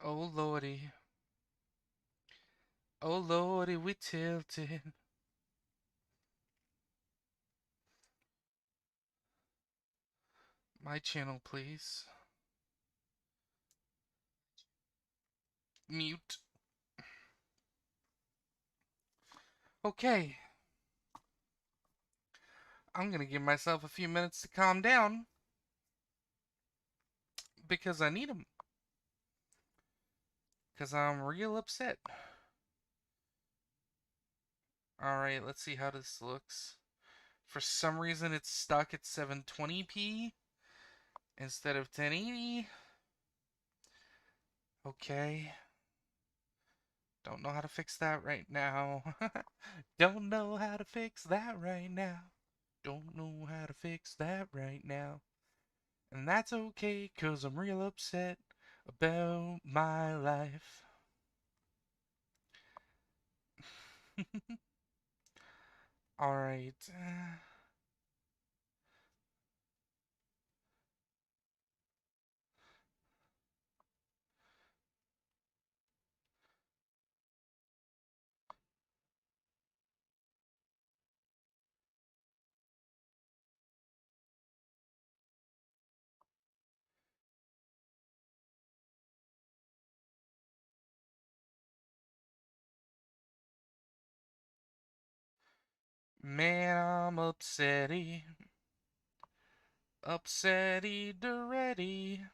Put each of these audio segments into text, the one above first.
Oh lordy. Oh lordy, we tilted. My channel, please. Mute. Okay. I'm gonna give myself a few minutes to calm down. Because I need them. Because I'm real upset. Alright, let's see how this looks. For some reason, it's stuck at 720p instead of 1080. Okay. Don't know how to fix that right now. Don't know how to fix that right now. Don't know how to fix that right now. And that's okay, cause I'm real upset about my life. Alright. Man, I'm upsetty. Upsetty duretty.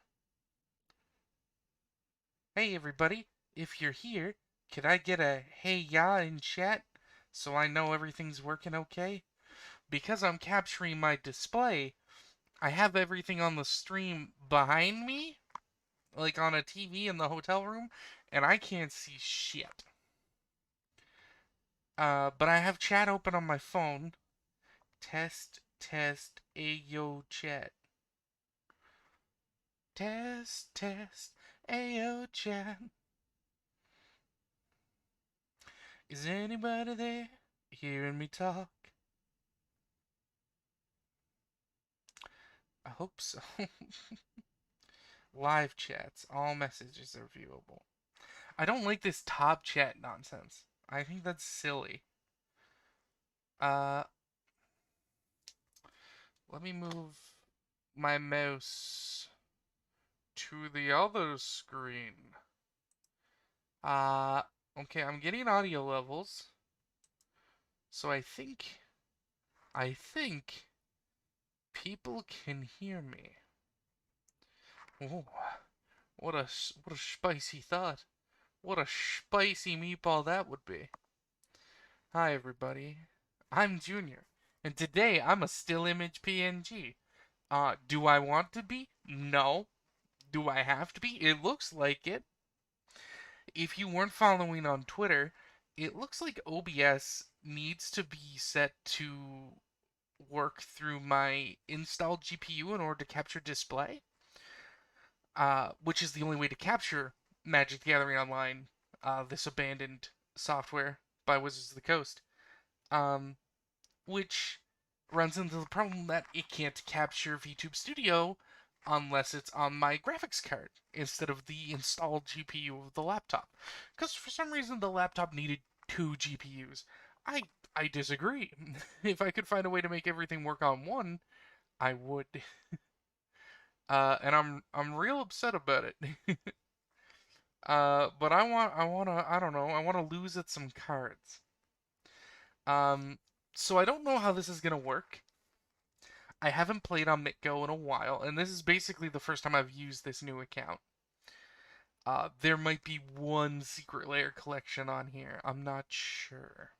Hey everybody, if you're here, could I get a hey ya in chat so I know everything's working okay? Because I'm capturing my display, I have everything on the stream behind me, like on a TV in the hotel room, and I can't see shit. But I have chat open on my phone. Test, test, ayo chat. Test, test, ayo chat. Is anybody there hearing me talk? I hope so. Live chats. All messages are viewable. I don't like this top chat nonsense. I think that's silly. Uh, Let me move my mouse to the other screen. Uh, okay, I'm getting audio levels. So I think people can hear me. Oh, what a spicy thought. What a spicy meatball that would be. Hi everybody. I'm Junior, and today I'm a still image PNG. Do I want to be? No. Do I have to be? It looks like it. If you weren't following on Twitter, it looks like OBS needs to be set to work through my installed GPU in order to capture display, which is the only way to capture Magic the Gathering Online, this abandoned software by Wizards of the Coast, which runs into the problem that it can't capture VTube Studio unless it's on my graphics card instead of the installed GPU of the laptop. Because for some reason the laptop needed two GPUs. I I disagree. If I could find a way to make everything work on one, I would. And I'm real upset about it. But I don't know, I wanna lose at some cards. So I don't know how this is gonna work. I haven't played on MTGO in a while, and this is basically the first time I've used this new account. There might be one secret layer collection on here. I'm not sure.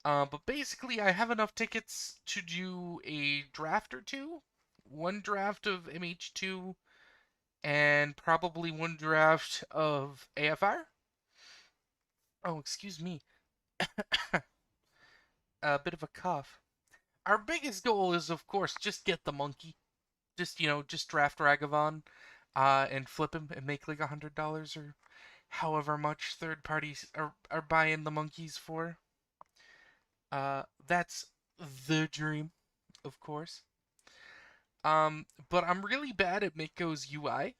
But basically, I have enough tickets to do a draft or two. One draft of MH2, and probably one draft of AFR. Oh, excuse me. A bit of a cough. Our biggest goal is, of course, just get the monkey. Just draft Ragavan, and flip him and make like $100 or however much third parties are buying the monkeys for. That's the dream, of course. But I'm really bad at Mako's UI.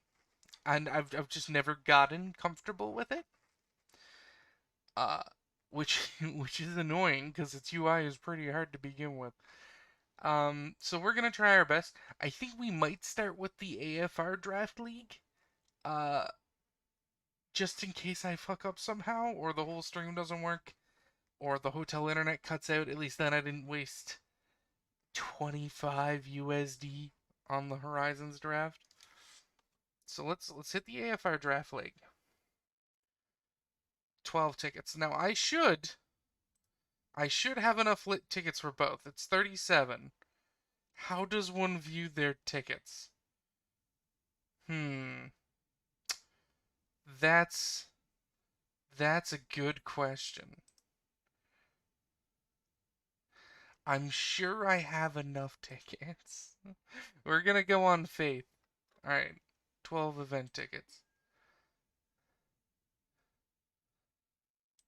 and I've just never gotten comfortable with it. Uh, which which is annoying because its UI is pretty hard to begin with. So we're gonna try our best. I think we might start with the AFR Draft League. Uh, just in case I fuck up somehow, or the whole stream doesn't work, or the hotel internet cuts out. At least then I didn't waste 25 USD on the Horizons draft. So let's hit the AFR Draft League. 12 tickets. Now I should have enough lit tickets for both. It's 37. How does one view their tickets? Hmm. That's that's a good question. I'm sure I have enough tickets. We're gonna go on faith. Alright. 12 event tickets.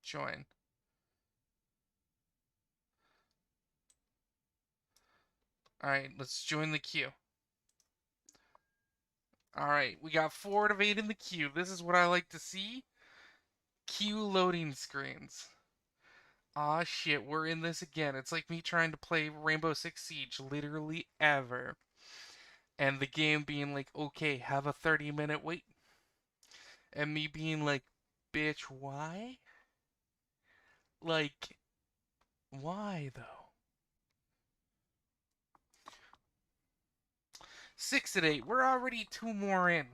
Join. Alright, let's join the queue. Alright, we got 4 out of 8 in the queue. This is what I like to see. Queue loading screens. Aw shit, we're in this again. It's like me trying to play Rainbow Six Siege literally ever. And the game being like, okay, have a 30-minute wait. And me being like, bitch, why? Like, why though? 6 at 8. We're already 2 more in.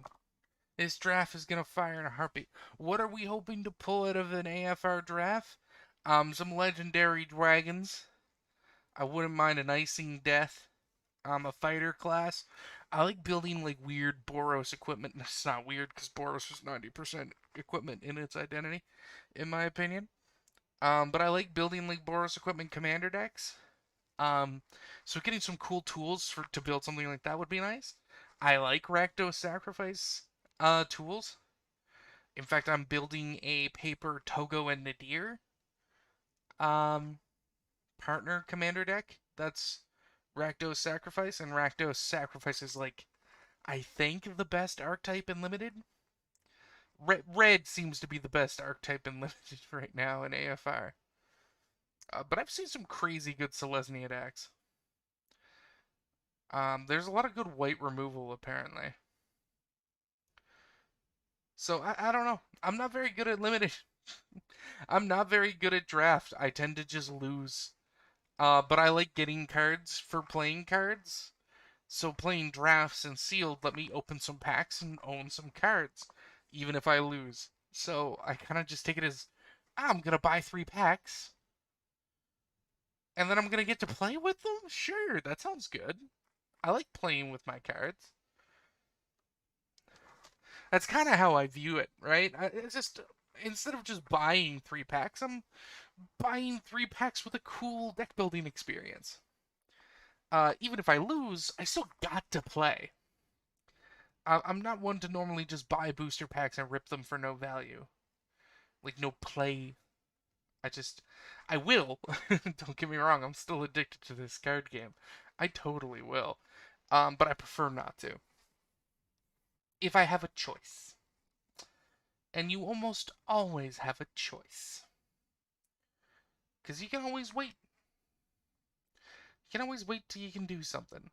This draft is gonna fire in a heartbeat. What are we hoping to pull out of an AFR draft? Some legendary dragons. I wouldn't mind an icing death. A fighter class. I like building like weird Boros equipment. It's not weird because Boros is 90% equipment in its identity, in my opinion. But I like building like Boros equipment commander decks. Um, so getting some cool tools to build something like that would be nice. I like Rakdos sacrifice tools. In fact, I'm building a paper Togo and Nadir um partner commander deck. That's Rakdos sacrifice, and Rakdos sacrifice is like I think the best archetype in limited. Red seems to be the best archetype in limited right now in AFR. But I've seen some crazy good Selesnya decks. There's a lot of good white removal apparently. So I don't know. I'm not very good at limited. I'm not very good at draft. I tend to just lose. But I like getting cards for playing cards. So playing drafts and sealed let me open some packs and own some cards, even if I lose. So I kind of just take it as I'm gonna buy 3 packs, and then I'm gonna get to play with them. Sure, that sounds good. I like playing with my cards. That's kind of how I view it, right? It's just instead of just buying 3 packs, I'm buying 3 packs with a cool deck building experience. Even if I lose, I still got to play. I'm not one to normally just buy booster packs and rip them for no value. Like, no play. I will. Don't get me wrong, I'm still addicted to this card game. I totally will. But I prefer not to. If I have a choice. And you almost always have a choice. Because you can always wait. You can always wait till you can do something.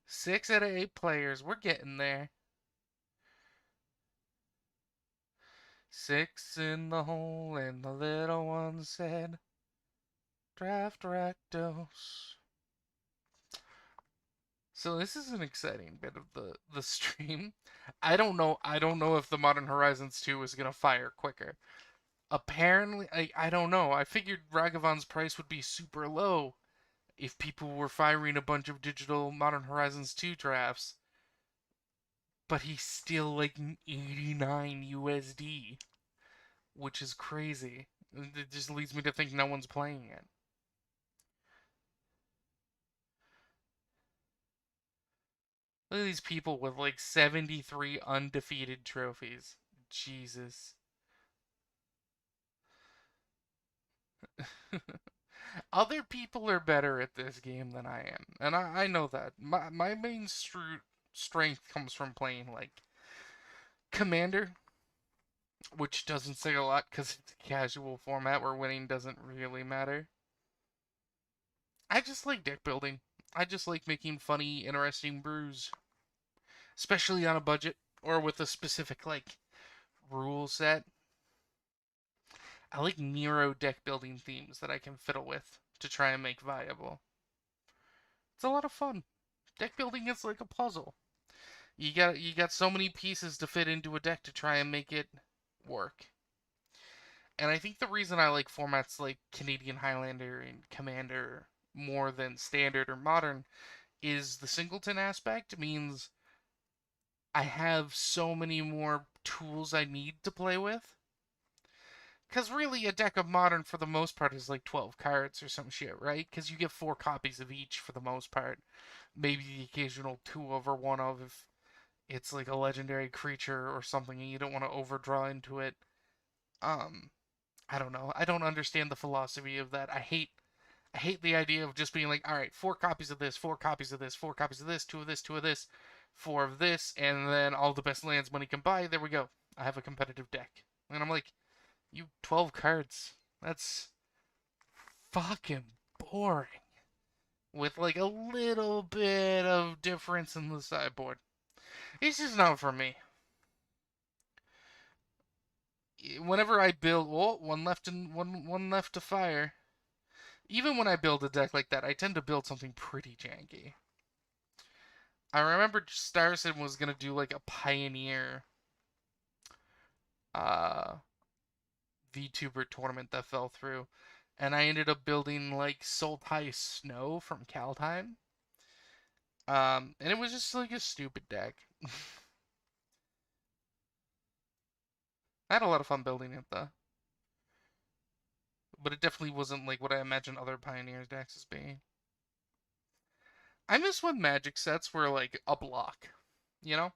6 out of 8 players. We're getting there. 6 in the hole, and the little one said, Draft Rakdos. So this is an exciting bit of the stream. I don't know if the Modern Horizons 2 is gonna fire quicker. Apparently, I don't know. I figured Ragavon's price would be super low if people were firing a bunch of digital Modern Horizons 2 drafts. But he's still like 89 USD, which is crazy. It just leads me to think no one's playing it. Look at these people with like 73 undefeated trophies. Jesus. Other people are better at this game than I am, and I know that. My main strength comes from playing like Commander, which doesn't say a lot because it's a casual format where winning doesn't really matter. I just like deck building. I just like making funny, interesting brews, especially on a budget or with a specific like rule set. I like Nero deck building themes that I can fiddle with to try and make viable. It's a lot of fun. Deck building is like a puzzle. You got so many pieces to fit into a deck to try and make it work. And I think the reason I like formats like Canadian Highlander and Commander more than Standard or Modern is the singleton aspect means I have so many more tools I need to play with. Because really, a deck of Modern for the most part is like 12 cards or some shit, right? Because you get 4 copies of each for the most part. Maybe the occasional 2 over 1 of if it's like a legendary creature or something and you don't want to overdraw into it. Um, I don't know. I don't understand the philosophy of that. I hate the idea of just being like, all right, 4 copies of this, 4 copies of this, 4 copies of this, 2 of this, 2 of this, 4 of this, and then all the best lands money can buy. There we go. I have a competitive deck. And I'm like, you 12 cards. That's fucking boring. With like a little bit of difference in the sideboard. It's just not for me. Whenever I build, oh, one left to fire. Even when I build a deck like that, I tend to build something pretty janky. I remember Starson was gonna do like a Pioneer uh VTuber tournament that fell through, and I ended up building like Sultai Snow from Kaldheim. And it was just like a stupid deck. I had a lot of fun building it though, but it definitely wasn't like what I imagined other Pioneers decks as being. I miss when Magic sets were like a block, you know?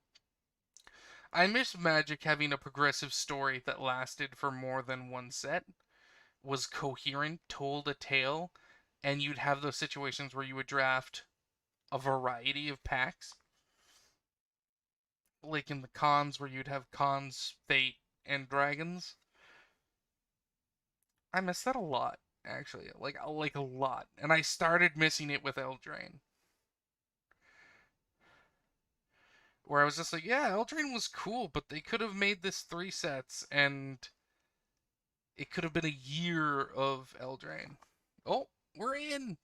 I miss Magic having a progressive story that lasted for more than one set, was coherent, told a tale, and you'd have those situations where you would draft a variety of packs. Like in the cons where you'd have cons, fate, and dragons. I miss that a lot, actually. Like a lot. And I started missing it with Eldraine. Where I was just like, yeah, Eldraine was cool, but they could have made this 3 sets and it could have been a year of Eldraine. Oh, we're in.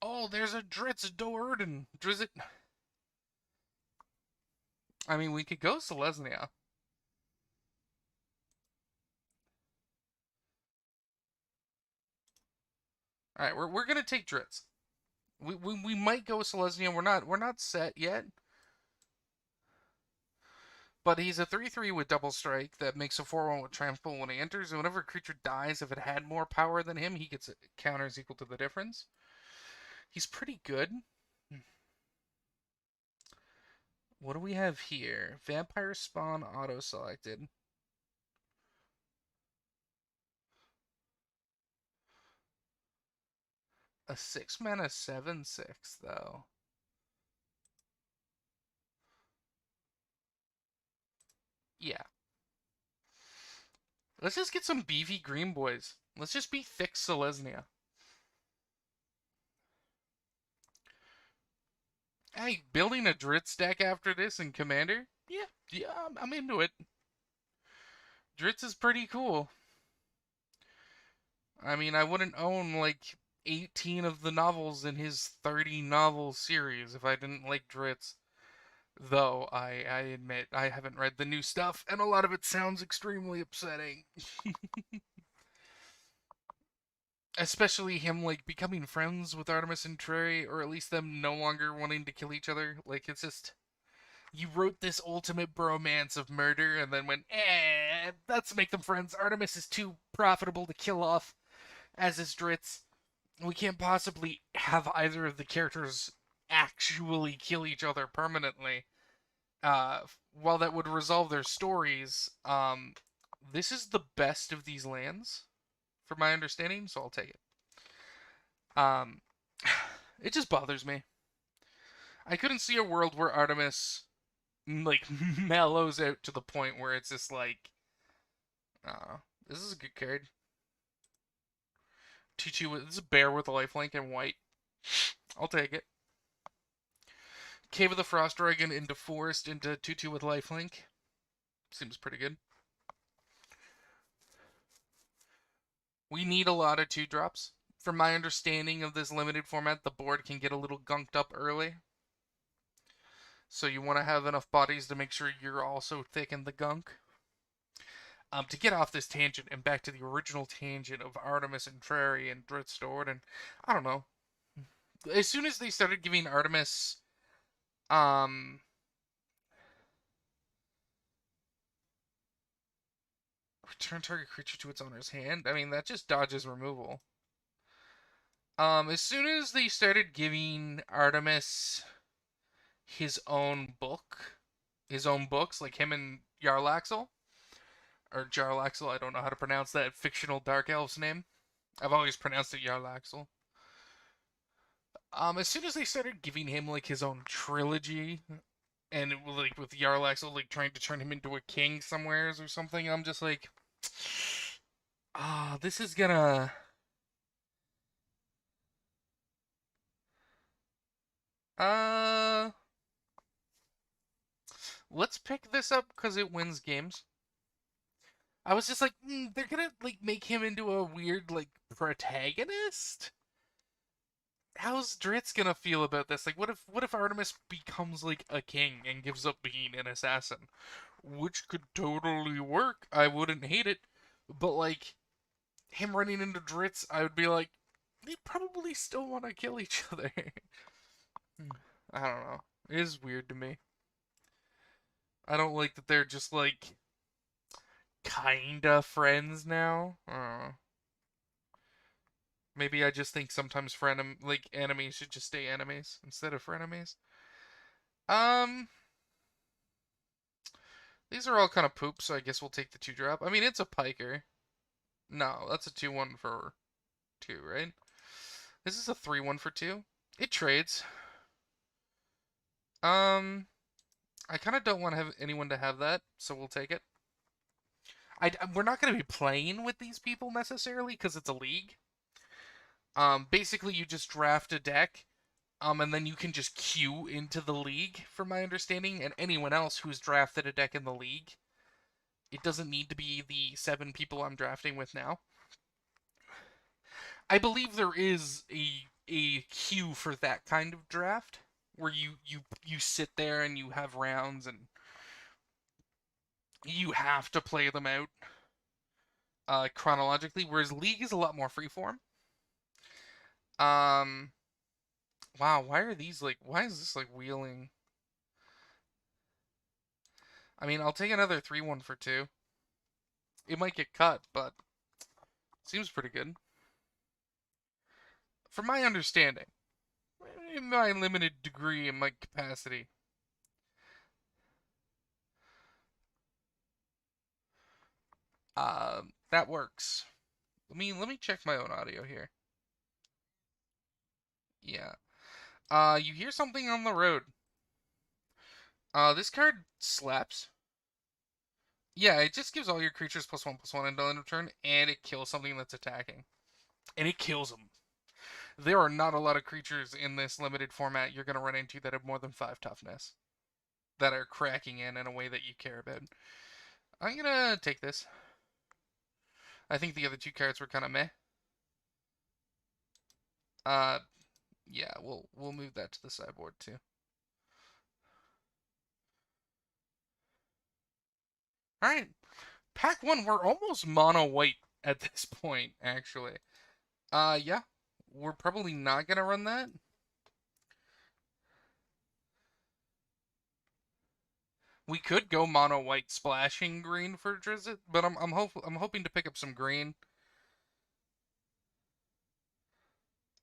Oh, there's a Dritz Doerden. Drizzt. I mean, we could go Selesnya. All right, we're gonna take Dritz. We might go Selesnya. We're not set yet. But he's a 3/3 with double strike that makes a 4/1 with trample when he enters, and whenever a creature dies, if it had more power than him, he gets counters equal to the difference. He's pretty good. What do we have here? Vampire Spawn auto-selected. A 6-mana 7/6, though. Yeah. Let's just get some beefy green boys. Let's just be thick Selesnya. Hey, building a Dritz deck after this in Commander? Yeah, I'm into it. Dritz is pretty cool. I mean, I wouldn't own like 18 of the novels in his 30 novel series if I didn't like Dritz. Though I admit I haven't read the new stuff, and a lot of it sounds extremely upsetting. Especially him like becoming friends with Artemis and Trey, or at least them no longer wanting to kill each other. Like it's just you wrote this ultimate bromance of murder and then went, let's make them friends. Artemis is too profitable to kill off, as is Dritz. We can't possibly have either of the characters actually kill each other permanently. While that would resolve their stories, this is the best of these lands, from my understanding, so I'll take it. Um, it just bothers me. I couldn't see a world where Artemis like mellows out to the point where it's just like, this is a good card. 2/2 with this is a bear with a lifelink and white. I'll take it. Cave of the Frost Dragon into Forest into 2/2 with lifelink. Seems pretty good. We need a lot of 2-drops. From my understanding of this limited format, the board can get a little gunked up early. So you want to have enough bodies to make sure you're also thick in the gunk. To get off this tangent and back to the original tangent of Artemis and Trary and Dritzdord, and I don't know. As soon as they started giving Artemis, return target creature to its owner's hand. I mean, that just dodges removal. As soon as they started giving Artemis his own books, like him and Jarlaxle, or Jarlaxle, I don't know how to pronounce that fictional Dark Elf's name. I've always pronounced it Jarlaxle. As soon as they started giving him like his own trilogy, and like with Jarlaxle like trying to turn him into a king somewheres or something, I'm just like, this is gonna. Let's pick this up because it wins games. I was just like, they're gonna like make him into a weird like protagonist. How's Dritz gonna feel about this? Like, what if Artemis becomes like a king and gives up being an assassin, which could totally work. I wouldn't hate it, but like him running into Dritz, I would be like, they probably still want to kill each other. I don't know. It is weird to me. I don't like that they're just like kinda friends now. Maybe I just think sometimes like enemies should just stay enemies instead of frenemies. Um, these are all kind of poop, so I guess we'll take the 2-drop. I mean, it's a piker. No, that's a 2/1 for 2, right? This is a 3/1 for 2. It trades. I kind of don't want to have anyone to have that, so we'll take it. We're not going to be playing with these people necessarily because it's a league. Basically, you just draft a deck, and then you can just queue into the league, from my understanding, and anyone else who's drafted a deck in the league. It doesn't need to be the 7 people I'm drafting with now. I believe there is a queue for that kind of draft where you sit there and you have rounds and you have to play them out chronologically, whereas League is a lot more freeform. Um, wow, why are these like? Why is this like wheeling? I mean, I'll take another 3/1 for 2. It might get cut, but seems pretty good. From my understanding, in my limited degree and my capacity. That works. Let me check my own audio here. Yeah. You hear something on the road. This card slaps. Yeah, it just gives all your creatures +1/+1 until end of turn, and it kills something that's attacking. And it kills them. There are not a lot of creatures in this limited format you're going to run into that have more than 5 toughness. That are cracking in a way that you care about. I'm going to take this. I think the other 2 cards were kind of meh. Yeah, we'll move that to the sideboard too. All right, pack 1. We're almost mono white at this point, actually. Yeah, we're probably not gonna run that. We could go mono white splashing green for Drizzt, but I'm hoping to pick up some green.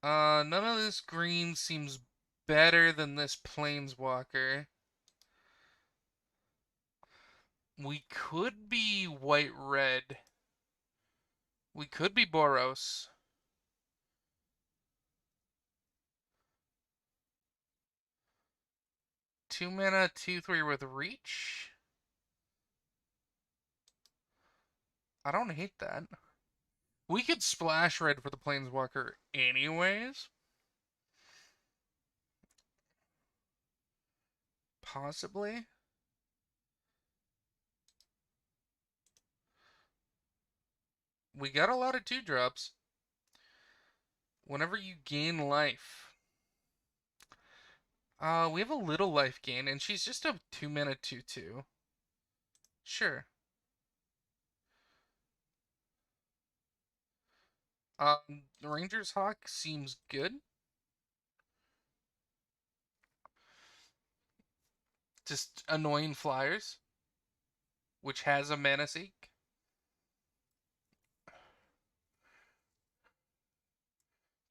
None of this green seems better than this planeswalker. We could be white-red. We could be Boros. 2 mana, 2/3 with reach. I don't hate that. We could splash red for the Planeswalker anyways. Possibly. We got a lot of 2-drops. Whenever you gain life. We have a little life gain, and she's just a 2 mana 2/2. Sure. Ranger's Hawk seems good. Just annoying flyers, which has a mana seek.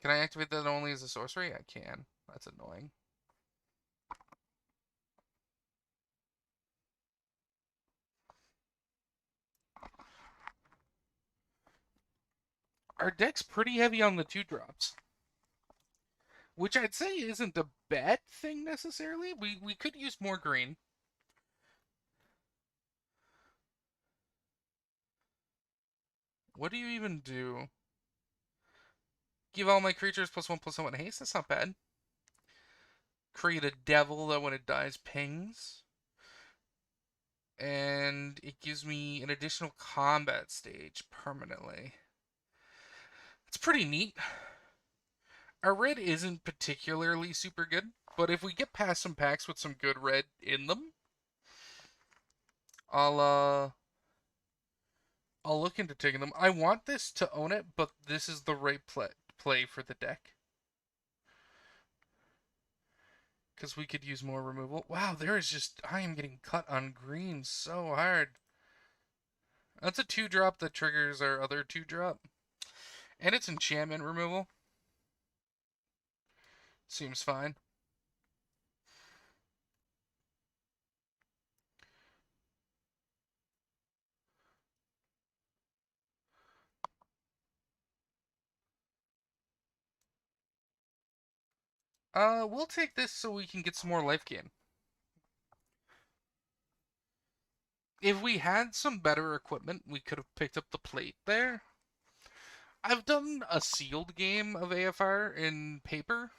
Can I activate that only as a sorcery? I can. That's annoying. Our deck's pretty heavy on the 2-drops. Which I'd say isn't a bad thing necessarily. We could use more green. What do you even do? Give all my creatures +1/+1 haste? That's not bad. Create a devil that when it dies pings. And it gives me an additional combat stage permanently. It's pretty neat. Our red isn't particularly super good, but if we get past some packs with some good red in them, I'll look into taking them. I want this to own it, but this is the right play for the deck. Because we could use more removal. Wow, there is just... I am getting cut on green so hard. That's a 2-drop that triggers our other 2-drop. And it's enchantment removal. Seems fine. We'll take this so we can get some more life gain. If we had some better equipment, we could have picked up the plate there. I've done a sealed game of AFR in paper.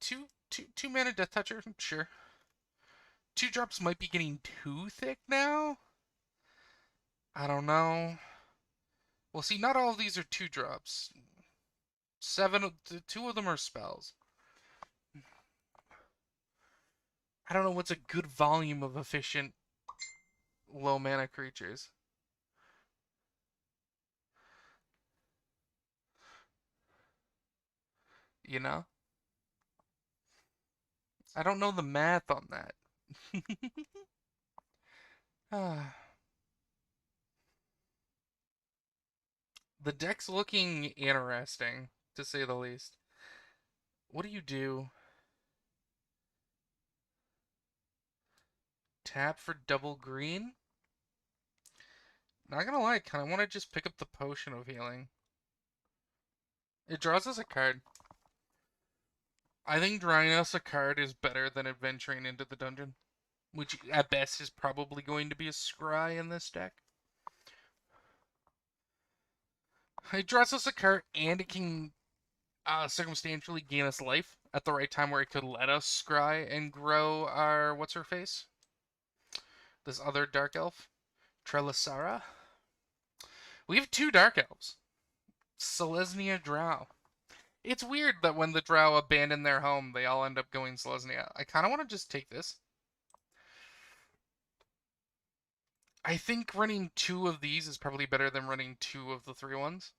Two mana Death Toucher, sure. 2-drops might be getting too thick now. I don't know. Well, see, not all of these are 2-drops. 2 of them are spells. I don't know what's a good volume of efficient low mana creatures. You know? I don't know the math on that. The deck's looking interesting, to say the least. What do you do? Tap for double green? Not gonna lie, kinda wanna just pick up the Potion of Healing. It draws us a card. I think drawing us a card is better than adventuring into the dungeon. Which, at best, is probably going to be a scry in this deck. It draws us a card, and it can circumstantially gain us life at the right time where it could let us scry and grow our what's-her-face? This other Dark Elf. Trelisara. We have 2 Dark Elves. Selesnya Drow. It's weird that when the Drow abandon their home, they all end up going Selesnya. I kind of want to just take this. I think running 2 of these is probably better than running 2 of the 3 ones.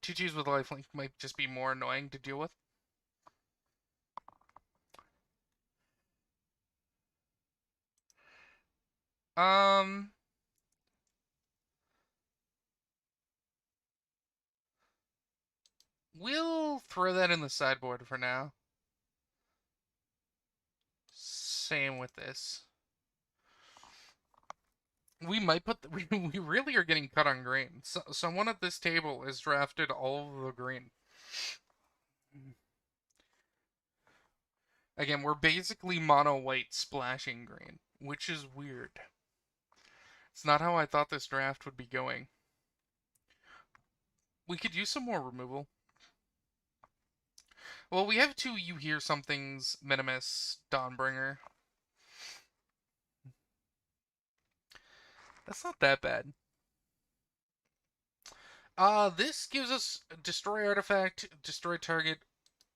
2/2s with lifelink might just be more annoying to deal with. We'll throw that in the sideboard for now. Same with this. We might put... we really are getting cut on green. Someone at this table has drafted all of the green. Again, we're basically mono white splashing green, which is weird. It's not how I thought this draft would be going. We could use some more removal. Well, we have two You Hear Somethings, Minimus, Dawnbringer. That's not that bad. This gives us destroy artifact, destroy target,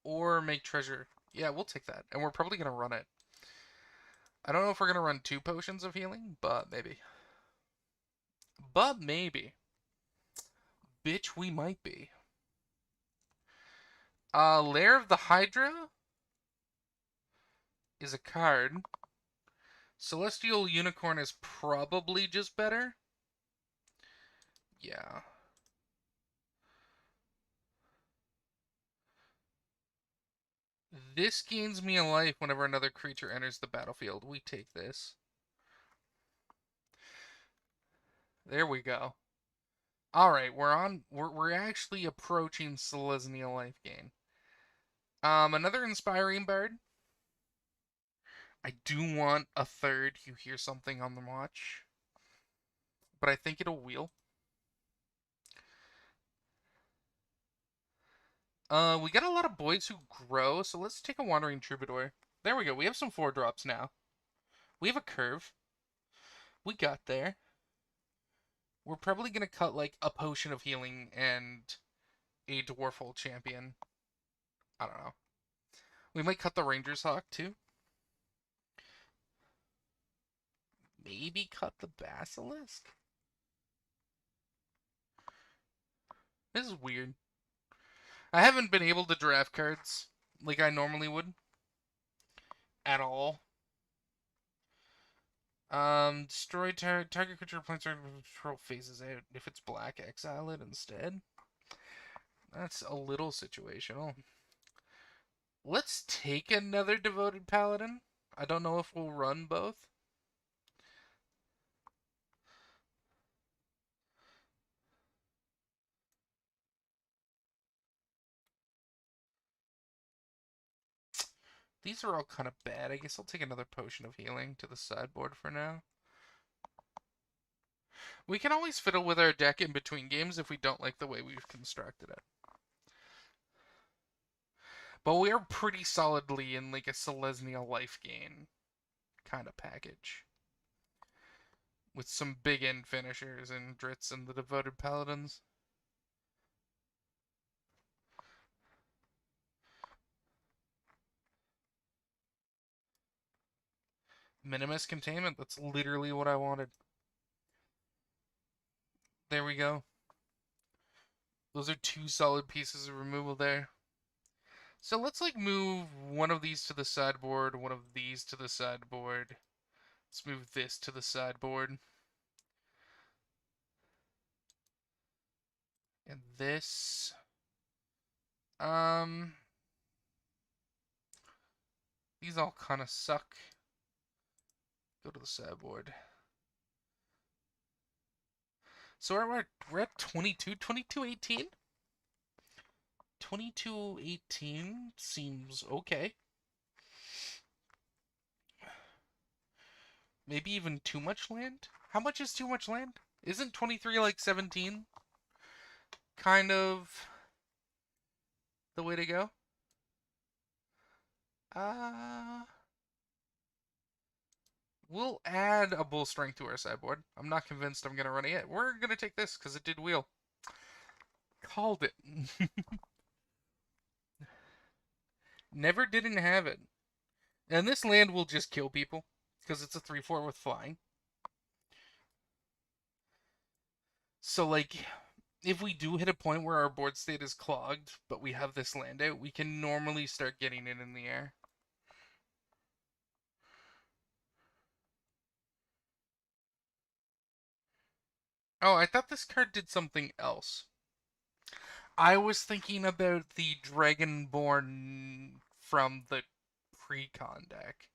or make treasure. Yeah, we'll take that. And we're probably going to run it. I don't know if we're going to run 2 potions of healing, but maybe. But maybe. Bitch, we might be. Lair of the Hydra is a card. Celestial Unicorn is probably just better. Yeah. This gains me a life whenever another creature enters the battlefield. We take this. There we go. Alright, we're actually approaching Selesnya life gain. Another Inspiring Bard. I do want a third You Hear Something on the watch. But I think it'll wheel. We got a lot of boys who grow, so let's take a Wandering Troubadour. There we go, we have some 4-drops now. We have a curve. We got there. We're probably gonna cut like a Potion of Healing and a Dwarfhole Champion. I don't know. We might cut the Ranger's Hawk too. Maybe cut the Basilisk? This is weird. I haven't been able to draft cards like I normally would. At all. Destroy target creature points control phases out. If it's black, exile it instead. That's a little situational. Let's take another Devoted Paladin. I don't know if we'll run both. These are all kind of bad. I guess I'll take another Potion of Healing to the sideboard for now. We can always fiddle with our deck in between games if we don't like the way we've constructed it. But we are pretty solidly in like a Selesnya life gain kind of package. With some big end finishers and Dritz and the Devoted Paladins. Minimus Containment, that's literally what I wanted. There we go. Those are 2 solid pieces of removal there. So let's like move one of these to the sideboard, one of these to the sideboard. Let's move this to the sideboard. And this. These all kind of suck. Go to the sideboard. So we're at 22, 22-18? 22-18 seems okay. Maybe even too much land? How much is too much land? Isn't 23 like 17? Kind of the way to go? We'll add a Bull Strength to our sideboard. I'm not convinced I'm going to run it yet. We're going to take this because it did wheel. Called it. Never didn't have it. And this land will just kill people because it's a 3/4 with flying. So, like, if we do hit a point where our board state is clogged, but we have this land out, we can normally start getting it in the air. Oh, I thought this card did something else. I was thinking about the Dragonborn from the pre-con deck.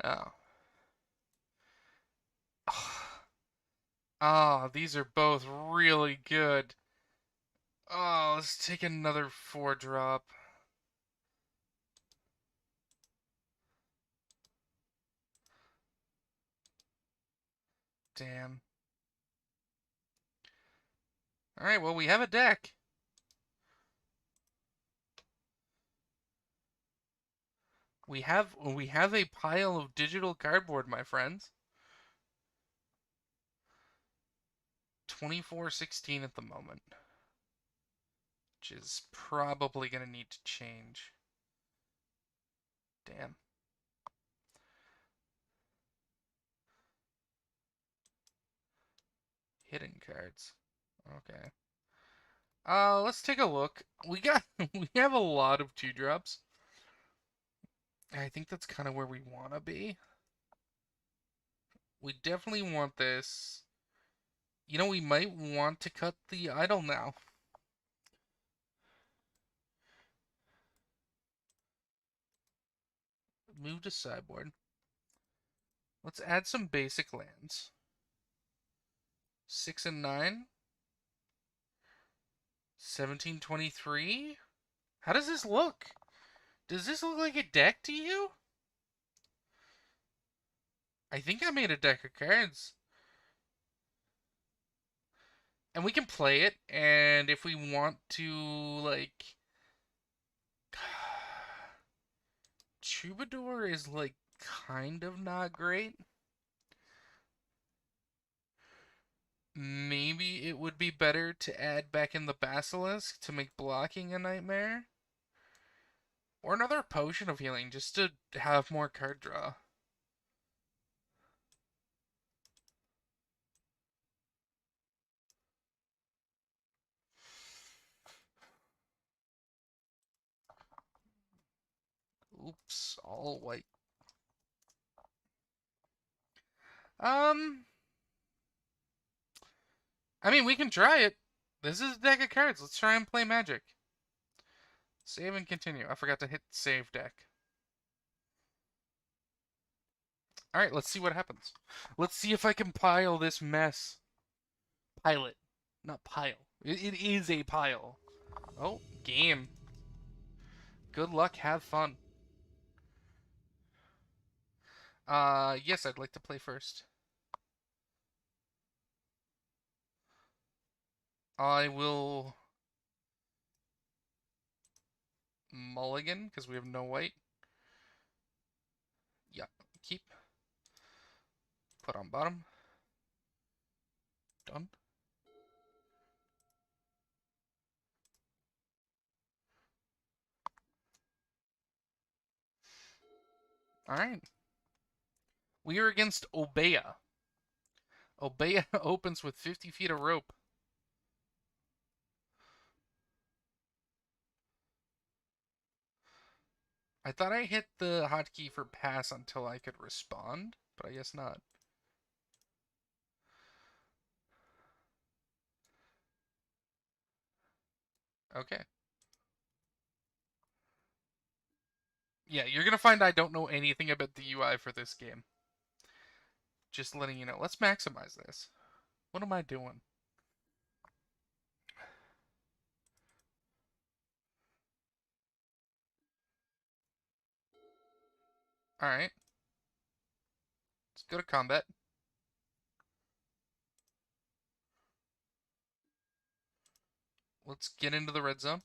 Oh. Ah, these are both really good. Oh, let's take another 4-drop. Damn. Alright, well, we have a deck. We have a pile of digital cardboard, my friends. 2416 at the moment. Which is probably going to need to change. Damn. Hidden cards. Okay. Let's take a look. We have a lot of 2-drops. I think that's kind of where we want to be. We definitely want this. You know, we might want to cut the idol now. Move to sideboard. Let's add some basic lands. 6 and 9. 1723. How does this look? Does this look like a deck to you? I think I made a deck of cards. And we can play it, and if we want to, like... Troubadour is, like, kind of not great. Maybe it would be better to add back in the Basilisk to make blocking a nightmare. Or another Potion of Healing, just to have more card draw. Oops, all white. I mean, we can try it. This is a deck of cards. Let's try and play Magic. Save and continue. I forgot to hit save deck. Alright, let's see what happens. Let's see if I can pile this mess. Pile it. Not pile. It is a pile. Oh, game. Good luck, have fun. Yes, I'd like to play first. I will mulligan, because we have no white. Yeah, keep. Put on bottom. Done. Alright. We are against Obeya. Obeya opens with 50 feet of rope. I thought I hit the hotkey for pass until I could respond, but I guess not. Okay. Yeah, you're gonna find I don't know anything about the UI for this game. Just letting you know. Let's maximize this. What am I doing? Alright. Let's go to combat. Let's get into the red zone.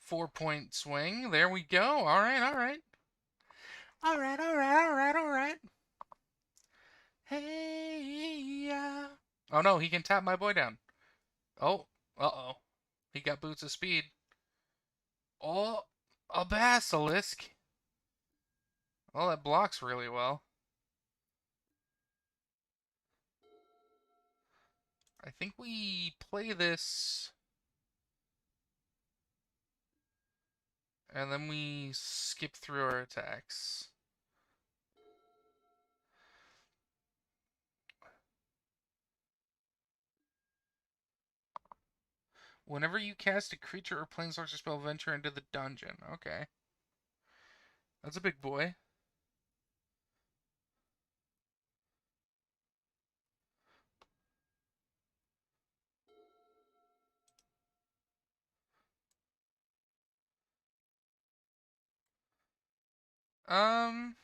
Four-point swing. There we go. Alright, alright. Alright, alright, alright, alright. Hey, yeah. Oh no, he can tap my boy down. Oh, uh-oh. He got boots of speed. Oh, a basilisk. Well, that blocks really well. I think we play this, and then we skip through our attacks. Whenever you cast a creature or planeswalker spell, venture into the dungeon. Okay. That's a big boy. Um,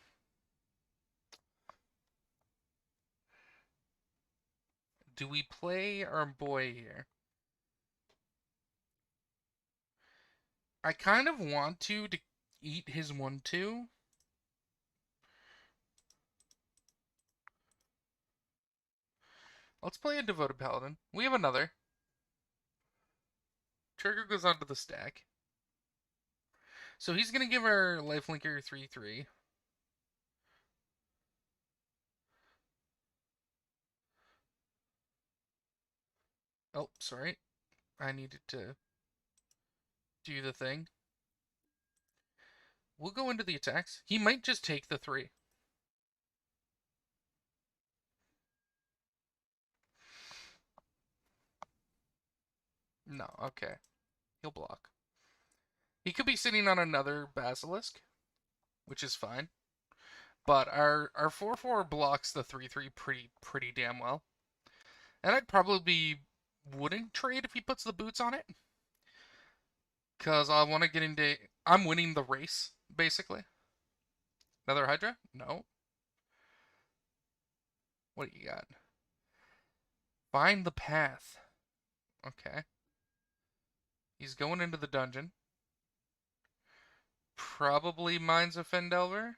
do we play our boy here? I kind of want to eat his 1/2. Let's play a Devoted Paladin. We have another. Trigger goes onto the stack. So he's going to give our Lifelinker 3/3. Oh, sorry. I needed to do the thing. We'll go into the attacks. He might just take the 3. No, okay. He'll block. He could be sitting on another Basilisk, which is fine. But our 4/4 blocks the 3/3 pretty damn well. And I'd probably wouldn't trade if he puts the boots on it. Because I want to get into... I'm winning the race, basically. Another Hydra? No. What do you got? Find the path. Okay. He's going into the dungeon. Probably Mines of Fendelver.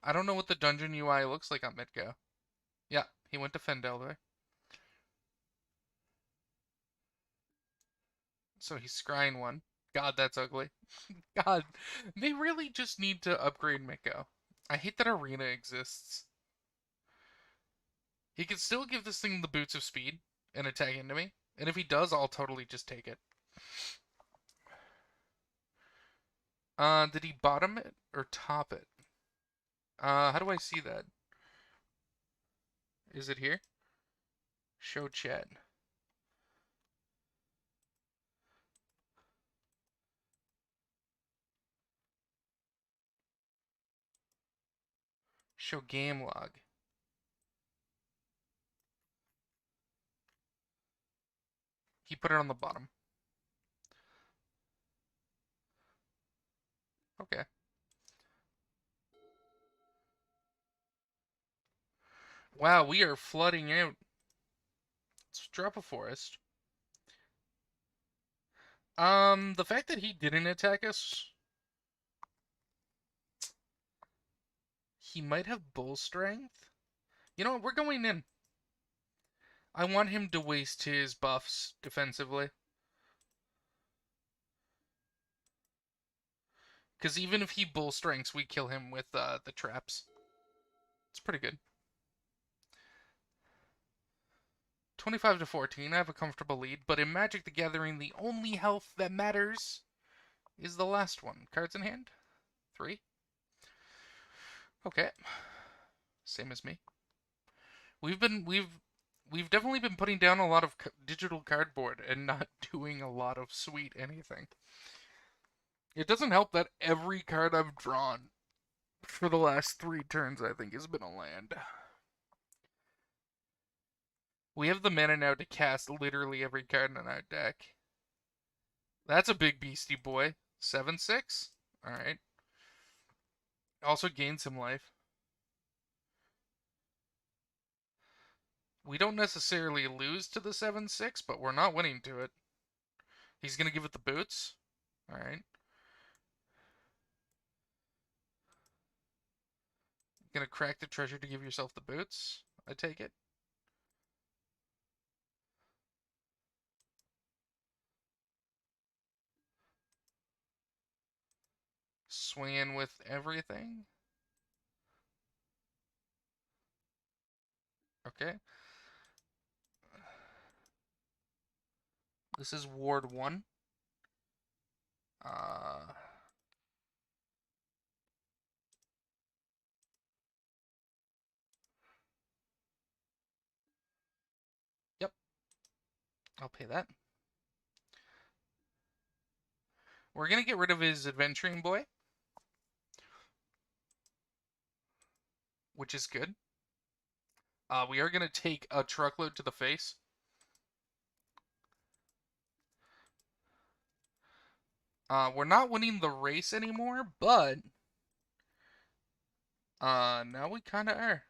I don't know what the dungeon UI looks like on MTGO. Yeah, he went to Fendelver. So he's scrying one. God, that's ugly. God, they really just need to upgrade MTGO. I hate that Arena exists. He can still give this thing the boots of speed and attack into me. And if he does, I'll totally just take it. Did he bottom it or top it? How do I see that? Is it here? Show chat. Show game log. He put it on the bottom. Okay. Wow, we are flooding out. Let's drop a forest. The fact that he didn't attack us, he might have bull strength. You know what? We're going in. I want him to waste his buffs defensively. Because even if he bull strengths, we kill him with the traps. It's pretty good. 25 to 14, I have a comfortable lead, but in Magic the Gathering, the only health that matters is the last one. Cards in hand? 3. Okay. Same as me. We've definitely been putting down a lot of digital cardboard and not doing a lot of sweet anything. It doesn't help that every card I've drawn for the last 3 turns, I think, has been a land. We have the mana now to cast literally every card in our deck. That's a big beastie boy. 7/6? Alright. Also gain some life. We don't necessarily lose to the 7/6, but we're not winning to it. He's gonna give it the boots. Alright. Gonna crack the treasure to give yourself the boots. I take it. Swinging with everything. Okay. This is Ward 1. Uh, yep. I'll pay that. We're gonna get rid of his adventuring boy, which is good. We are gonna take a truckload to the face. We're not winning the race anymore, but now we kind of are.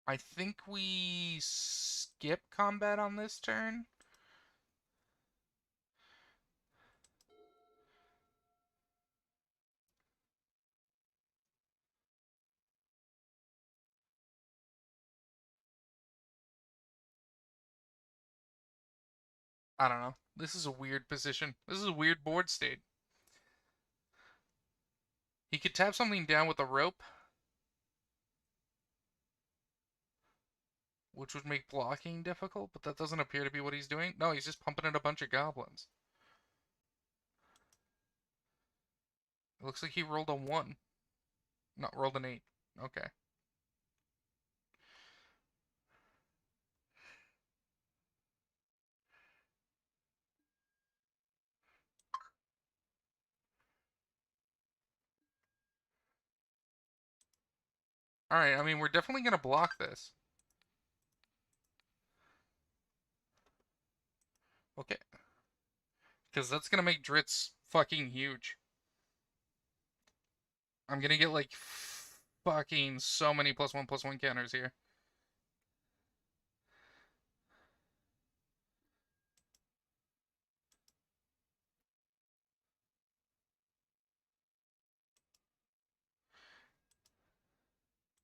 I think we skip combat on this turn. I don't know. This is a weird position. This is a weird board state. He could tap something down with a rope, which would make blocking difficult, but that doesn't appear to be what he's doing. No, he's just pumping in a bunch of goblins. It looks like he rolled a 1. Not rolled an 8. Okay. Alright, I mean, we're definitely going to block this. Okay. Because that's going to make Dritz fucking huge. I'm going to get, like, fucking so many +1/+1 counters here.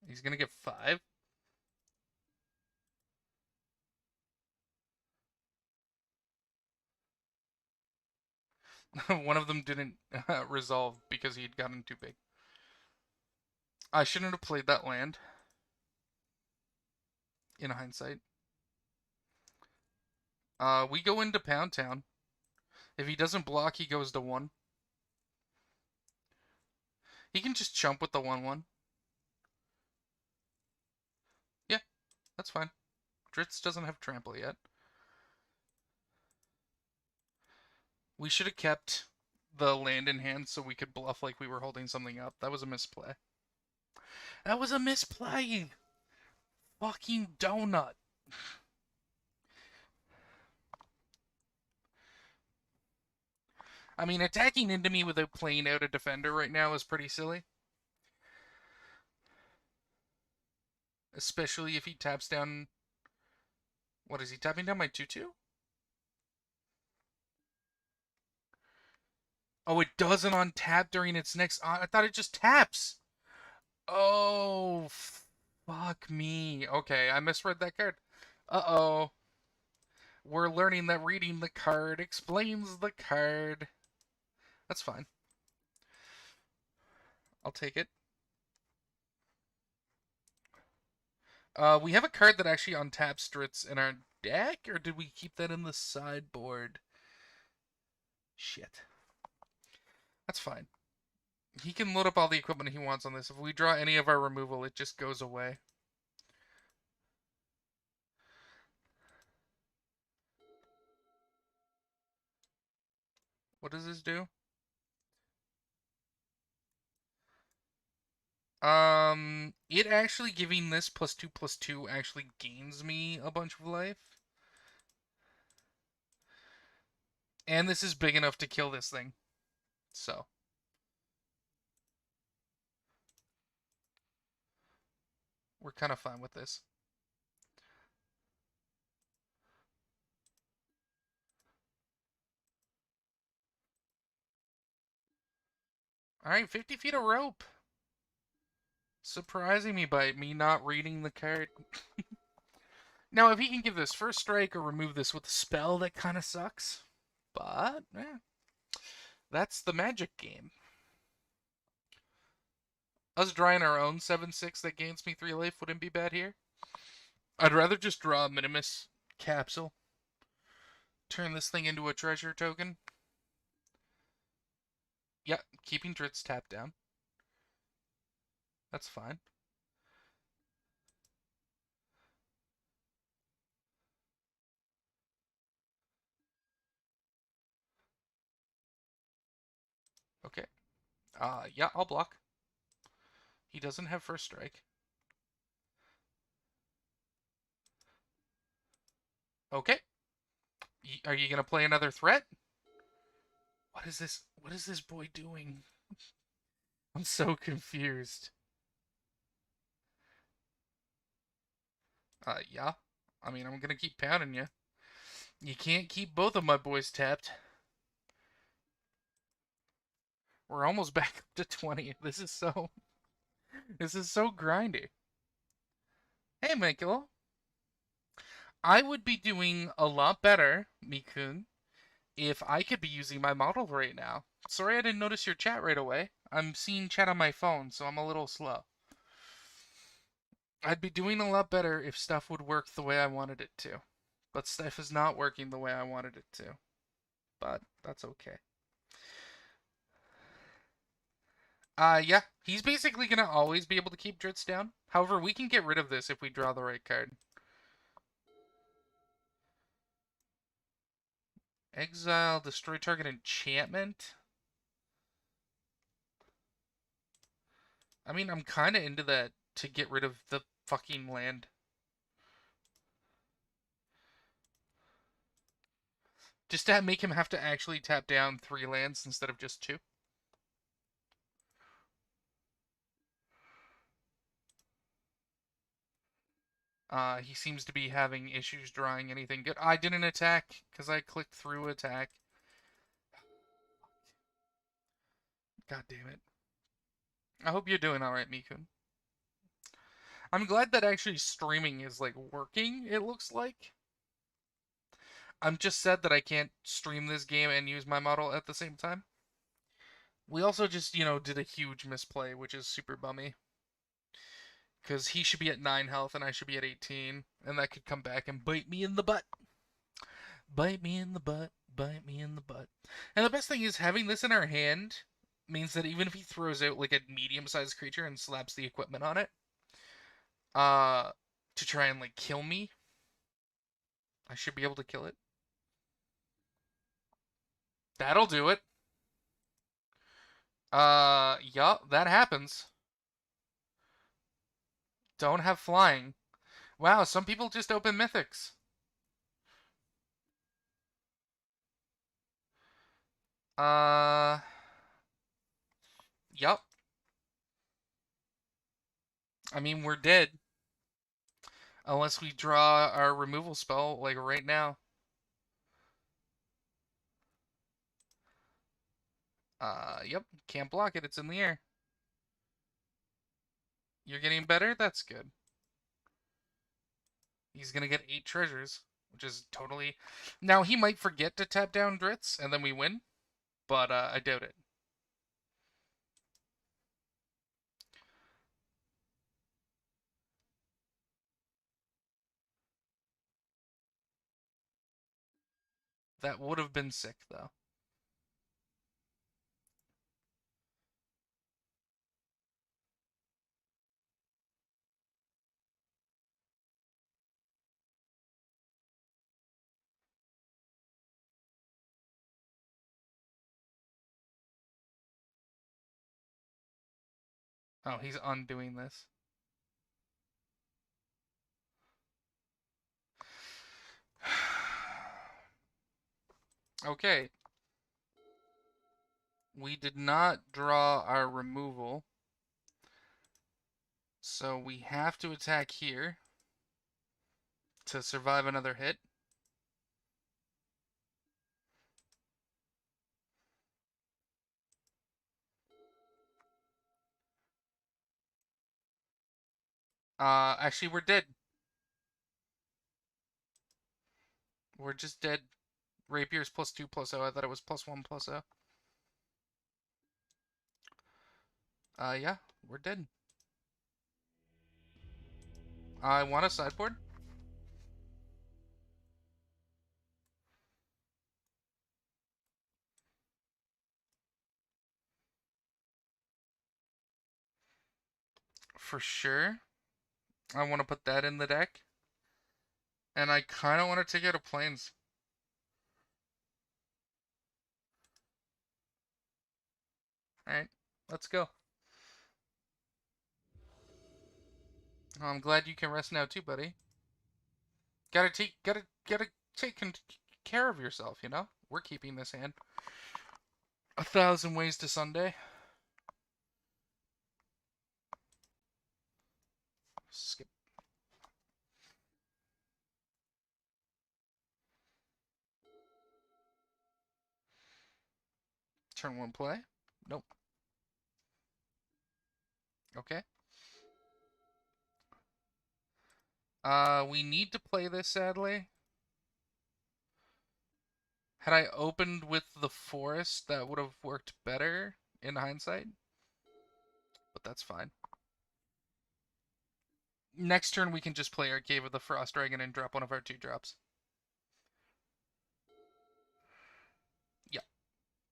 He's going to get 5. One of them didn't resolve because he'd gotten too big. I shouldn't have played that land, in hindsight. We go into Pound Town. If he doesn't block, he goes to 1. He can just chump with the 1/1. Yeah, that's fine. Dritz doesn't have trample yet. We should have kept the land in hand so we could bluff like we were holding something up. That was a misplay. That was a misplay! Fucking donut. I mean, attacking into me without playing out a defender right now is pretty silly. Especially if he taps down... What is he tapping down? My 2/2? Oh, it doesn't untap during its next... I thought it just taps! Oh, fuck me. Okay, I misread that card. Uh-oh. We're learning that reading the card explains the card. That's fine. I'll take it. We have a card that actually untaps Stritz in our deck, or did we keep that in the sideboard? Shit. That's fine. He can load up all the equipment he wants on this. If we draw any of our removal, it just goes away. What does this do? It actually giving this +2/+2 actually gains me a bunch of life. And this is big enough to kill this thing. So. We're kind of fine with this. Alright, 50 feet of rope. Surprising me by me not reading the card. Now, if he can give this first strike or remove this with a spell, that kind of sucks. But, that's the Magic game. Us drawing our own 7/6 that gains me 3 life wouldn't be bad here. I'd rather just draw a Minimus capsule. Turn this thing into a treasure token. Yeah, keeping Dritz tapped down. That's fine. Yeah, I'll block. He doesn't have first strike. Okay. Are you gonna play another threat? What is this? What is this boy doing? I'm so confused. Yeah. I mean, I'm gonna keep pounding you. You can't keep both of my boys tapped. We're almost back up to 20. This is so grindy. Hey, Michael. I would be doing a lot better, Mikun, if I could be using my model right now. Sorry I didn't notice your chat right away. I'm seeing chat on my phone, so I'm a little slow. I'd be doing a lot better if stuff would work the way I wanted it to. But stuff is not working the way I wanted it to. But that's okay. Yeah, he's basically gonna always be able to keep Dritz down. However, we can get rid of this if we draw the right card. Exile, destroy target enchantment. I mean, I'm kind of into that to get rid of the fucking land. Just to make him have to actually tap down 3 lands instead of just 2. He seems to be having issues drawing anything good. I didn't attack because I clicked through attack. God damn it. I hope you're doing alright, Mikun. I'm glad that actually streaming is, like, working, it looks like. I'm just sad that I can't stream this game and use my model at the same time. We also just, did a huge misplay, which is super bummy. Because he should be at 9 health and I should be at 18. And that could come back and bite me in the butt. Bite me in the butt. Bite me in the butt. And the best thing is, having this in our hand means that even if he throws out, like, a medium-sized creature and slaps the equipment on it, to try and, like, kill me, I should be able to kill it. That'll do it. Yeah, that happens. Don't have flying. Wow, some people just open mythics. Uh, Yup. I mean, we're dead. Unless we draw our removal spell, like, right now. Yep. Can't block it. It's in the air. You're getting better? That's good. He's gonna get 8 treasures, which is totally... Now, he might forget to tap down Dritz, and then we win. But, I doubt it. That would have been sick, though. Oh, he's undoing this. Okay. We did not draw our removal. So we have to attack here to survive another hit. Actually, we're dead. We're just dead. Rapier's +2/+0. I thought it was +1/+0. Yeah, we're dead. I want a sideboard. For sure. I want to put that in the deck. And I kind of want to take out a Plains. Alright. Let's go. I'm glad you can rest now too, buddy. Gotta take care of yourself, you know? We're keeping this hand. 1,000 ways to Sunday. Skip. Turn one play. Nope. Okay. We need to play this, sadly. Had I opened with the forest, that would have worked better in hindsight. But that's fine. Next turn, we can just play our Cave of the Frost Dragon and drop one of our 2-drops. Yeah.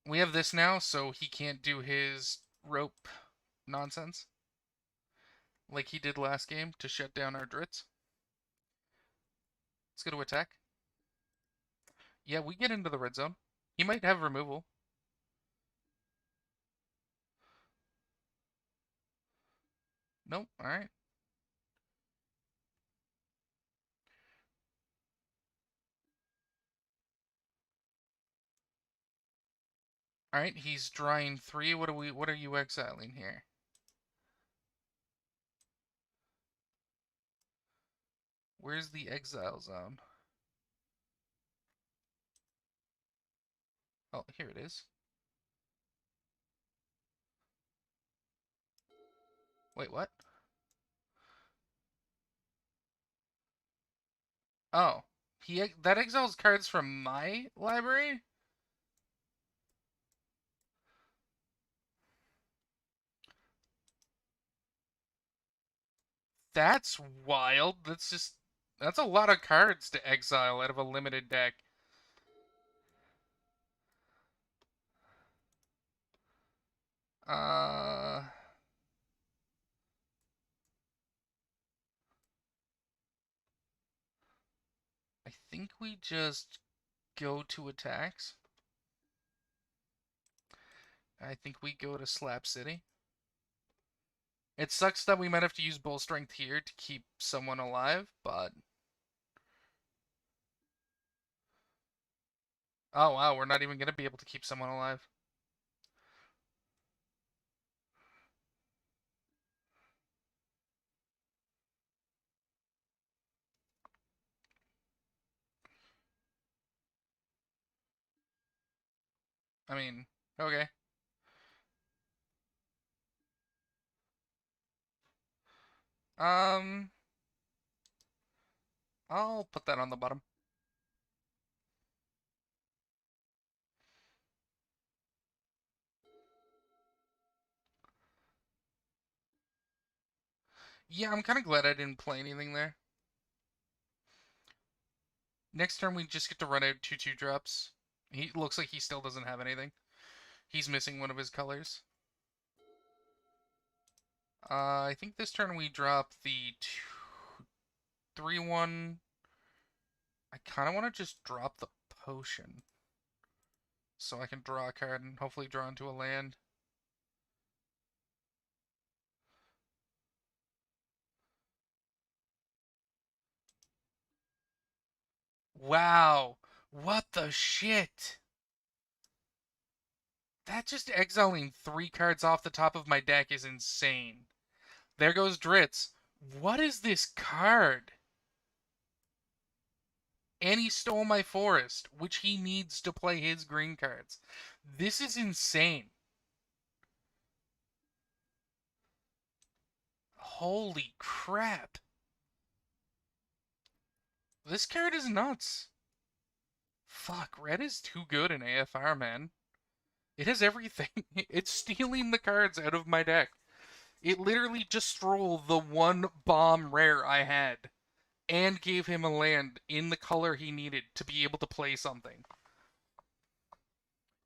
We have this now, so he can't do his rope nonsense like he did last game to shut down our Drits. Let's go to attack. Yeah, we get into the red zone. He might have removal. Nope. Alright. Alright, he's drawing 3. What are you exiling here? Where's the exile zone? Oh, here it is. Wait, what? Oh. That exiles cards from my library? That's wild. That's a lot of cards to exile out of a limited deck. I think we just go to attacks. I think we go to Slap City. It sucks that we might have to use Bull Strength here to keep someone alive, but... Oh wow, we're not even going to be able to keep someone alive. I mean, okay. Um, I'll put that on the bottom. Yeah, I'm kind of glad I didn't play anything there. Next turn, we just get to run out 2/2 drops. He looks like he still doesn't have anything. He's missing one of his colors. I think this turn we drop the 3/1. I kind of want to just drop the potion. So I can draw a card and hopefully draw into a land. Wow. What the shit? That just exiling 3 cards off the top of my deck is insane. There goes Dritz. What is this card? And he stole my forest, which he needs to play his green cards. This is insane. Holy crap. This card is nuts. Fuck, red is too good in AFR, man. It has everything. It's stealing the cards out of my deck. It literally just stole the one bomb rare I had and gave him a land in the color he needed to be able to play something.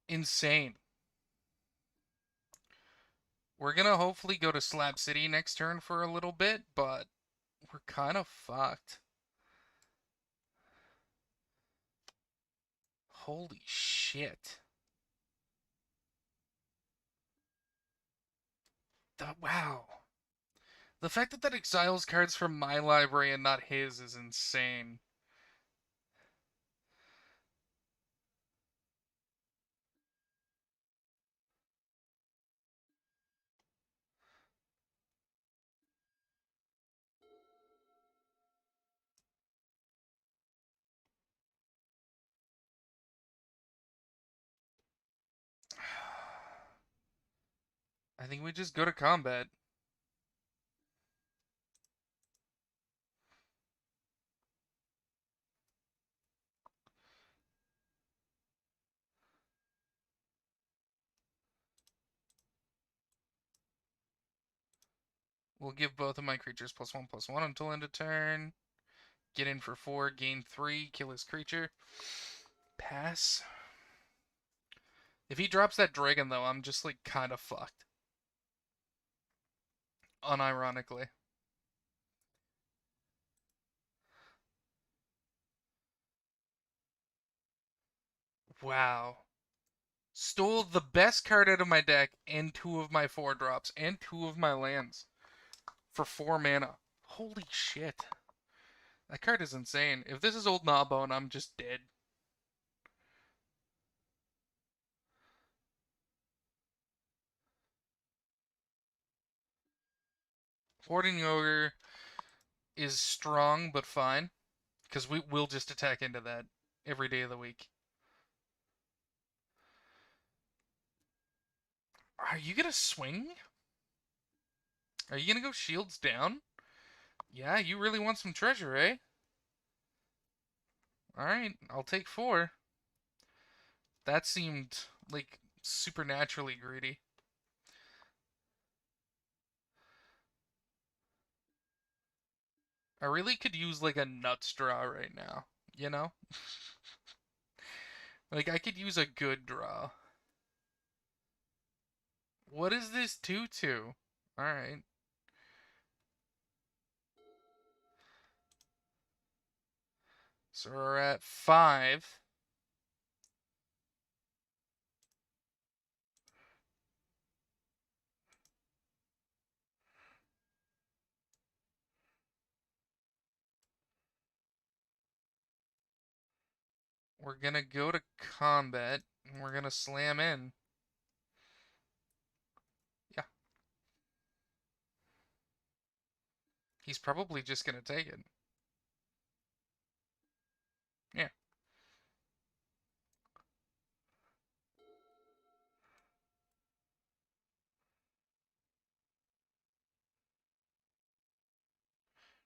Insane. We're gonna hopefully go to Slab City next turn for a little bit, but we're kind of fucked. Holy shit. Wow. The fact that that exiles cards from my library and not his is insane. I think we just go to combat. We'll give both of my creatures +1/+1 until end of turn. Get in for 4, gain 3, kill his creature. Pass. If he drops that dragon, though, I'm just, like, kind of fucked. Unironically. Wow. Stole the best card out of my deck and 2 of my 4 drops and 2 of my lands for 4 mana. Holy shit. That card is insane. If this is Old Gnawbone, I'm just dead. Hoarding Ogre is strong, but fine. Because we will just attack into that every day of the week. Are you gonna swing? Are you gonna go shields down? Yeah, you really want some treasure, eh? Alright, I'll take 4. That seemed, like, supernaturally greedy. I really could use, like, a nuts draw right now, you know? Like, I could use a good draw. What is this 2/2? Alright. So we're at 5. We're gonna go to combat, and we're gonna slam in. Yeah. He's probably just gonna take it. Yeah.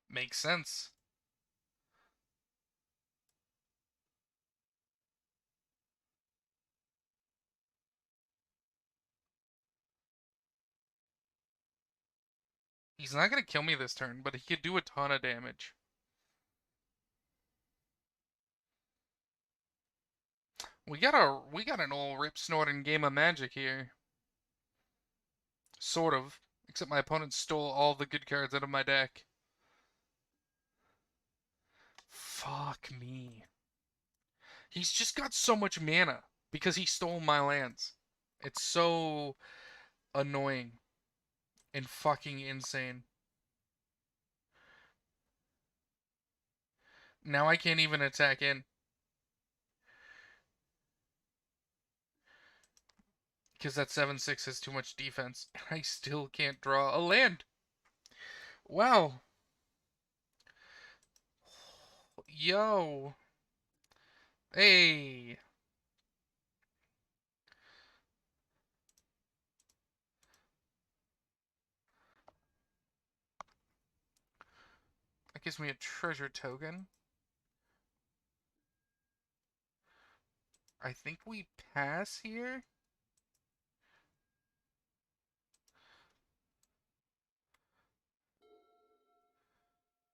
Makes sense. He's not gonna kill me this turn, but he could do a ton of damage. We got an old rip snorting game of Magic here. Sort of. Except my opponent stole all the good cards out of my deck. Fuck me. He's just got so much mana because he stole my lands. It's so annoying and fucking insane. Now I can't even attack in. Because that 7/6 has too much defense. I still can't draw a land. Wow. Yo. Hey. That gives me a treasure token. I think we pass here.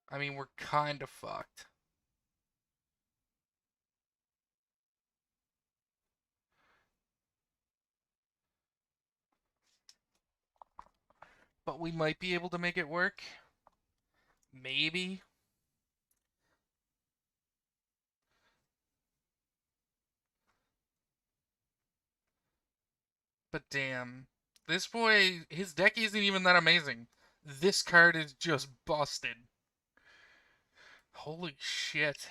I mean, we're kind of fucked. But we might be able to make it work. Maybe. But damn. This boy, his deck isn't even that amazing. This card is just busted. Holy shit.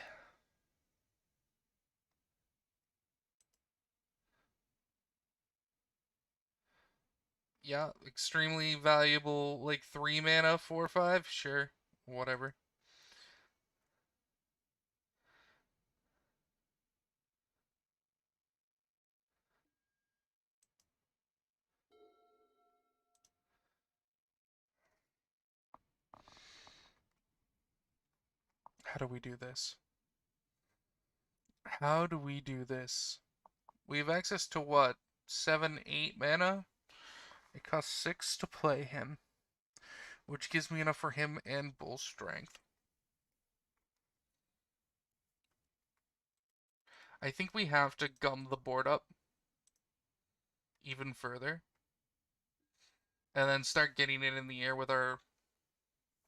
Yeah, extremely valuable, like 3 mana, 4/5? Sure, whatever. How do we do this? How do we do this? We have access to what? 7, 8 mana? It costs 6 to play him, which gives me enough for him and Bull Strength. I think we have to gum the board up even further, and then start getting it in the air with our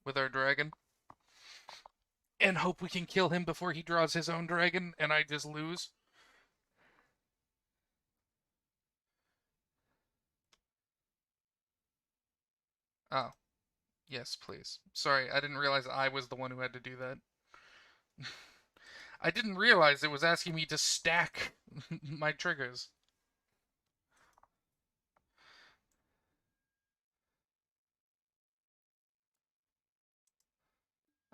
dragon, and hope we can kill him before he draws his own dragon, and I just lose. Oh, yes, please. Sorry, I didn't realize I was the one who had to do that. I didn't realize it was asking me to stack my triggers.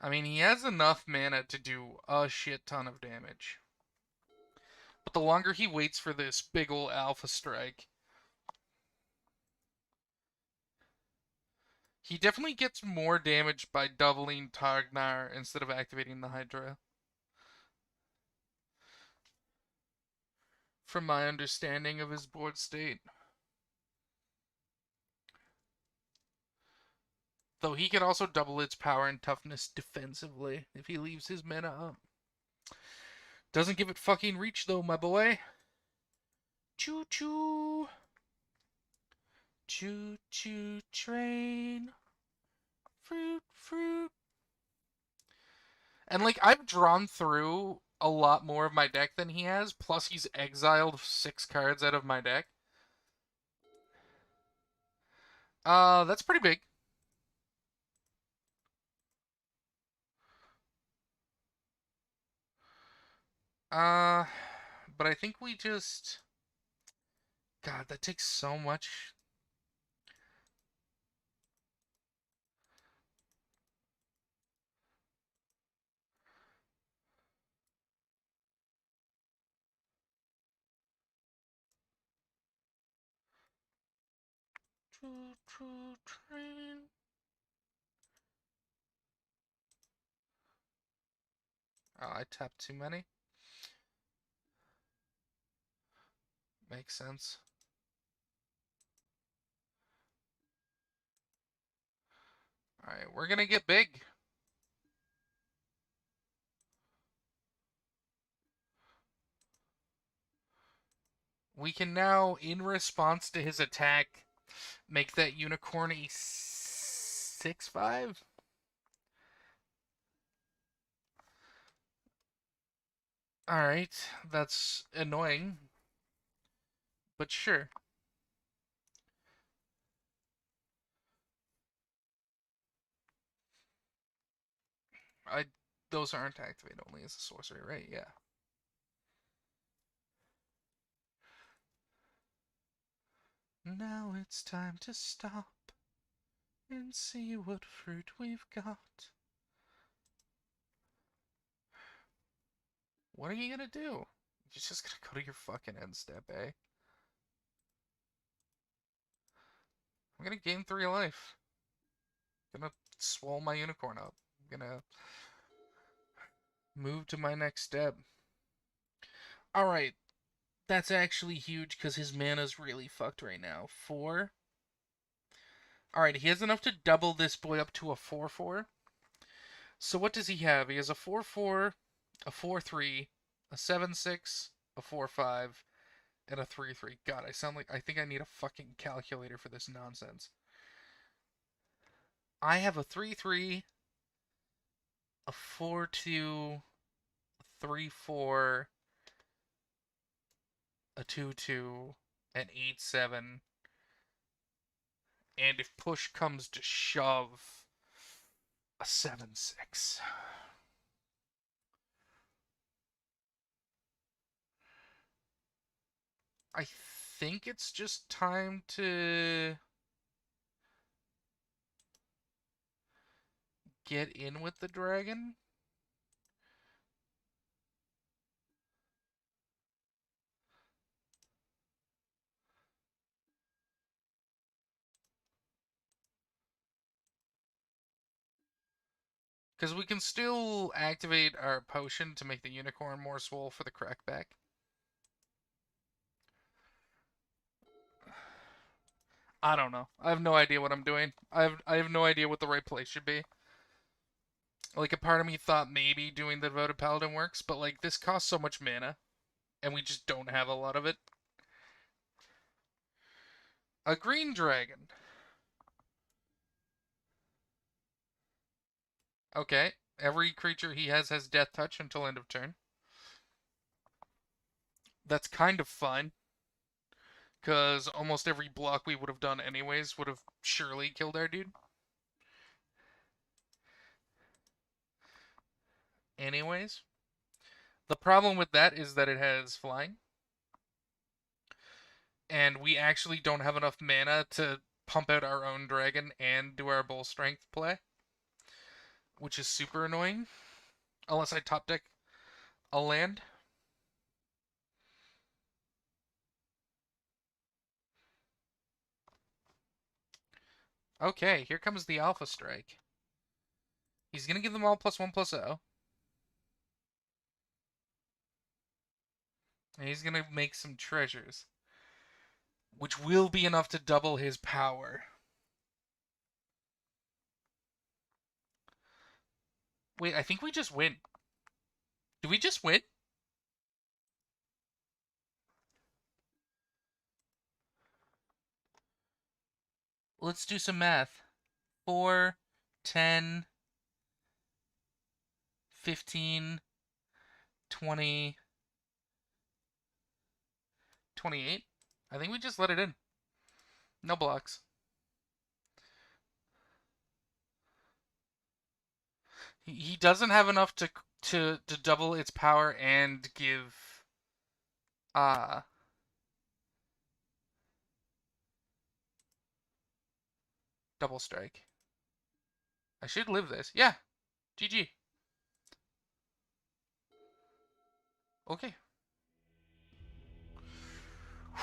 I mean, he has enough mana to do a shit ton of damage. But the longer he waits for this big ol' alpha strike, he definitely gets more damage by doubling Tagnar instead of activating the Hydra. From my understanding of his board state. Though he can also double its power and toughness defensively if he leaves his mana up. Doesn't give it fucking reach though, my boy. Choo choo. Choo choo train. Fruit, fruit. And like I've drawn through a lot more of my deck than he has, plus he's exiled 6 cards out of my deck. That's pretty big. Uh but I think we just God, that takes so much. Choo choo train. Oh, I tapped too many. Makes sense. Alright, we're gonna get big. We can now, in response to his attack, make that unicorn a 6/5. Alright, that's annoying. But sure. I those aren't activate only as a sorcery, right? Yeah. Now it's time to stop and see what fruit we've got. What are you gonna do? You're just gonna go to your fucking end step, eh? I'm gonna gain 3 life. I'm gonna swell my unicorn up. I'm gonna move to my next step. Alright, that's actually huge because his mana's really fucked right now. 4. Alright, he has enough to double this boy up to a 4/4. So what does he have? He has a 4/4, a 4/3, a 7/6, a 4/5, and a 3/3. God, I sound like I think I need a fucking calculator for this nonsense. I have a 3/3, a 4/2, a 3/4, a 2/2, an 8/7, And if push comes to shove, a 7/6. I think it's just time to get in with the dragon. Because we can still activate our potion to make the unicorn more swole for the crackback. I don't know. I have no idea what I'm doing. I have no idea what the right place should be. Like, a part of me thought maybe doing the Devoted Paladin works, but, like, this costs so much mana, and we just don't have a lot of it. A green dragon. Okay. Every creature he has death touch until end of turn. That's kind of fun, because almost every block we would have done anyways would have surely killed our dude. Anyways. The problem with that is that it has flying. And we actually don't have enough mana to pump out our own dragon and do our bull strength play, which is super annoying. Unless I top deck a land. Okay, here comes the Alpha Strike. He's gonna give them all +1/+0. And he's gonna make some treasures, which will be enough to double his power. Wait, I think we just win. Do we just win? Let's do some math. 4, 10, 15, 20, 28. I think we just let it in. No blocks. He doesn't have enough to double its power and give uh double strike. I should live this. Yeah. GG. Okay.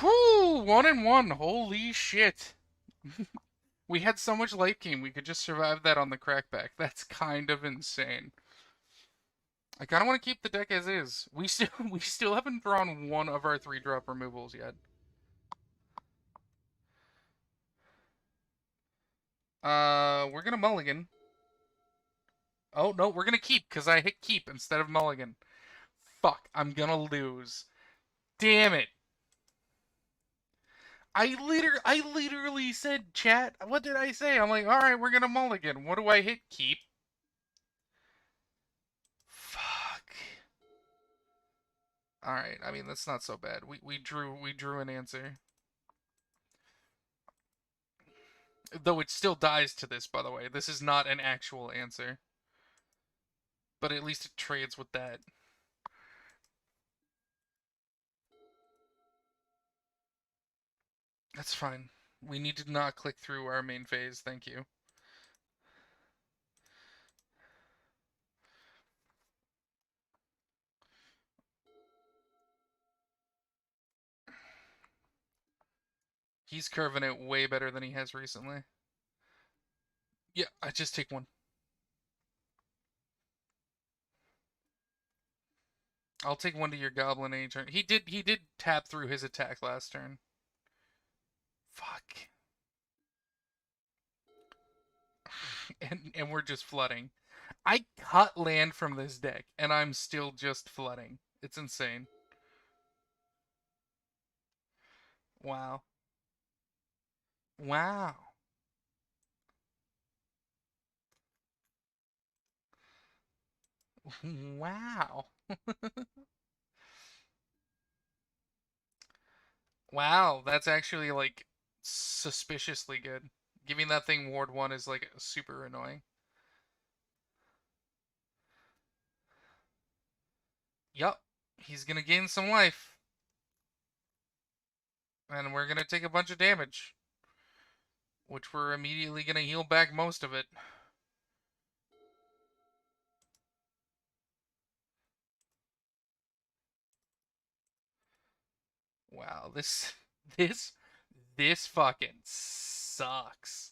Whoo! 1-1. Holy shit. We had so much late game, we could just survive that on the crackback. That's kind of insane. I kind of want to keep the deck as is. We still haven't drawn one of our 3-drop removals yet. We're gonna mulligan. Oh no, we're gonna keep because I hit keep instead of mulligan. Fuck, I'm gonna lose. Damn it. I literally said chat. What did I say? I'm like, all right, we're gonna mulligan. What do I hit? Keep. Fuck. All right. I mean, that's not so bad. We drew an answer. Though it still dies to this, by the way. This is not an actual answer. But at least it trades with that. That's fine. We need to not click through our main phase. Thank you. He's curving it way better than he has recently. Yeah, I just take one. I'll take one to your goblin any turn. He did tap through his attack last turn. Fuck. And we're just flooding. I cut land from this deck, and I'm still just flooding. It's insane. Wow. Wow. Wow. Wow, that's actually, like, suspiciously good. Giving that thing Ward 1 is like super annoying. Yup. He's gonna gain some life. And we're gonna take a bunch of damage. Which we're immediately gonna heal back most of it. Wow, this this fucking sucks.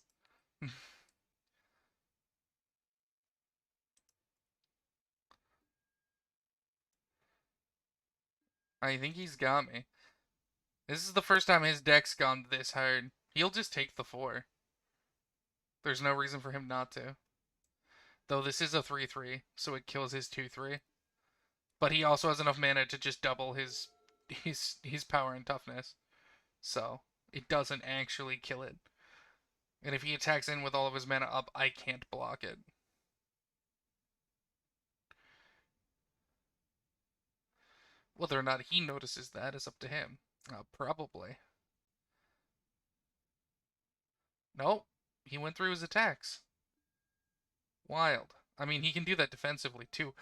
I think he's got me. This is the first time his deck's gone this hard. He'll just take the 4. There's no reason for him not to. Though this is a 3-3, so it kills his 2-3. But he also has enough mana to just double his power and toughness. So it doesn't actually kill it. And if he attacks in with all of his mana up, I can't block it. Whether or not he notices that is up to him. Probably. Nope. He went through his attacks. Wild. I mean, he can do that defensively too.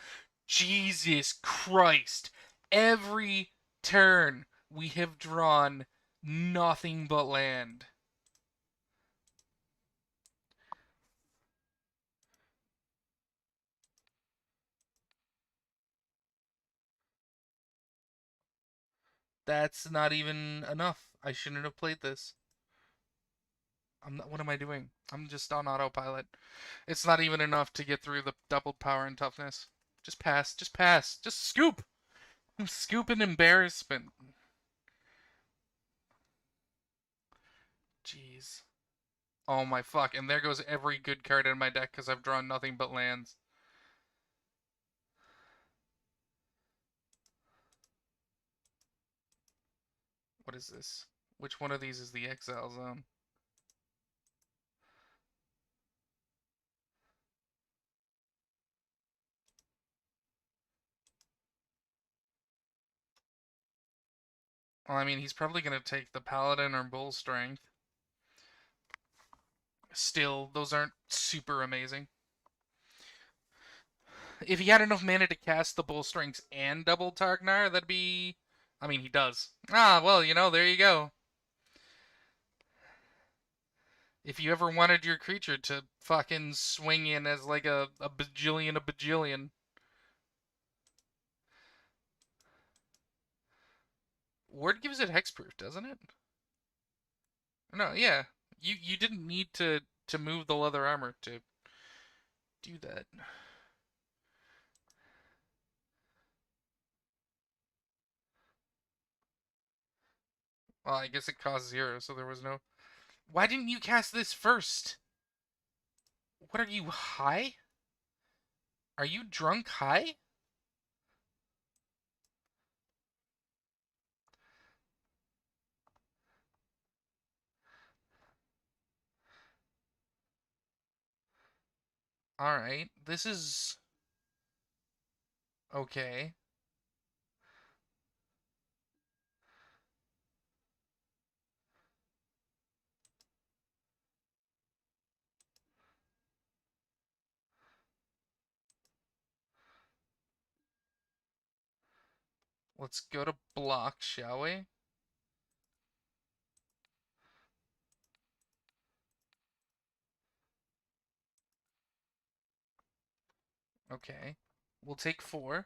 Jesus Christ. Every turn we have drawn nothing but land. That's not even enough. I shouldn't have played this. I'm not, what am I doing? I'm just on autopilot. It's not even enough to get through the doubled power and toughness. Just pass. Just pass. Just scoop. Scoop in embarrassment. Jeez. Oh my fuck. And there goes every good card in my deck because I've drawn nothing but lands. What is this? Which one of these is the exile zone? Well, I mean, he's probably going to take the Paladin or Bull Strength. Still, those aren't super amazing. If he had enough mana to cast the Bull Strengths and double Targnar, that'd be... I mean, he does. Ah, well, you know, there you go. If you ever wanted your creature to fucking swing in as like a bajillion. Ward gives it hexproof, doesn't it? No, yeah. You didn't need to move the leather armor to do that. Well, I guess it cost 0, so there was no... Why didn't you cast this first? What are you, high? Are you drunk high? Alright, this is... okay. Let's go to block, shall we? Okay. We'll take 4.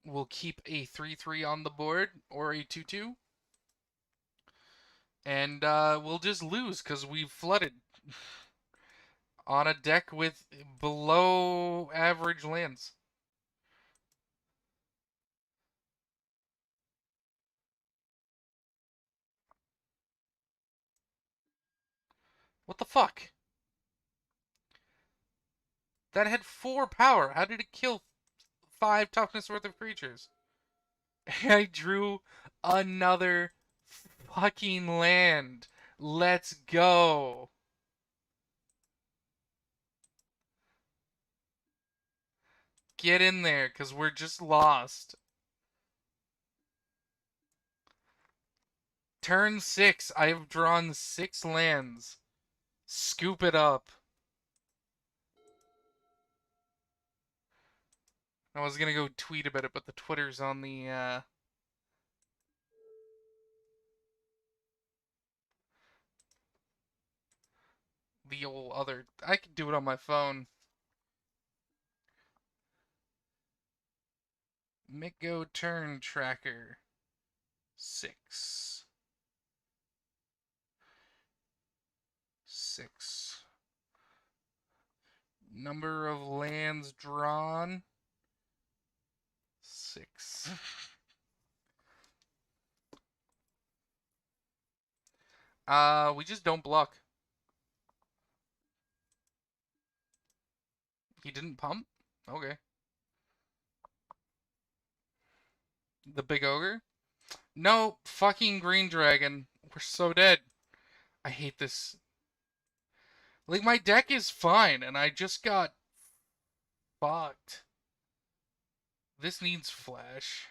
We'll keep a 3-3 on the board, or a 2-2. And we'll just lose, because we've flooded. On a deck with below average lands. What the fuck? That had 4 power. How did it kill 5 toughness worth of creatures? I drew another fucking land. Let's go. Get in there, because we're just lost. Turn 6. I have drawn 6 lands. Scoop it up. I was gonna go tweet about it, but the Twitter's on the old other. I could do it on my phone. MTGO turn tracker 6. 6. Number of lands drawn 6. We just don't block. He didn't pump? Okay. The big ogre? No, fucking green dragon. We're so dead. I hate this. Like, my deck is fine, and I just got fucked. This needs flash.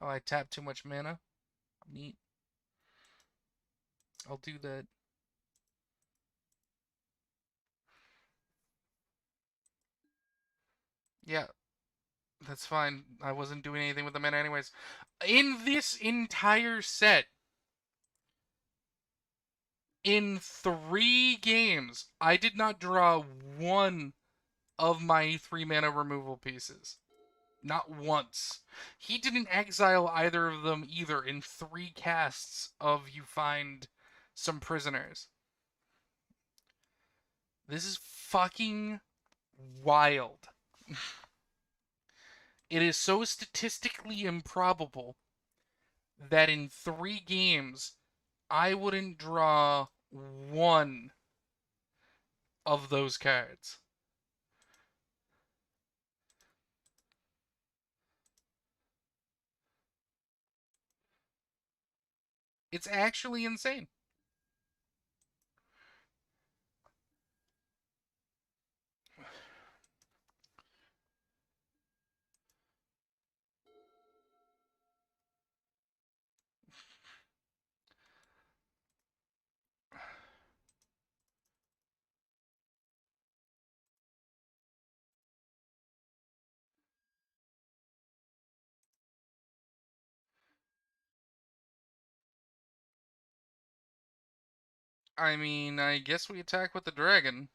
Oh, I tapped too much mana. Neat. I'll do that. Yeah, that's fine. I wasn't doing anything with the mana anyways. In this entire set, in 3 games, I did not draw one of my 3 mana removal pieces. Not once. He didn't exile either of them either in 3 casts of You Find Some Prisoners. This is fucking wild. It is so statistically improbable that in 3 games I wouldn't draw one of those cards. It's actually insane. I mean, I guess we attack with the dragon.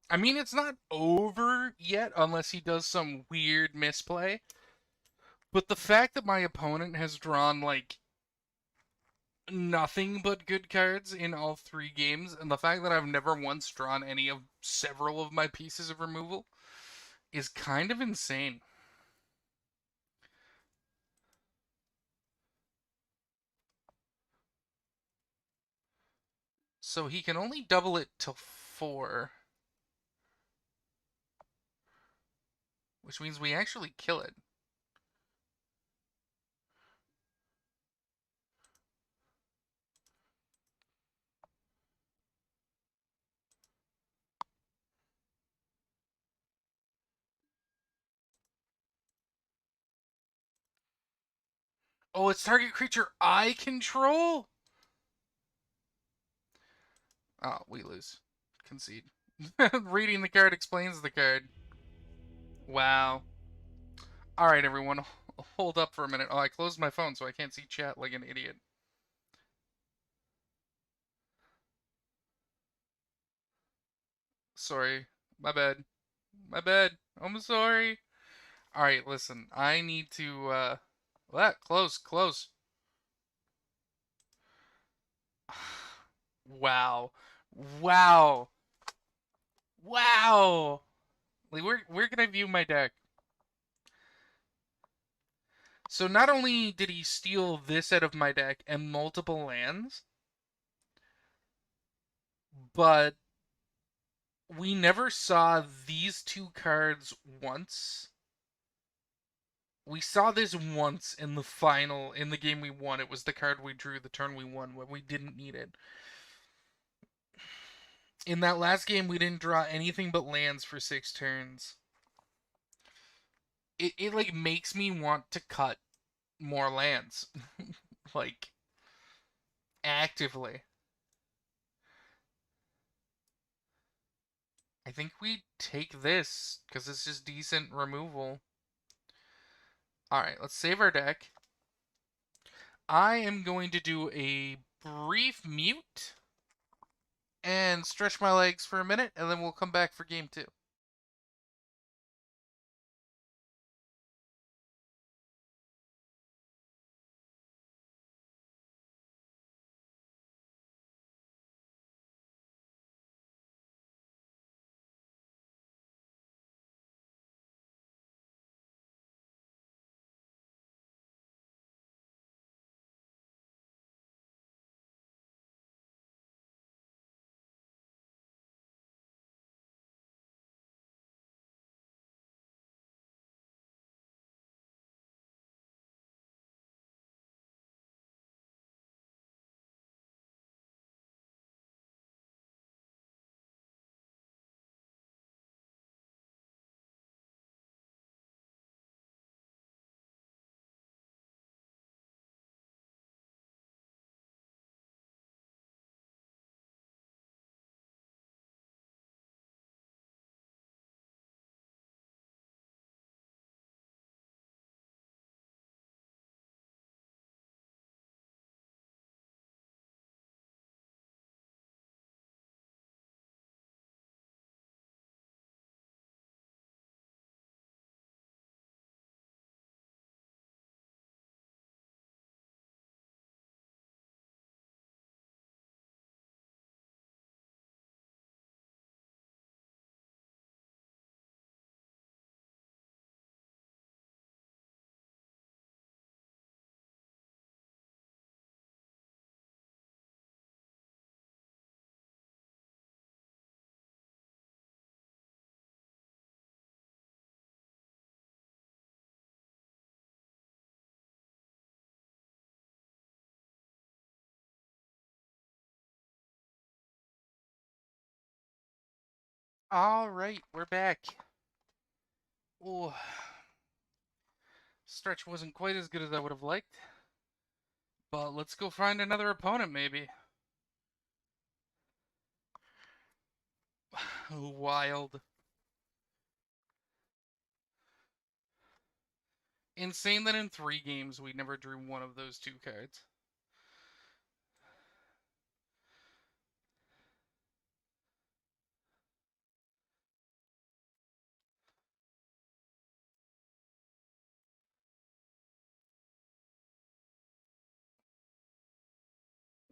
I mean, it's not over yet unless he does some weird misplay. But the fact that my opponent has drawn, like, nothing but good cards in all 3 games, and the fact that I've never once drawn any of several of my pieces of removal is kind of insane. So he can only double it to 4. Which means we actually kill it. Oh, it's target creature I control? Oh, we lose. Concede. Reading the card explains the card. Wow. Alright, everyone. Hold up for a minute. Oh, I closed my phone so I can't see chat like an idiot. Sorry. My bad. My bad. I'm sorry. Alright, listen. I need to, What? Close. Close. Wow. Wow. Wow. Like, where can I view my deck? So not only did he steal this out of my deck and multiple lands, but we never saw these two cards once. We saw this once in the game we won. It was the card we drew the turn we won when we didn't need it. In that last game, we didn't draw anything but lands for 6 turns. It like makes me want to cut more lands. Like, actively. I think we take this, because it's just decent removal. Alright, let's save our deck. I am going to do a brief mute and stretch my legs for a minute, and then we'll come back for game 2. Alright, we're back. Ooh. Stretch wasn't quite as good as I would have liked. But let's go find another opponent, maybe. Wild. Insane that in 3 games we never drew one of those 2 cards.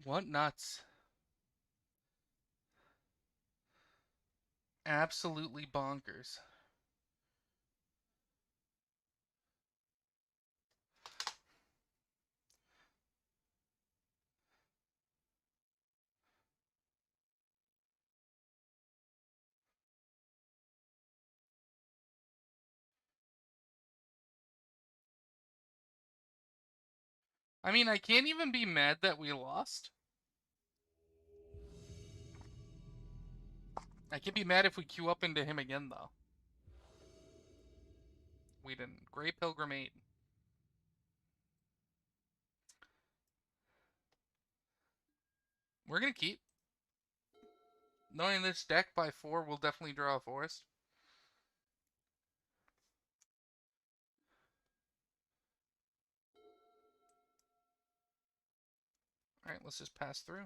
What nuts. Absolutely bonkers. I mean, I can't even be mad that we lost. I can be mad if we queue up into him again, though. We didn't. Grey Pilgrim 8. We're gonna keep. Knowing this deck by 4, we'll definitely draw a forest. Alright, let's just pass through.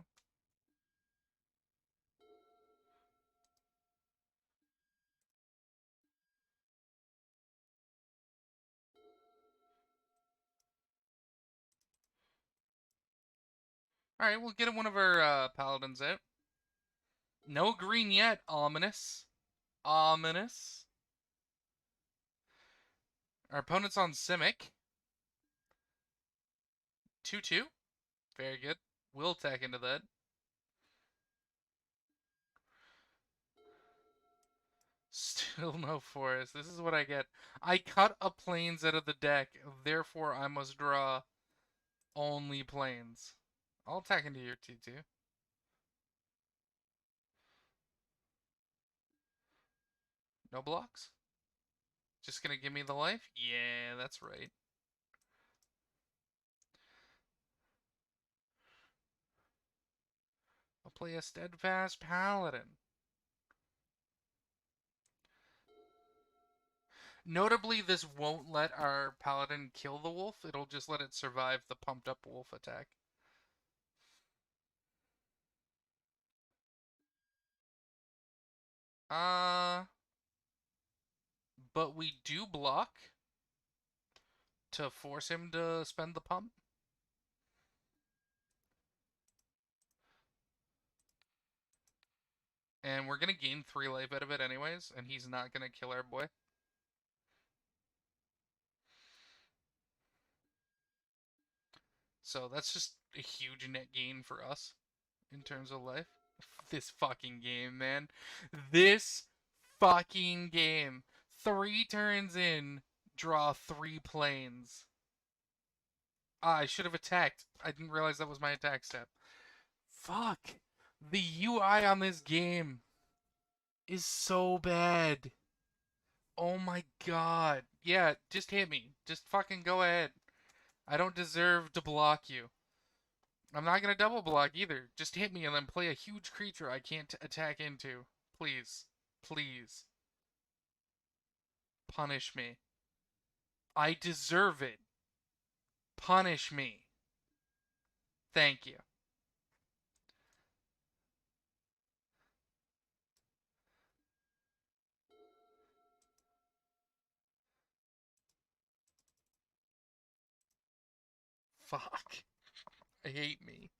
Alright, we'll get one of our paladins out. No green yet. Ominous. Ominous. Our opponent's on Simic. 2/2. Very good. We'll attack into that. Still no forest. This is what I get. I cut a plains out of the deck, therefore I must draw only plains. I'll attack into your 2/2. No blocks? Just gonna give me the life? Yeah, that's right. I'll play a Steadfast Paladin. Notably, this won't let our Paladin kill the wolf. It'll just let it survive the pumped up wolf attack. Uh, but we do block to force him to spend the pump. And we're gonna gain 3 life out of it anyways, and he's not gonna kill our boy. So that's just a huge net gain for us in terms of life. This fucking game, man. This fucking game. 3 turns in, draw 3 planes. Ah, I should have attacked. I didn't realize that was my attack step. Fuck. The UI on this game is so bad. Oh my god. Yeah, just hit me. Just fucking go ahead. I don't deserve to block you. I'm not gonna double block either. Just hit me and then play a huge creature I can't attack into. Please. Please. Punish me. I deserve it. Punish me. Thank you. Fuck. I hate me.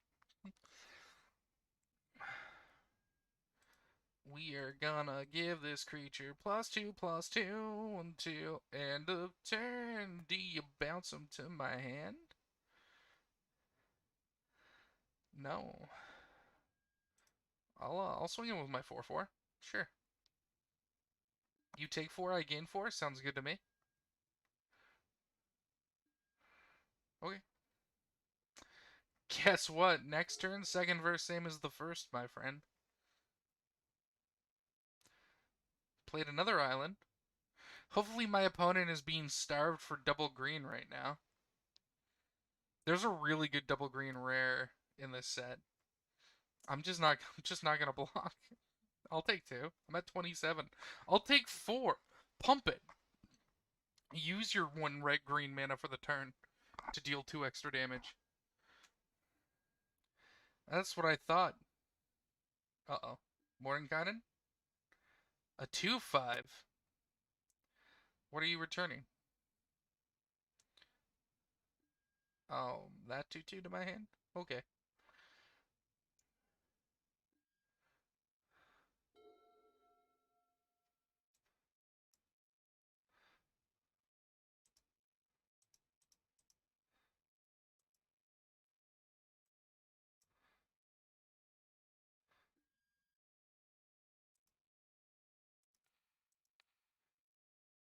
We are gonna give this creature +2/+2 until end of turn. Do you bounce them to my hand? No. I'll swing him with my 4/4. Sure. You take 4, I gain 4. Sounds good to me. Okay. Guess what? Next turn, second verse, same as the first, my friend. Played another island. Hopefully my opponent is being starved for double green right now. There's a really good double green rare in this set. I'm just not gonna block. I'll take 2. I'm at 27. I'll take 4. Pump it. Use your 1 red green mana for the turn to deal 2 extra damage. That's what I thought. Uh-oh. Mordenkainen? A 2/5. What are you returning? Oh, that 2/2 to my hand? Okay.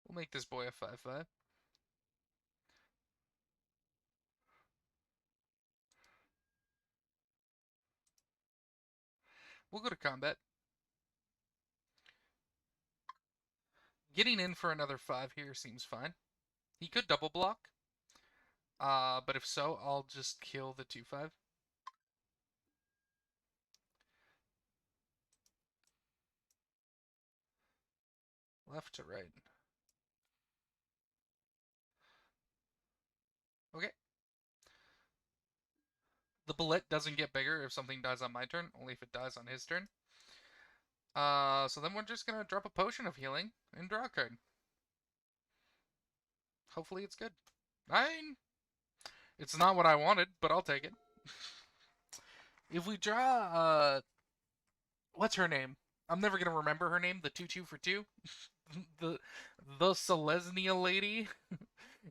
We'll make this boy a 5/5. We'll go to combat. Getting in for another 5 here seems fine. He could double block. But if so, I'll just kill the 2/5. Left to right. Okay. The bullet doesn't get bigger if something dies on my turn, only if it dies on his turn. So then we're just gonna drop a potion of healing and draw a card. Hopefully it's good. 9! It's not what I wanted, but I'll take it. If we draw, what's her name? I'm never gonna remember her name, the 2/2 for 2. the Selesnia lady.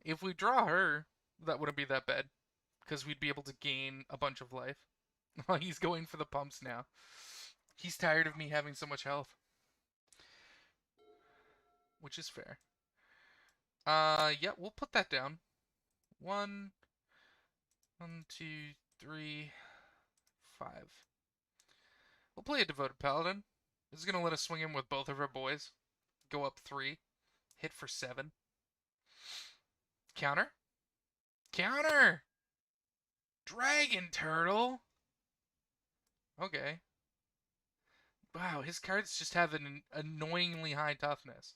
If we draw her, that wouldn't be that bad. because we'd be able to gain a bunch of life. He's going for the pumps now. He's tired of me having so much health, which is fair. Yeah, we'll put that down. One, 2, 3, 5. We'll play a Devoted Paladin. This is gonna let us swing in with both of our boys. Go up 3. Hit for 7. Counter? Counter! Dragon Turtle! Okay. Wow, his cards just have an annoyingly high toughness.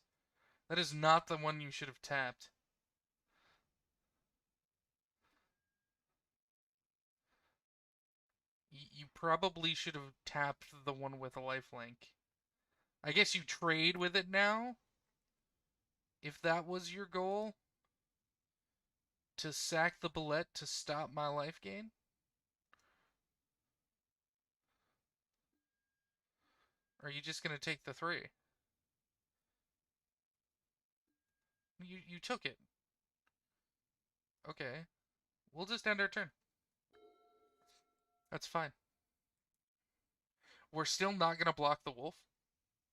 That is not the one you should have tapped. You probably should have tapped the one with a lifelink. I guess you trade with it now? If that was your goal? To sack the bullet to stop my life gain? Or are you just gonna take the 3? You took it. Okay. We'll just end our turn. That's fine. We're still not gonna block the wolf.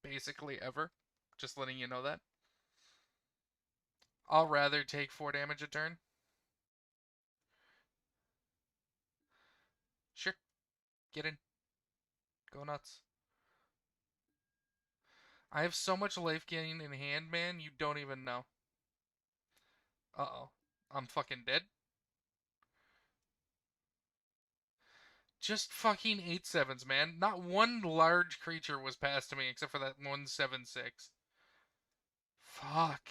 Basically, ever. Just letting you know that. I'll rather take 4 damage a turn. Sure. Get in. Go nuts. I have so much life gain in hand, man, you don't even know. Uh-oh. I'm fucking dead. Just fucking 8/7s, man. Not one large creature was passed to me except for that 1/7/6. Fuck.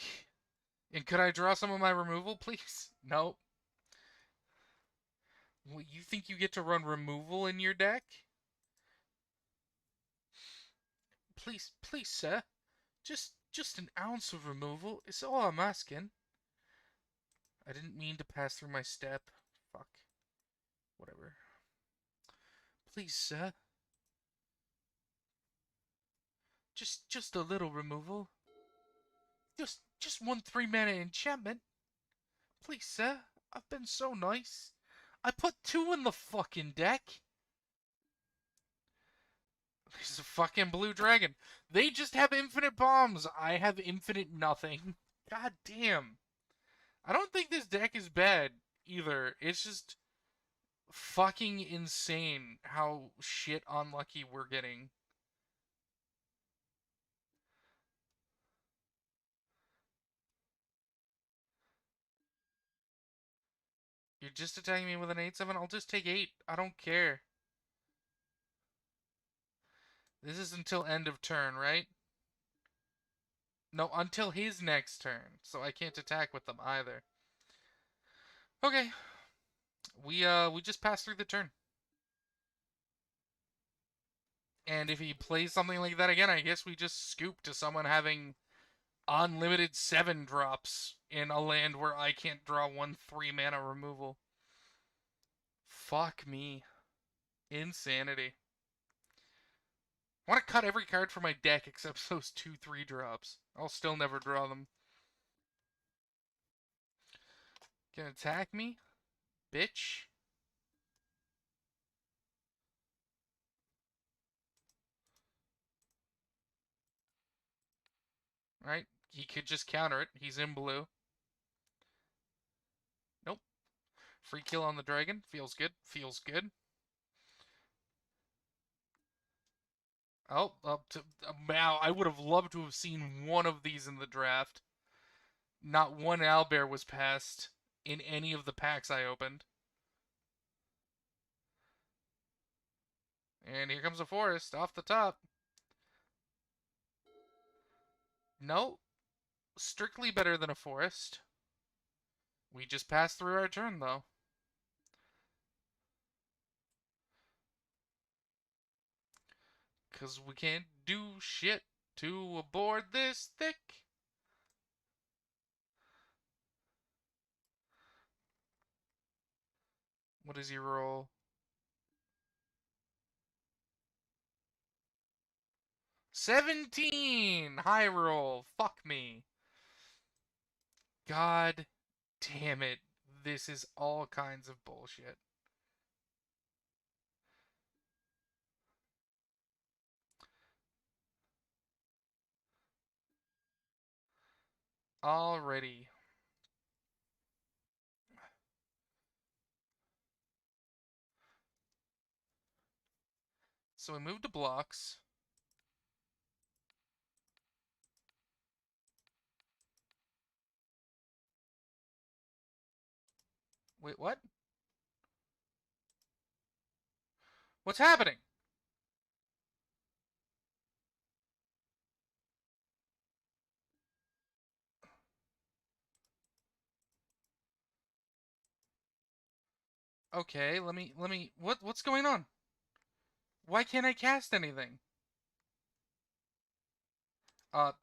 And could I draw some of my removal, please? Nope. Well, you think you get to run removal in your deck? Please, please, sir. Just an ounce of removal is all I'm asking. I didn't mean to pass through my step. Fuck. Whatever. Please, sir. Just a little removal. Just 1 3-mana enchantment. Please, sir. I've been so nice. I put 2 in the fucking deck. This is a fucking blue dragon. They just have infinite bombs. I have infinite nothing. God damn. I don't think this deck is bad either. It's just fucking insane how shit unlucky we're getting. You're just attacking me with an 8/7? I'll just take 8. I don't care. This is until end of turn, right? No, until his next turn. So I can't attack with them either. Okay. We just passed through the turn. And if he plays something like that again, I guess we just scoop to someone having unlimited 7 drops in a land where I can't draw 1 3-mana removal. Fuck me. Insanity. I want to cut every card from my deck except those 2 3 drops. I'll still never draw them. Can attack me? Bitch. Right? He could just counter it. He's in blue. Nope. Free kill on the dragon. Feels good. Feels good. Oh, up to wow! I would have loved to have seen one of these in the draft. Not one owlbear was passed in any of the packs I opened. And here comes a forest off the top. No, strictly better than a forest. We just passed through our turn, though. Because we can't do shit to aboard this thick. What does he roll? 17! High roll. Fuck me. God damn it. This is all kinds of bullshit. Already. So we move to blocks. Wait, what? What's happening? Okay, what's going on? Why can't I cast anything?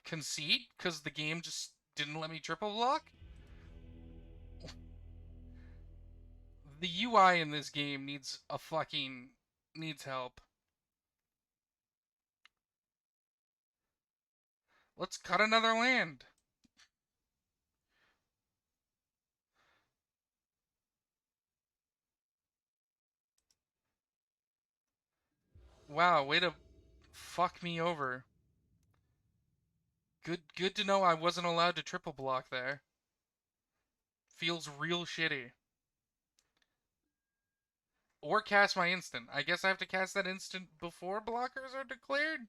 Concede? Because the game just didn't let me triple block? The UI in this game needs help. Let's cut another land. Wow, way to fuck me over. Good to know I wasn't allowed to triple block there. Feels real shitty. Or cast my instant. I guess I have to cast that instant before blockers are declared?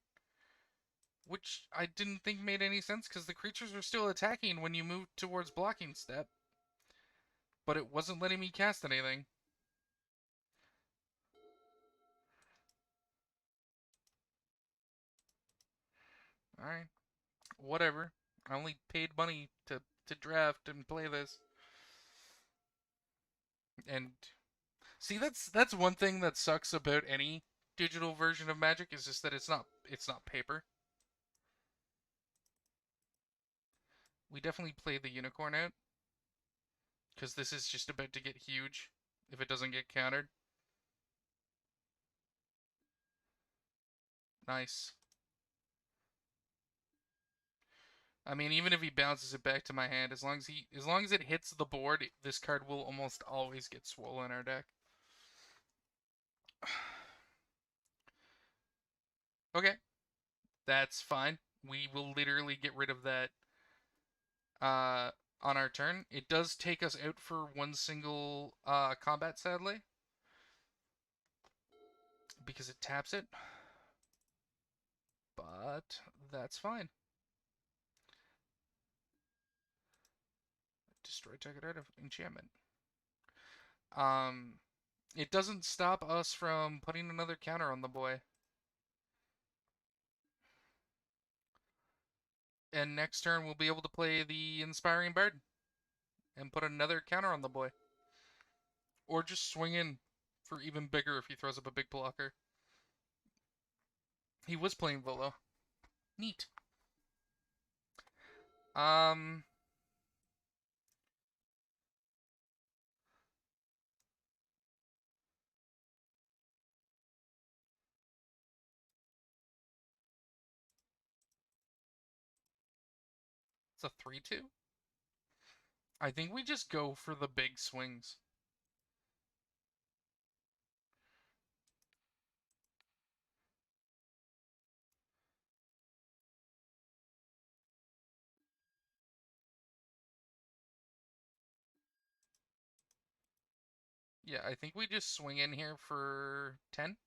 Which I didn't think made any sense because the creatures are still attacking when you move towards blocking step. But it wasn't letting me cast anything. Alright. Whatever. I only paid money to draft and play this. And see, that's one thing that sucks about any digital version of Magic is just that it's not paper. We definitely played the unicorn out because this is just about to get huge if it doesn't get countered. Nice. I mean, even if he bounces it back to my hand, as long as it hits the board, this card will almost always get swollen in our deck. Okay, that's fine. We will literally get rid of that on our turn. It does take us out for one single combat, sadly, because it taps it. But that's fine. Destroy target art of enchantment. Um, it doesn't stop us from putting another counter on the boy. And next turn we'll be able to play the Inspiring Bard and put another counter on the boy. Or just swing in for even bigger if he throws up a big blocker. He was playing Volo. Neat. Um, it's a 3-2. I think we just go for the big swings. Yeah, I think we just swing in here for 10.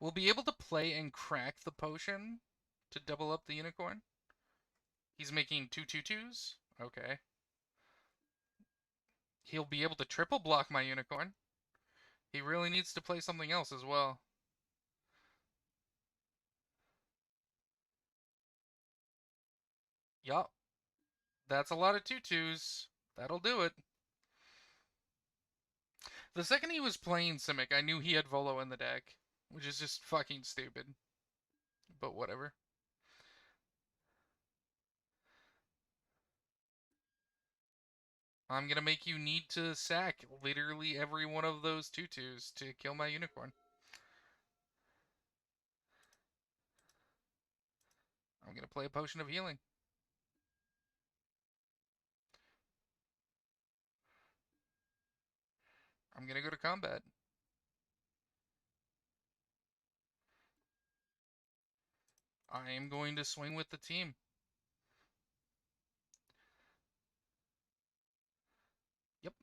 We'll be able to play and crack the potion to double up the unicorn. He's making 2/2/2s. Okay. He'll be able to triple block my unicorn. He really needs to play something else as well. Yup. That's a lot of 2/2s. That'll do it. The second he was playing Simic, I knew he had Volo in the deck, which is just fucking stupid. But whatever. I'm gonna make you need to sack literally every one of those 2/2s to kill my unicorn. I'm gonna play a potion of healing. I'm gonna go to combat. I am going to swing with the team. Yep.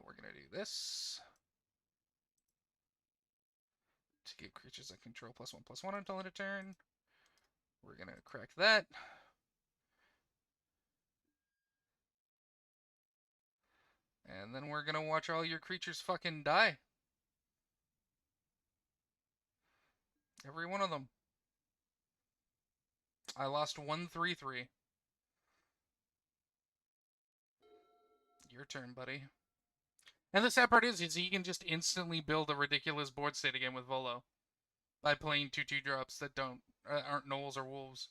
We're gonna do this to give creatures that control +1/+1 until end of turn. We're gonna crack that. And then we're gonna watch all your creatures fucking die. Every one of them. I lost 1/3/3. Your turn, buddy. And the sad part is he can just instantly build a ridiculous board state again with Volo by playing 2/2 drops that aren't gnolls or wolves.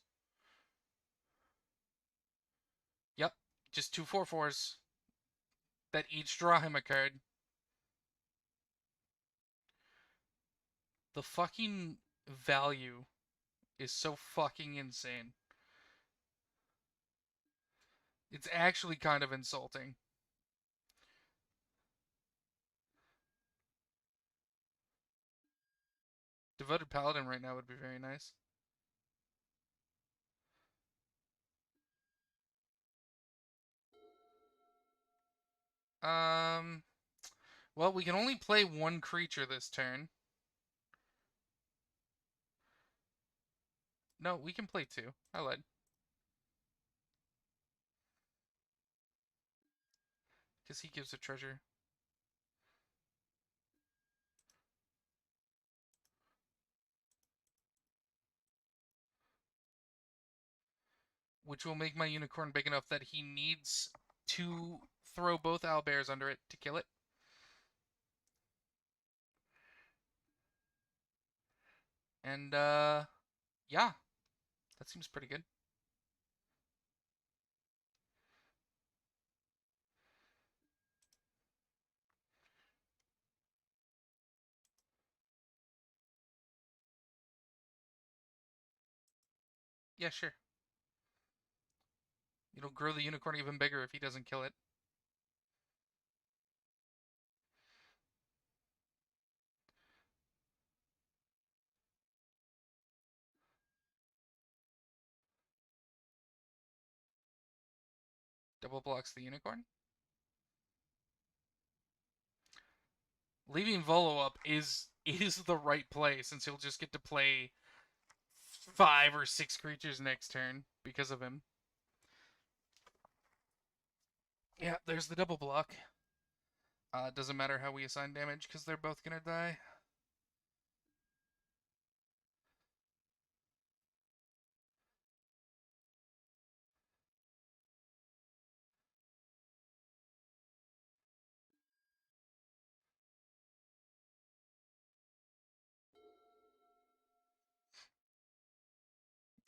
Yep, just 2 4/4s that each draw him a card. The fucking value is so fucking insane. It's actually kind of insulting. Devoted Paladin right now would be very nice. Well, we can only play one creature this turn. No, we can play 2. I lied. Because he gives a treasure. Which will make my unicorn big enough that he needs to throw both owlbears under it to kill it. And, yeah. That seems pretty good. Yeah, sure. It'll grow the unicorn even bigger if he doesn't kill it. Double blocks the unicorn. Leaving Volo up is the right play, since he'll just get to play 5 or 6 creatures next turn because of him. Yeah, there's the double block. Doesn't matter how we assign damage because they're both gonna die.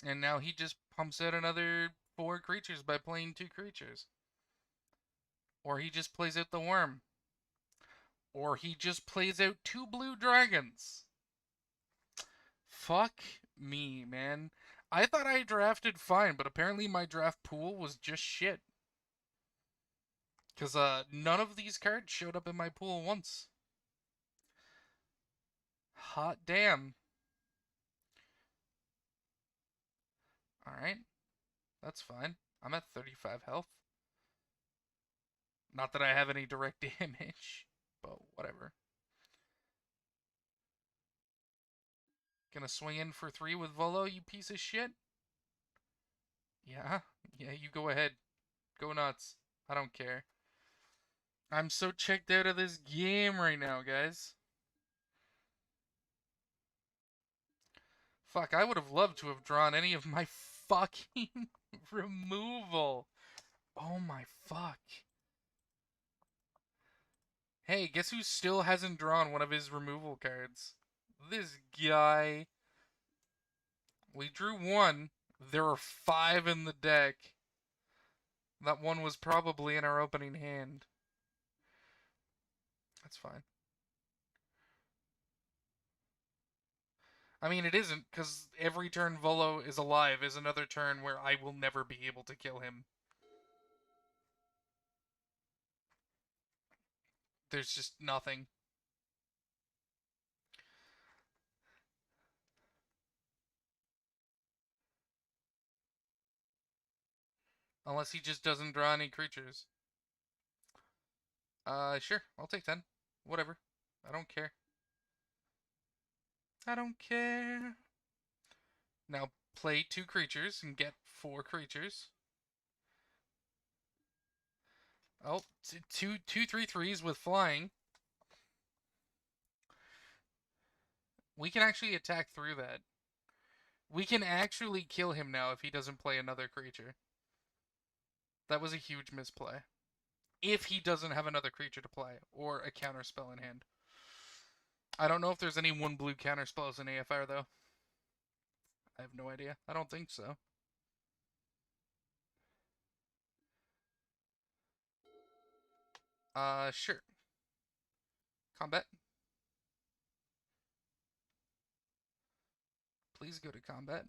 And now he just pumps out another 4 creatures by playing 2 creatures. Or he just plays out the worm. Or he just plays out 2 blue dragons. Fuck me, man. I thought I drafted fine, but apparently my draft pool was just shit. Because none of these cards showed up in my pool once. Hot damn. Alright. That's fine. I'm at 35 health. Not that I have any direct damage, but whatever. Gonna swing in for 3 with Volo, you piece of shit? Yeah? Yeah, you go ahead. Go nuts. I don't care. I'm so checked out of this game right now, guys. Fuck, I would have loved to have drawn any of my fucking removal. Oh my fuck. Hey, guess who still hasn't drawn one of his removal cards? This guy. We drew one. There are 5 in the deck. That one was probably in our opening hand. That's fine. I mean, it isn't, because every turn Volo is alive is another turn where I will never be able to kill him. There's just nothing. Unless he just doesn't draw any creatures. Sure. I'll take 10. Whatever. I don't care. I don't care. Now play 2 creatures and get 4 creatures. Oh, two 3/3s with flying. We can actually attack through that. We can actually kill him now if he doesn't play another creature. That was a huge misplay. If he doesn't have another creature to play, or a counterspell in hand. I don't know if there's any 1 blue counterspells in AFR, though. I have no idea. I don't think so. Sure. Combat. Please go to combat.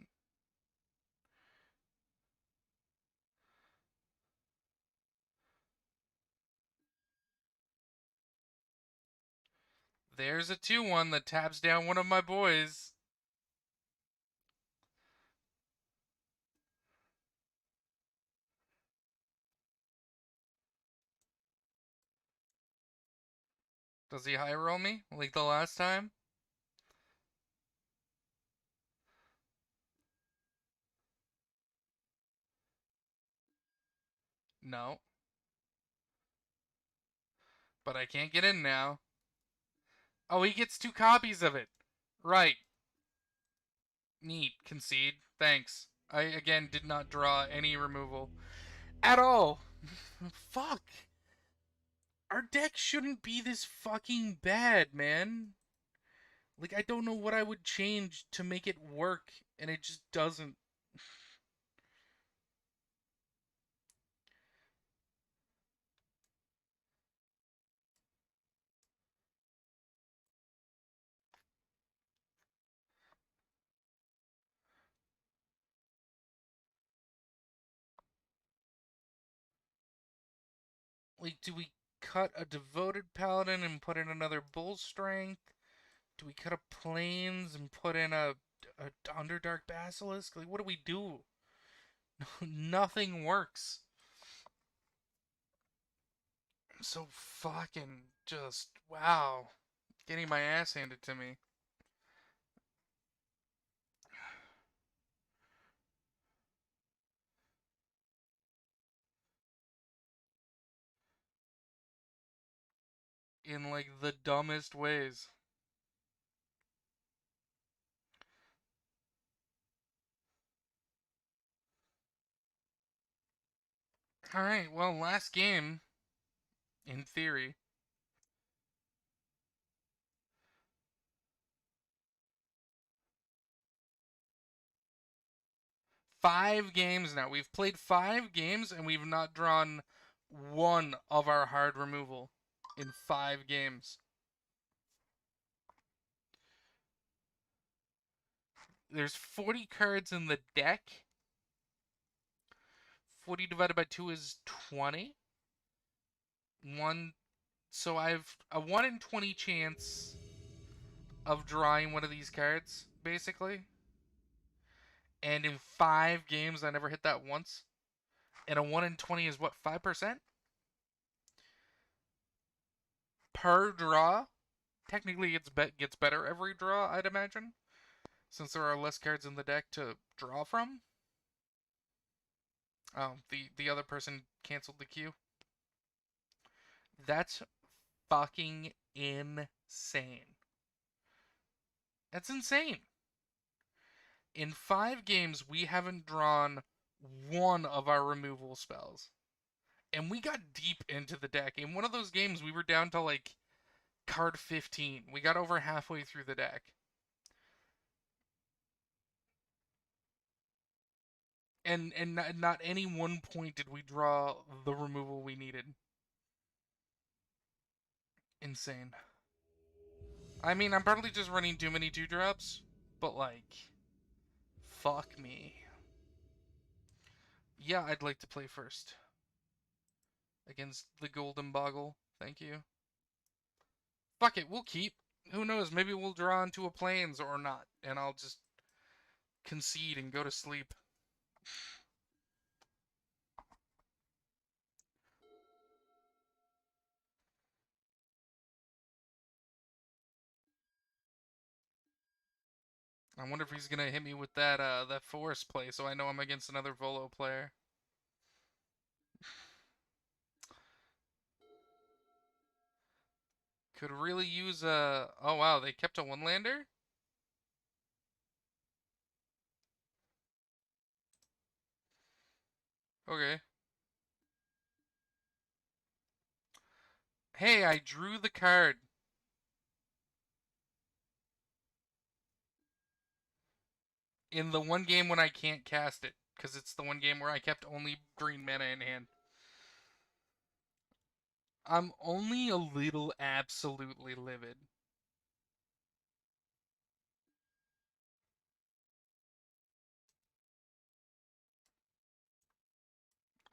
There's a 2/1 that taps down one of my boys. Does he high roll me like the last time? No. But I can't get in now. Oh, he gets 2 copies of it. Right. Neat. Concede. Thanks. I, again, did not draw any removal. At all. Fuck. Our deck shouldn't be this fucking bad, man. Like, I don't know what I would change to make it work, and it just doesn't. Like, do we cut a Devoted Paladin and put in another Bull Strength? Do we cut a Plains and put in a Underdark Basilisk? Like, what do we do? Nothing works. I'm so fucking just, wow. Getting my ass handed to me. In, like, the dumbest ways. Alright, well, last game, in theory. Five games now. We've played 5 games and we've not drawn one of our hard removal in 5 games. There's 40 cards in the deck. 40 divided by 2 is 20. So I've a 1 in 20 chance of drawing one of these cards, basically. And in 5 games, I never hit that once. And a 1 in 20 is what, 5%? Per draw? Technically, it gets better every draw, I'd imagine. Since there are less cards in the deck to draw from. Oh, the other person canceled the queue. That's fucking insane. That's insane. In 5 games, we haven't drawn one of our removal spells. And we got deep into the deck. In one of those games, we were down to, like, card 15. We got over halfway through the deck. And not any one point did we draw the removal we needed. Insane. I mean, I'm probably just running too many 2-drops, but like, fuck me. Yeah, I'd like to play first. Against the Golden Boggle. Thank you. Fuck it, we'll keep. Who knows, maybe we'll draw into a Plains or not, and I'll just concede and go to sleep. I wonder if he's gonna hit me with that forest play, so I know I'm against another Volo player. Could really use a... Oh wow, they kept a one-lander? Okay. Hey, I drew the card. In the one game when I can't cast it, because it's the one game where I kept only green mana in hand. I'm only a little absolutely livid.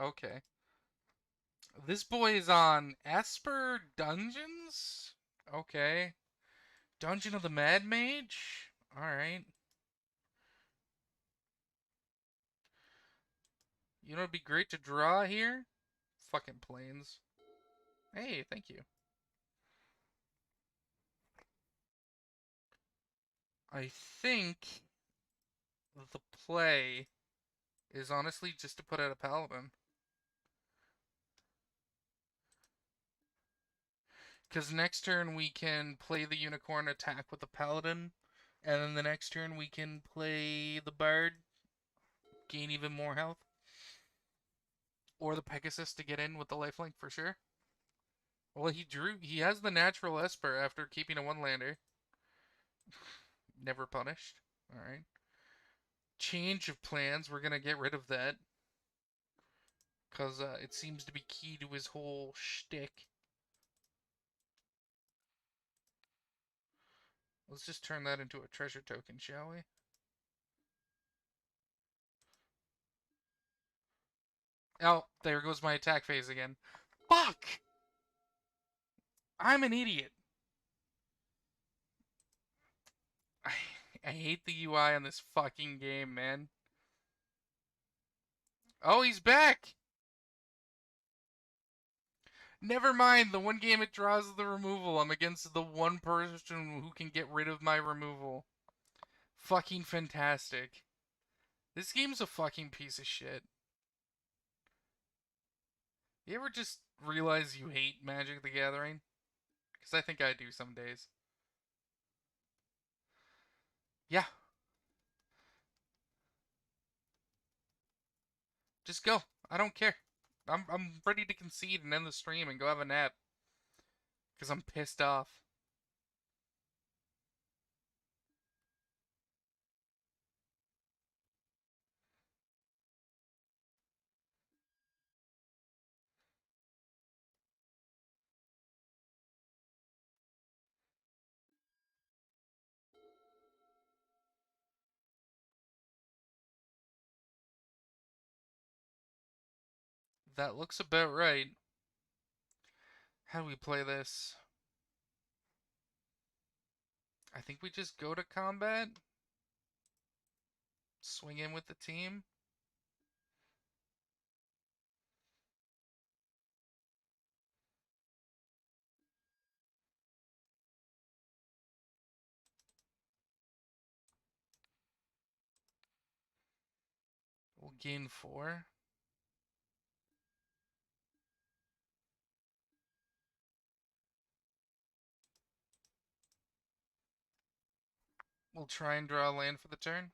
Okay. This boy is on Esper Dungeons? Okay. Dungeon of the Mad Mage? Alright. You know, it'd be great to draw here? Fucking planes. Hey, thank you. I think the play is honestly just to put out a paladin. Because next turn we can play the unicorn, attack with the paladin, and then the next turn we can play the bard, gain even more health. Or the Pegasus to get in with the lifelink for sure. Well, he has the natural Esper after keeping a one-lander. Never punished. Alright. Change of plans, we're gonna get rid of that. Because it seems to be key to his whole shtick. Let's just turn that into a treasure token, shall we? Oh, there goes my attack phase again. Fuck! I'm an idiot. I hate the UI on this fucking game, man. Oh, he's back! Never mind, the one game it draws the removal. I'm against the one person who can get rid of my removal. Fucking fantastic. This game's a fucking piece of shit. You ever just realize you hate Magic the Gathering? Because I think I do some days. Yeah. Just go. I don't care. I'm ready to concede and end the stream and go have a nap. Because I'm pissed off. That looks about right. How do we play this? I think we just go to combat. Swing in with the team. We'll gain 4. We'll try and draw a land for the turn.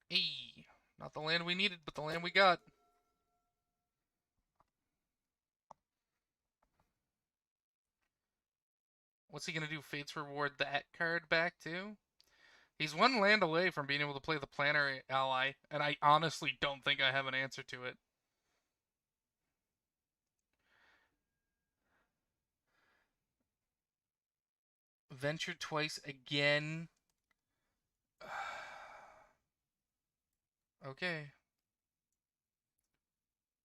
Hey, not the land we needed, but the land we got. What's he gonna do? Fates reward that card back too? He's one land away from being able to play the Planner Ally, and I honestly don't think I have an answer to it. Venture twice again. Okay.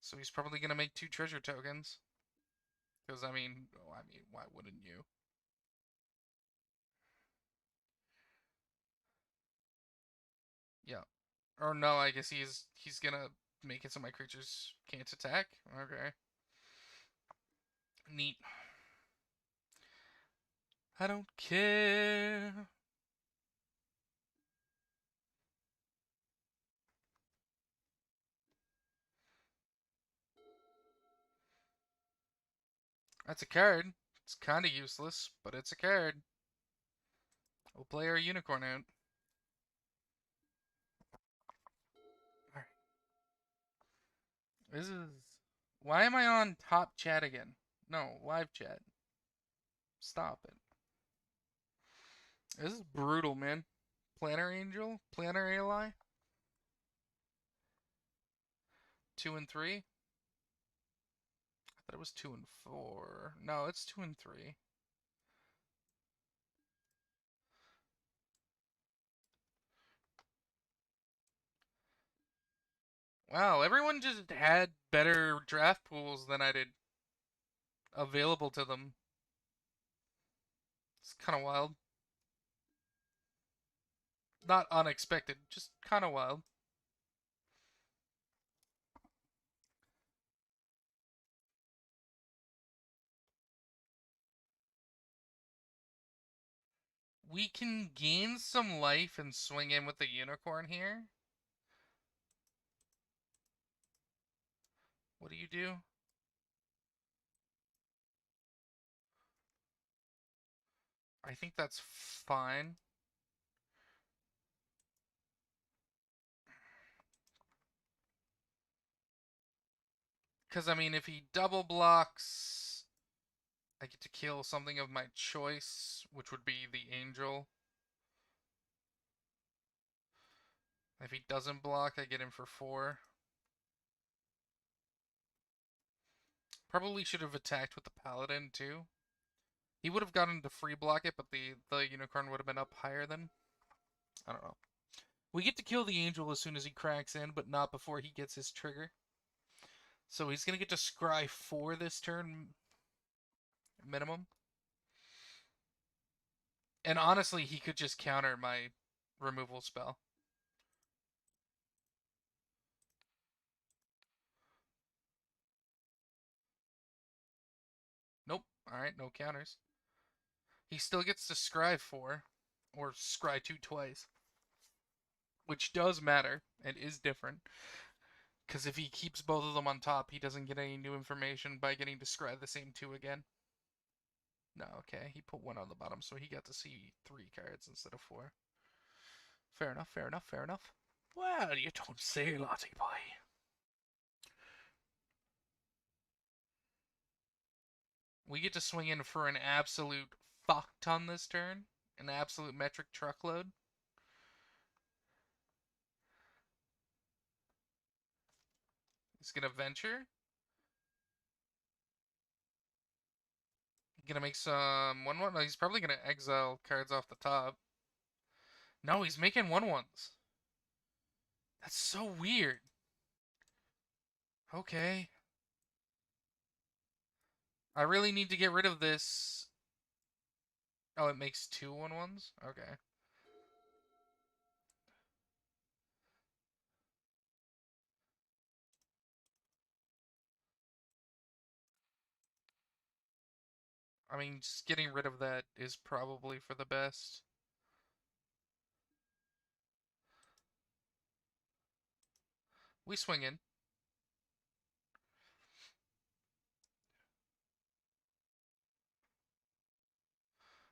So he's probably gonna make 2 treasure tokens. Because why wouldn't you? Yeah. Or no, I guess he's gonna make it so my creatures can't attack. Okay. Neat. I don't care. That's a card. It's kind of useless, but it's a card. We'll play our unicorn out. Alright. This is... Why am I on top chat again? No, live chat. Stop it. This is brutal, man. Planner Angel? Planner Ally? 2 and 3? I thought it was 2 and 4. No, it's 2 and 3. Wow, everyone just had better draft pools than I did available to them. It's kind of wild. Not unexpected, just kind of wild. We can gain some life and swing in with the unicorn here. What do you do? I think that's fine. Because, I mean, if he double blocks, I get to kill something of my choice, which would be the angel. If he doesn't block, I get him for 4. Probably should have attacked with the paladin, too. He would have gotten to free block it, but the unicorn would have been up higher then. I don't know. We get to kill the angel as soon as he cracks in, but not before he gets his trigger. So he's going to get to scry 4 this turn minimum. And honestly, he could just counter my removal spell. Nope. Alright, no counters. He still gets to scry 4, or scry 2 twice. Which does matter, and is different. Because if he keeps both of them on top, he doesn't get any new information by getting to scry the same 2 again. No, okay, he put 1 on the bottom, so he got to see 3 cards instead of 4. Fair enough, fair enough, fair enough. Well, you don't say, Lottie boy. We get to swing in for an absolute fuck ton this turn. An absolute metric truckload. He's gonna venture. Gonna make some 1/1. No, he's probably gonna exile cards off the top. No, he's making 1/1s. That's so weird. Okay. I really need to get rid of this. Oh, it makes 2 1/1s? Okay. I mean, just getting rid of that is probably for the best. We swing in.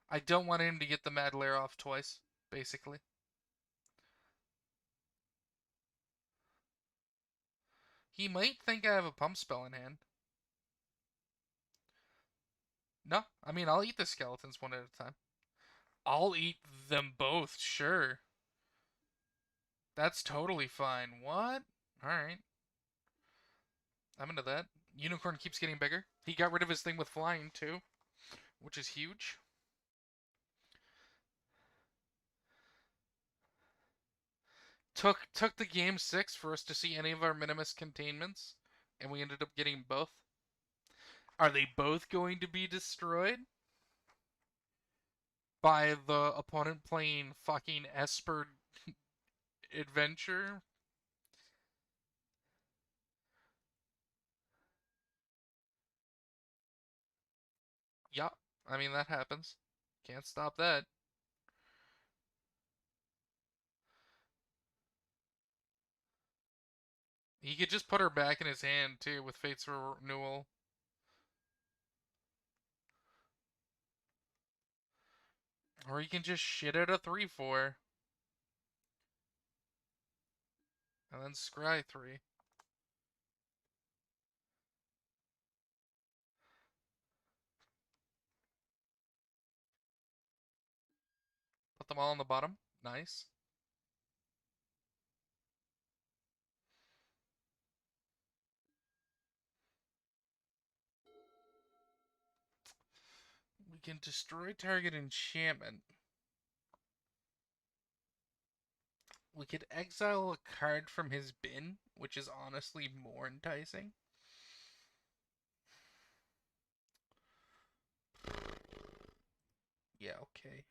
I don't want him to get the Mad Lair off twice, basically. He might think I have a pump spell in hand. No, I mean, I'll eat the skeletons one at a time. I'll eat them both, sure. That's totally fine. What? Alright. I'm into that. Unicorn keeps getting bigger. He got rid of his thing with flying, too, which is huge. Took the game 6 for us to see any of our minimus containments, and we ended up getting both. Are they both going to be destroyed by the opponent playing fucking Esper Adventure? Yeah, I mean, that happens. Can't stop that. He could just put her back in his hand, too, with Fates Renewal. Or he can just shit out a 3-4. And then scry 3. Put them all on the bottom. Nice. We can destroy target enchantment. We could exile a card from his bin, which is honestly more enticing. Yeah, okay.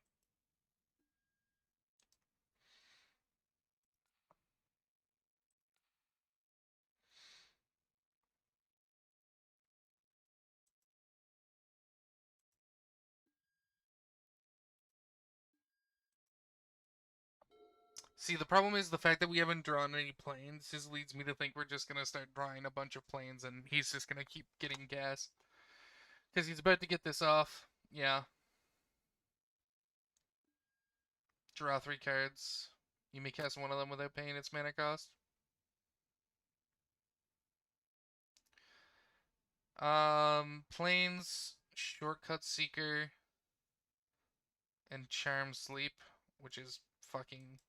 See, the problem is the fact that we haven't drawn any planes just leads me to think we're just gonna start drawing a bunch of planes and he's just gonna keep getting gas. Because he's about to get this off. Yeah. Draw 3 cards. You may cast one of them without paying its mana cost. Planes, Shortcut Seeker, and Charm Sleep, which is fucking...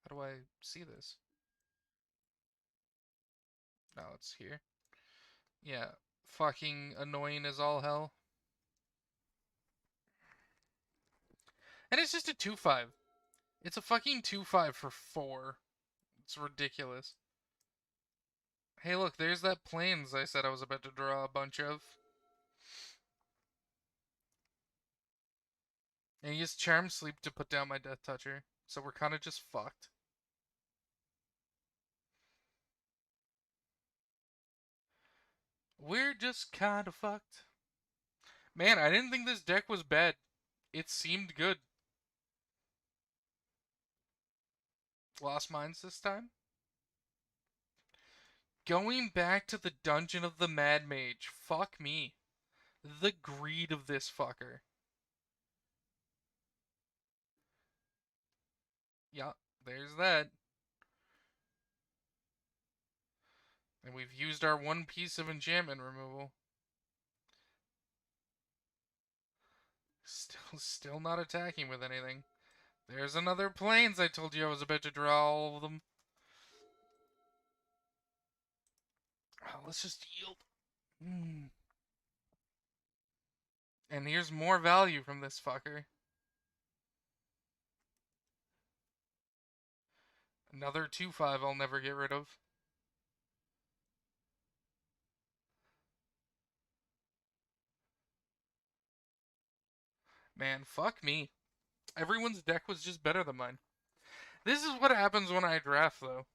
How do I see this? No, it's here. Yeah, fucking annoying as all hell. And it's just a 2-5. It's a fucking 2-5 for 4. It's ridiculous. Hey, look, there's that planes I said I was about to draw a bunch of. And he used Charm Sleep to put down my Death Toucher. So we're kind of just fucked. We're just kind of fucked. Man, I didn't think this deck was bad. It seemed good. Lost Minds this time? Going back to the Dungeon of the Mad Mage. Fuck me. The greed of this fucker. Yeah, there's that. And we've used our one piece of enchantment removal. Still not attacking with anything. There's another planes. I told you I was about to draw all of them. Oh, let's just yield. And here's more value from this fucker. Another 2-5 I'll never get rid of. Man, fuck me. Everyone's deck was just better than mine. This is what happens when I draft, though.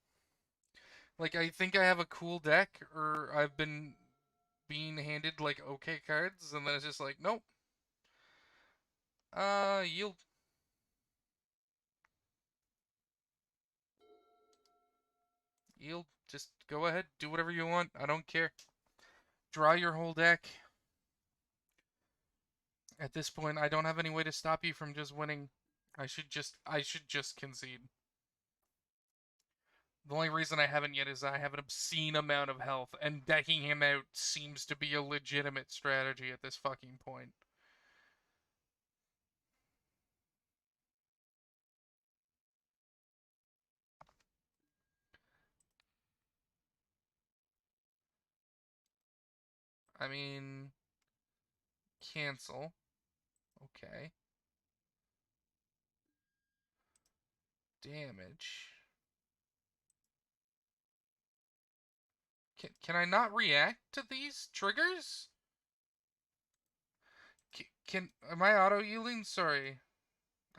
Like, I think I have a cool deck, or I've been being handed, like, okay cards, and then it's just like, nope. Yield. Yield. Just go ahead. Do whatever you want. I don't care. Draw your whole deck. At this point, I don't have any way to stop you from just winning. I should just concede. The only reason I haven't yet is I have an obscene amount of health, and decking him out seems to be a legitimate strategy at this fucking point. I mean, cancel. Okay. Damage. Can I not react to these triggers? Am I auto yielding? Sorry.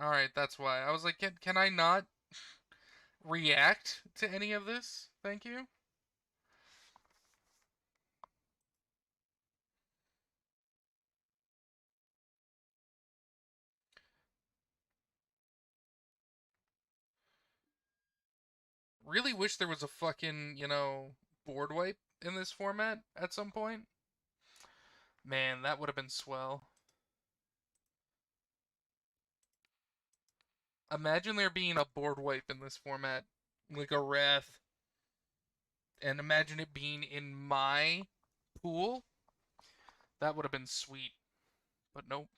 All right, that's why. I was like, can I not react to any of this? Thank you. Really wish there was a fucking, board wipe in this format at some point. Man, that would have been swell. Imagine there being a board wipe in this format, like a wrath, and imagine it being in my pool. That would have been sweet, but nope.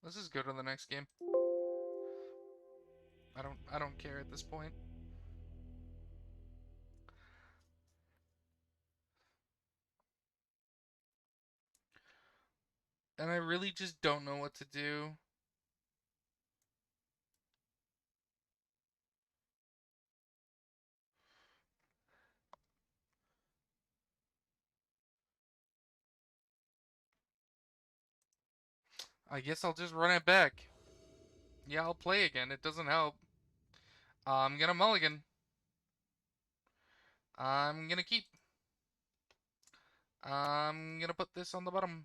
Let's just go to the next game. I don't care at this point. And I really just don't know what to do. I guess I'll just run it back. Yeah, I'll play again. It doesn't help. I'm gonna mulligan. I'm gonna keep. I'm gonna put this on the bottom.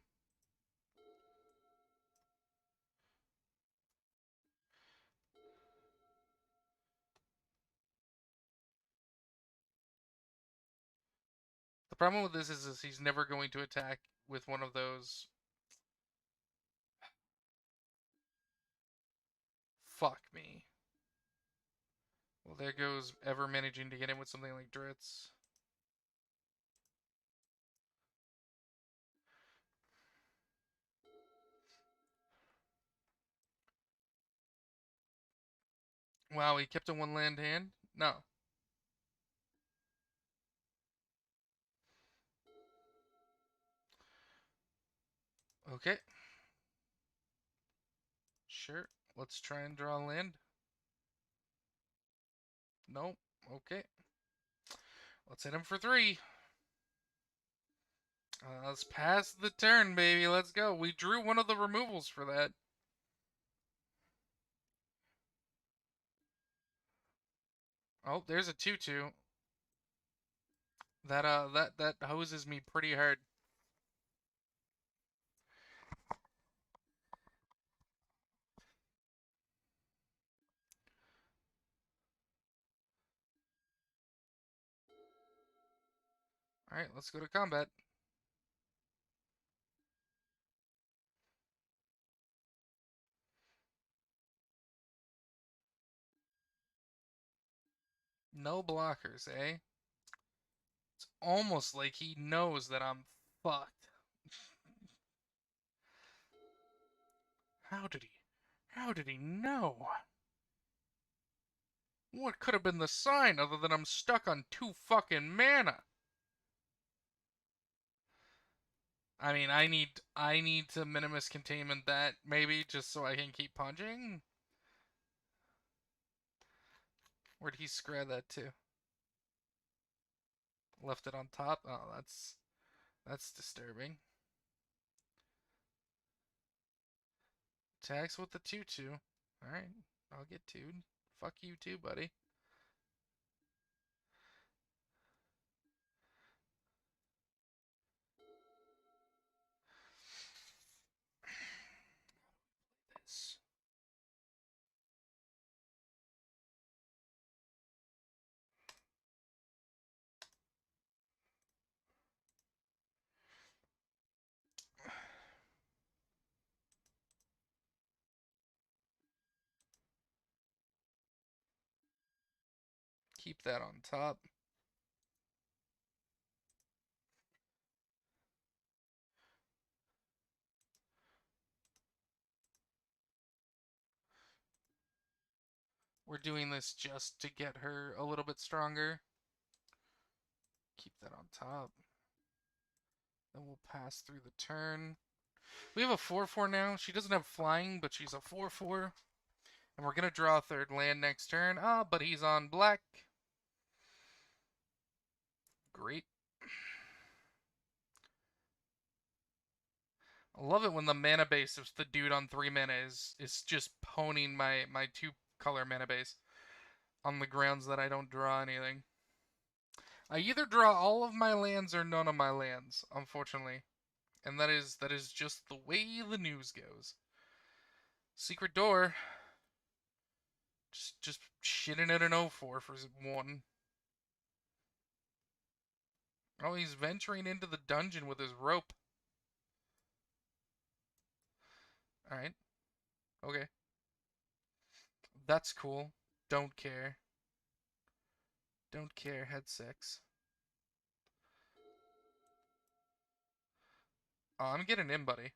The problem with this is he's never going to attack with one of those. Fuck me. Well, there goes ever managing to get in with something like Dritz. Wow, he kept a one land hand? No. Okay. Sure. Let's try and draw land. Nope. Okay. Let's hit him for 3. Let's pass the turn, baby. Let's go. We drew one of the removals for that. Oh, there's a 2/2. That hoses me pretty hard. All right, let's go to combat. No blockers, eh? It's almost like he knows that I'm fucked. How did he? How did he know? What could have been the sign other than I'm stuck on 2 fucking mana? I mean, I need to minimus containment that maybe just so I can keep punching. Where'd he scrap that to? Left it on top. Oh, that's disturbing. Attacks with the 2/2. All right, I'll get 2'd. Fuck you too, buddy. This. Keep that on top. We're doing this just to get her a little bit stronger. Keep that on top. Then we'll pass through the turn. We have a 4/4 now. She doesn't have flying, but she's a 4/4. And we're going to draw a third land next turn. Ah, but he's on black. Great. I love it when the mana base of the dude on 3 mana is just ponying my 2-color mana base on the grounds that I don't draw anything. I either draw all of my lands or none of my lands, unfortunately. And that is just the way the news goes. Secret door. Just shitting at an 0/4 for 1. Oh, he's venturing into the dungeon with his rope. Alright. Okay. That's cool. Don't care. Don't care. Head 6. Oh, I'm getting in, buddy.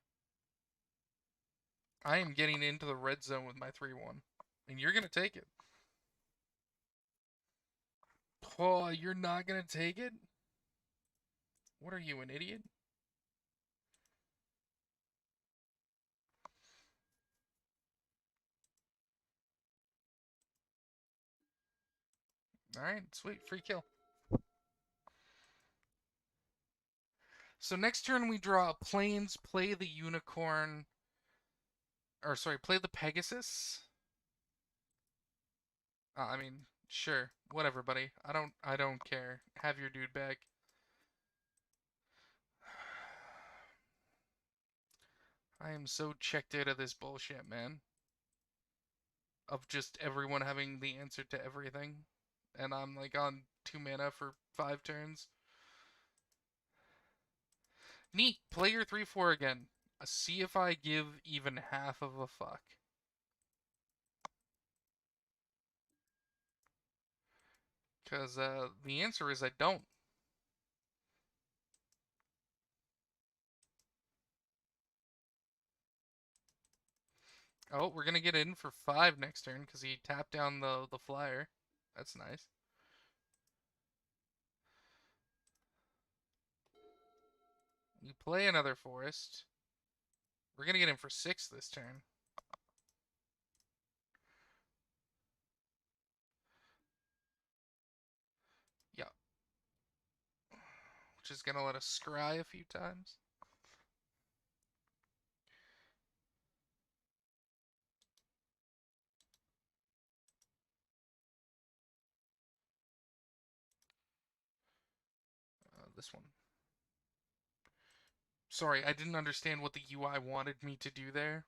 I am getting into the red zone with my 3/1. And you're going to take it. Oh, you're not going to take it? What are you, an idiot? Alright, sweet. Free kill. So next turn we draw plains, play the unicorn. Or sorry, play the Pegasus. I mean, sure, whatever, buddy. I don't care. Have your dude back. I am so checked out of this bullshit, man. Of just everyone having the answer to everything. And I'm like on 2 mana for 5 turns. Neat. Play your 3/4 again. See if I give even half of a fuck. Because the answer is I don't. Oh, we're going to get in for 5 next turn because he tapped down the flyer. That's nice. You play another forest. We're going to get in for 6 this turn. Yeah. Which is going to let us scry a few times. This one. Sorry, I didn't understand what the UI wanted me to do there.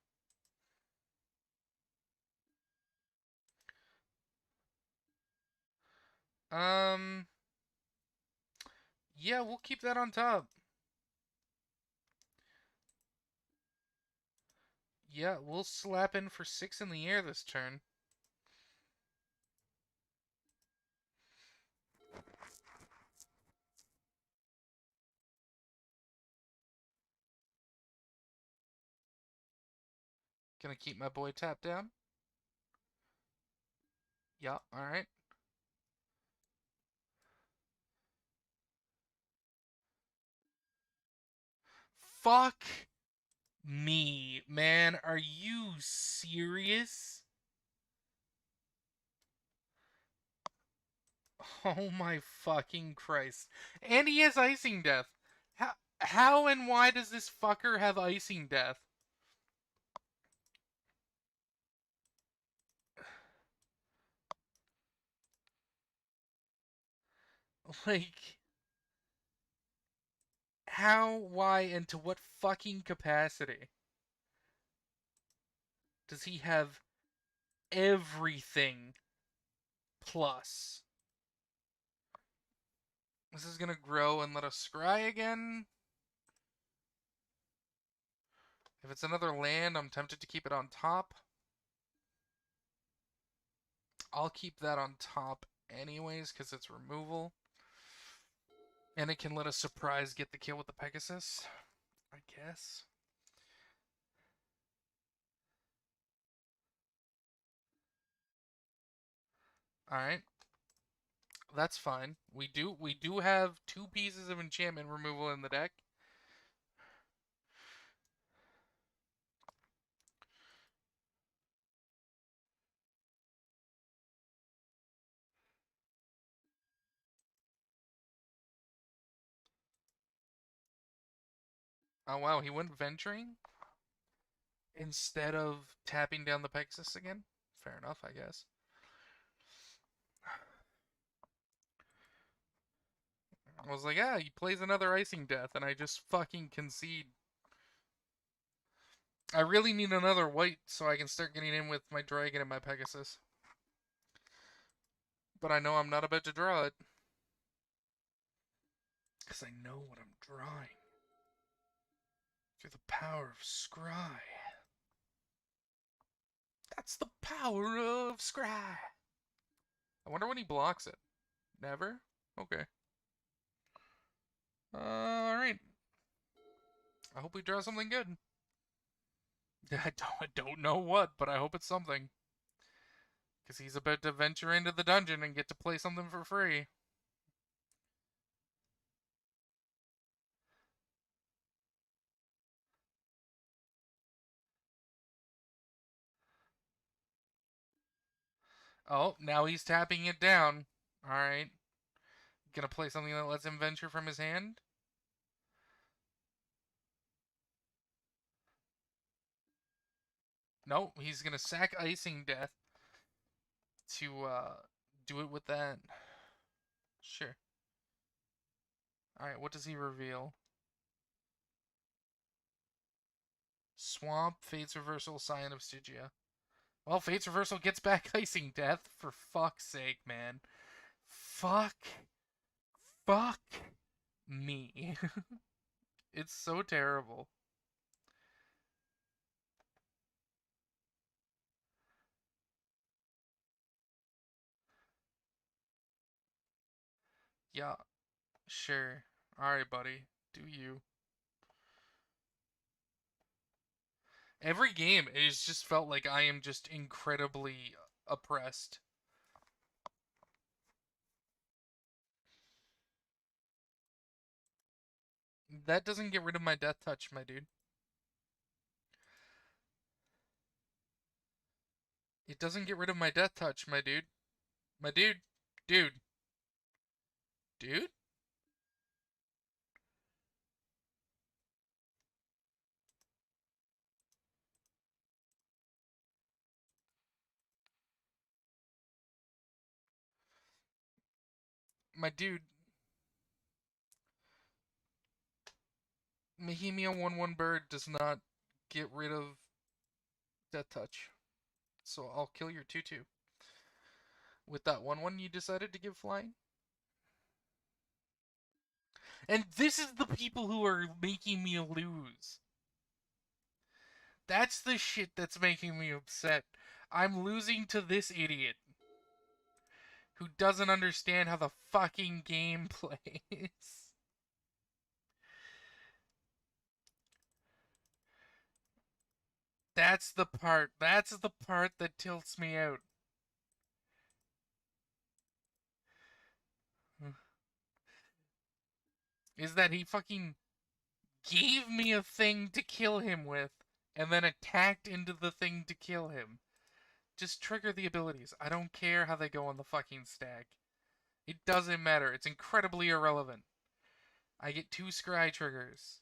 Yeah, we'll keep that on top. Yeah, we'll slap in for 6 in the air this turn. Gonna keep my boy tapped down. Yeah, alright. Fuck me, man. Are you serious? Oh my fucking Christ. And he has icing death. How and why does this fucker have icing death? Like, how, why, and to what fucking capacity does he have everything plus? This is gonna grow and let us scry again. If it's another land, I'm tempted to keep it on top. I'll keep that on top anyways, because it's removal. And it can let us surprise get the kill with the Pegasus, I guess. Alright. That's fine. We do have 2 pieces of enchantment removal in the deck. Oh wow, he went venturing instead of tapping down the Pegasus again? Fair enough, I guess. I was like, he plays another Icing Death, and I just fucking concede. I really need another white so I can start getting in with my dragon and my Pegasus. But I know I'm not about to draw it. Because I know what I'm drawing. Through the power of Scry. That's the power of Scry. I wonder when he blocks it. Never? Okay. Alright. I hope we draw something good. I don't know what, but I hope it's something. Because he's about to venture into the dungeon and get to play something for free. Oh, now he's tapping it down. Alright. Gonna play something that lets him venture from his hand? Nope, he's gonna sack Icing Death to do it with that. Sure. Alright, what does he reveal? Swamp, Fate's Reversal, Scion of Stygia. Well, Fate's Reversal gets back Icing Death, for fuck's sake, man. Fuck. Fuck me. It's so terrible. Yeah, sure. Alright, buddy. Do you. Every game, it's just felt like I am just incredibly oppressed. That doesn't get rid of my death touch, my dude. It doesn't get rid of my death touch, my dude. My dude. Dude. Dude? My dude. Mahemia 1/1 bird does not get rid of death touch. So I'll kill your 2/2. With that 1/1 you decided to give flying? And this is the people who are making me lose. That's the shit that's making me upset. I'm losing to this idiot who doesn't understand how the fucking game plays. That's the part. That's the part that tilts me out. Is that he fucking gave me a thing to kill him with and then attacked into the thing to kill him. Just trigger the abilities. I don't care how they go on the fucking stack. It doesn't matter. It's incredibly irrelevant. I get 2 scry triggers.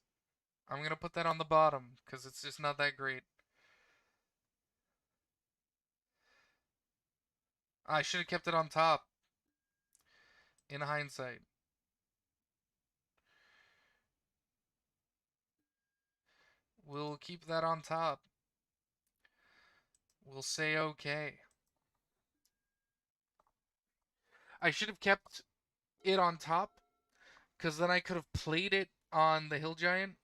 I'm gonna put that on the bottom, because it's just not that great. I should have kept it on top. In hindsight. We'll keep that on top. We'll say okay. I should have kept it on top, because then I could have played it on the Hill Giant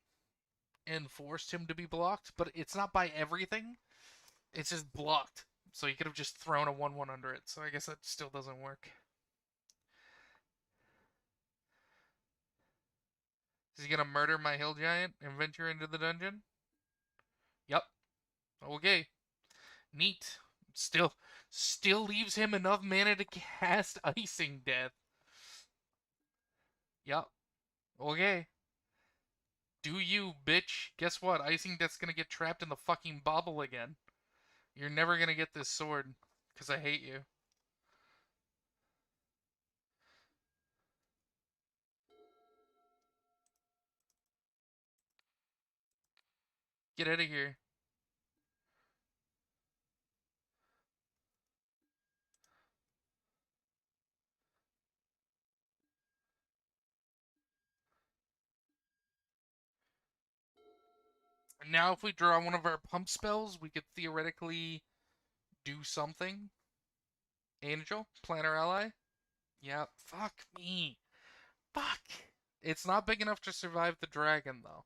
and forced him to be blocked, but it's not by everything. It's just blocked. So you could have just thrown a 1/1 under it. So I guess that still doesn't work. Is he gonna murder my Hill Giant and venture into the dungeon? Yep. Okay. Neat. Still Still leaves him enough mana to cast Icing Death. Yup. Okay. Do you, bitch. Guess what? Icing Death's gonna get trapped in the fucking bubble again. You're never gonna get this sword. Because I hate you. Get out of here. Now if we draw one of our pump spells, we could theoretically do something. Angel, Planner Ally. Yeah, fuck me. Fuck. It's not big enough to survive the dragon, though.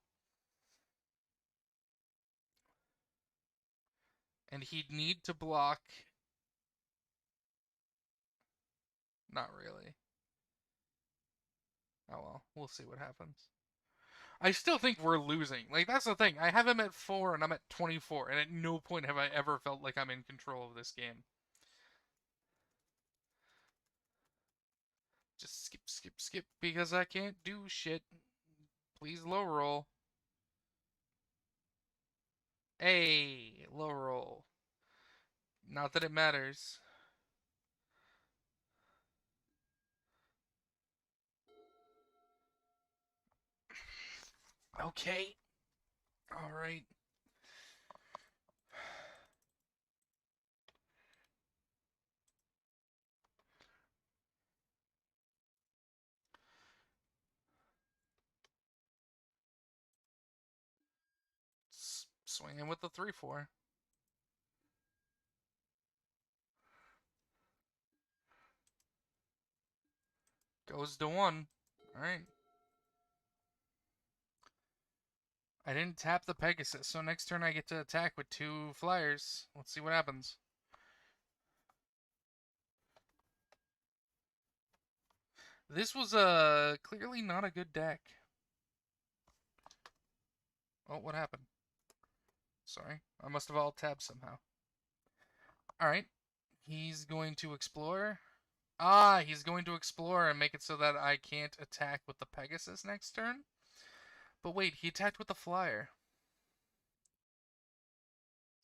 And he'd need to block. Not really. Oh well, we'll see what happens. I still think we're losing. Like, that's the thing. I have him at 4 and I'm at 24, and at no point have I ever felt like I'm in control of this game. Just skip, skip, skip, because I can't do shit. Please low roll. Hey, low roll. Not that it matters. Okay. Alright. Swinging with the 3-4. Goes to 1. Alright. I didn't tap the Pegasus, so next turn I get to attack with 2 flyers. Let's see what happens. This was clearly not a good deck. Oh, what happened? Sorry. I must have alt-tabbed somehow. Alright. He's going to explore. Ah, he's going to explore and make it so that I can't attack with the Pegasus next turn. But wait, he attacked with the flyer.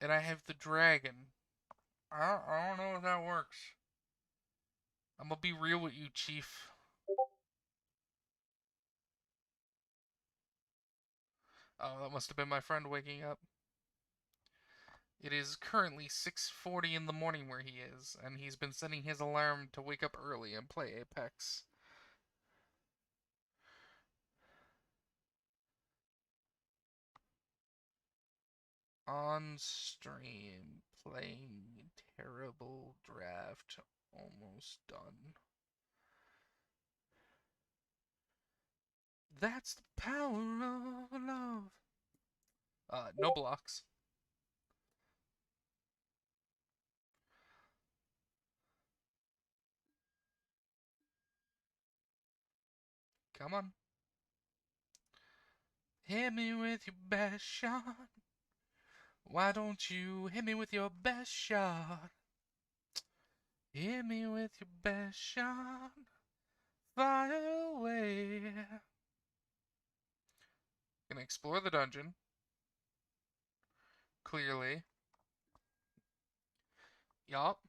And I have the dragon. I don't know if that works. I'm gonna be real with you, Chief. Oh, that must have been my friend waking up. It is currently 6:40 in the morning where he is, and he's been setting his alarm to wake up early and play Apex. On stream, playing terrible draft, almost done. That's the power of love. No blocks. Come on. Hit me with your best shot. Why don't you hit me with your best shot? Hit me with your best shot. Fire away. Gonna explore the dungeon. Clearly. Yup.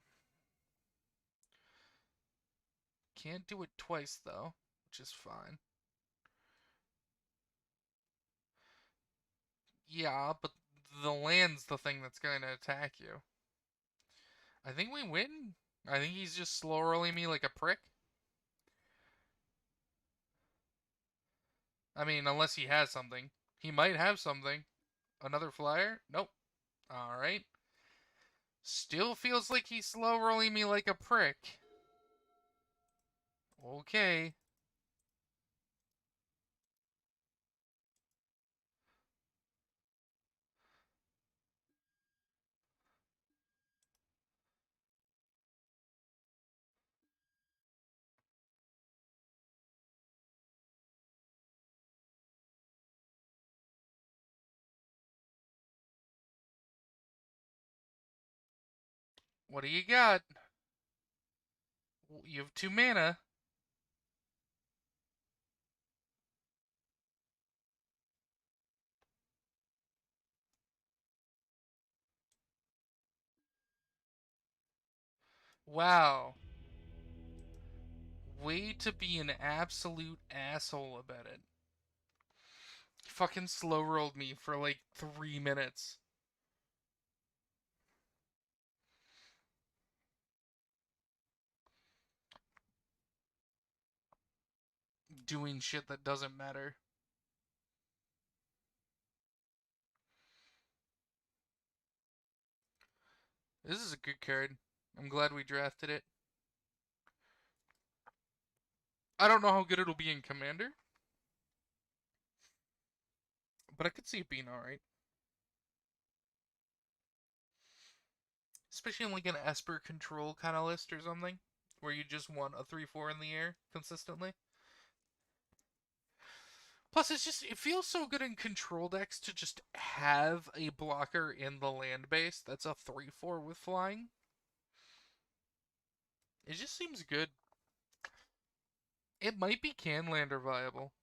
Can't do it twice, though, which is fine. Yeah, but the land's the thing that's going to attack you. I think we win. I think he's just slow rolling me like a prick. I mean, unless he has something. He might have something. Another flyer? Nope. Alright. Still feels like he's slow rolling me like a prick. Okay. What do you got? You have 2 mana. Wow. Way to be an absolute asshole about it. You fucking slow rolled me for like 3 minutes. Doing shit that doesn't matter. This is a good card. I'm glad we drafted it. I don't know how good it'll be in Commander, but I could see it being alright. Especially in like an Esper control kind of list or something, where you just want a 3/4 in the air consistently. Plus, it feels so good in control decks to just have a blocker in the land base that's a 3/4 with flying. It just seems good. It might be Canlander viable.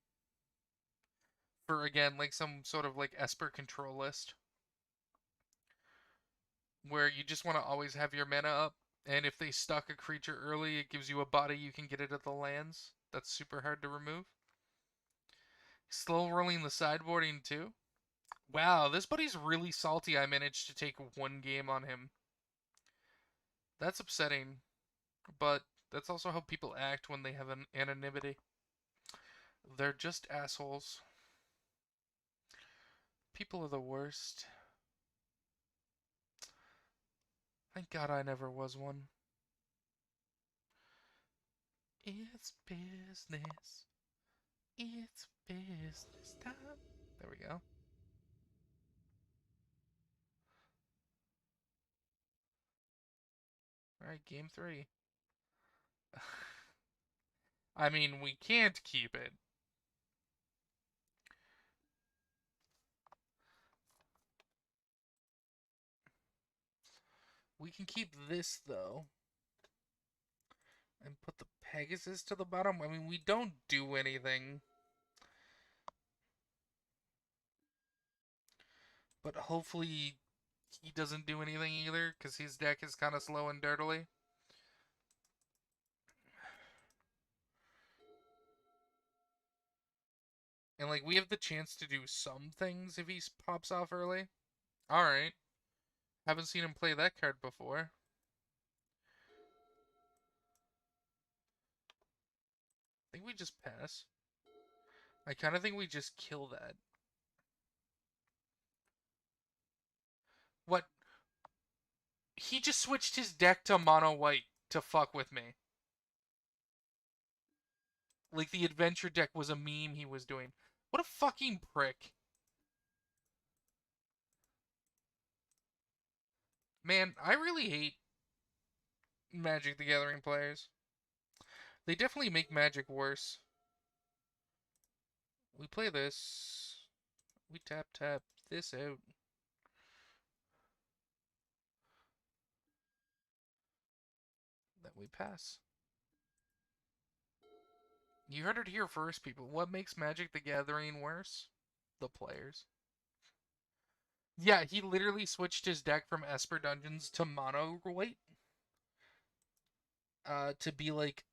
For, again, like some sort of like Esper control list. Where you just want to always have your mana up, and if they stuck a creature early, it gives you a body you can get it at the lands. That's super hard to remove. Slow rolling the sideboarding too. Wow, this buddy's really salty I managed to take 1 game on him. That's upsetting, but that's also how people act when they have an anonymity. They're just assholes. People are the worst. Thank God I never was one. It's business. It's business time. There we go. Alright, game 3. I mean, we can't keep it. We can keep this, though. And put the Pegasus to the bottom. I mean, we don't do anything. But hopefully he doesn't do anything either, because his deck is kind of slow and dirtily. And, like, we have the chance to do some things if he pops off early. Alright. Haven't seen him play that card before. I think we just pass. I kind of think we just kill that. What? He just switched his deck to mono white to fuck with me. Like the adventure deck was a meme he was doing. What a fucking prick. Man, I really hate Magic the Gathering players. They definitely make Magic worse. We play this. We tap this out. Then we pass. You heard it here first, people. What makes Magic the Gathering worse? The players. Yeah, he literally switched his deck from Esper Dungeons to mono white. To be like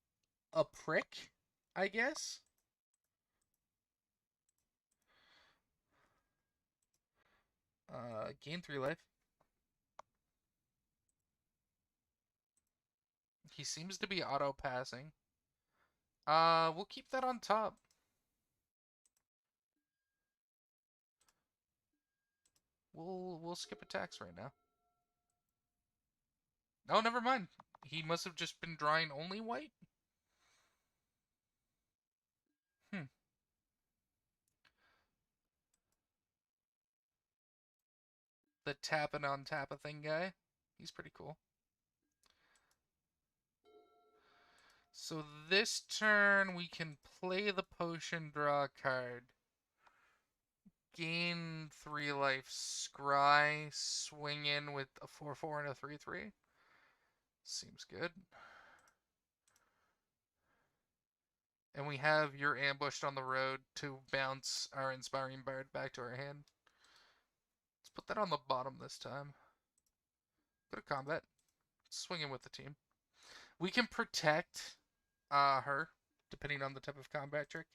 a prick, I guess. Gain 3 life. He seems to be auto passing. We'll keep that on top. We'll skip attacks right now. Oh, never mind. He must have just been drawing only white. Hmm. The tap and on tap a thing guy. He's pretty cool. So this turn we can play the potion, draw a card. Gain 3 life, scry, swing in with a 4/4 and a 3/3. Seems good. And we have you're ambushed on the road to bounce our Inspiring Bard back to our hand. Let's put that on the bottom this time. Go to combat. Swing in with the team. We can protect her, depending on the type of combat trick.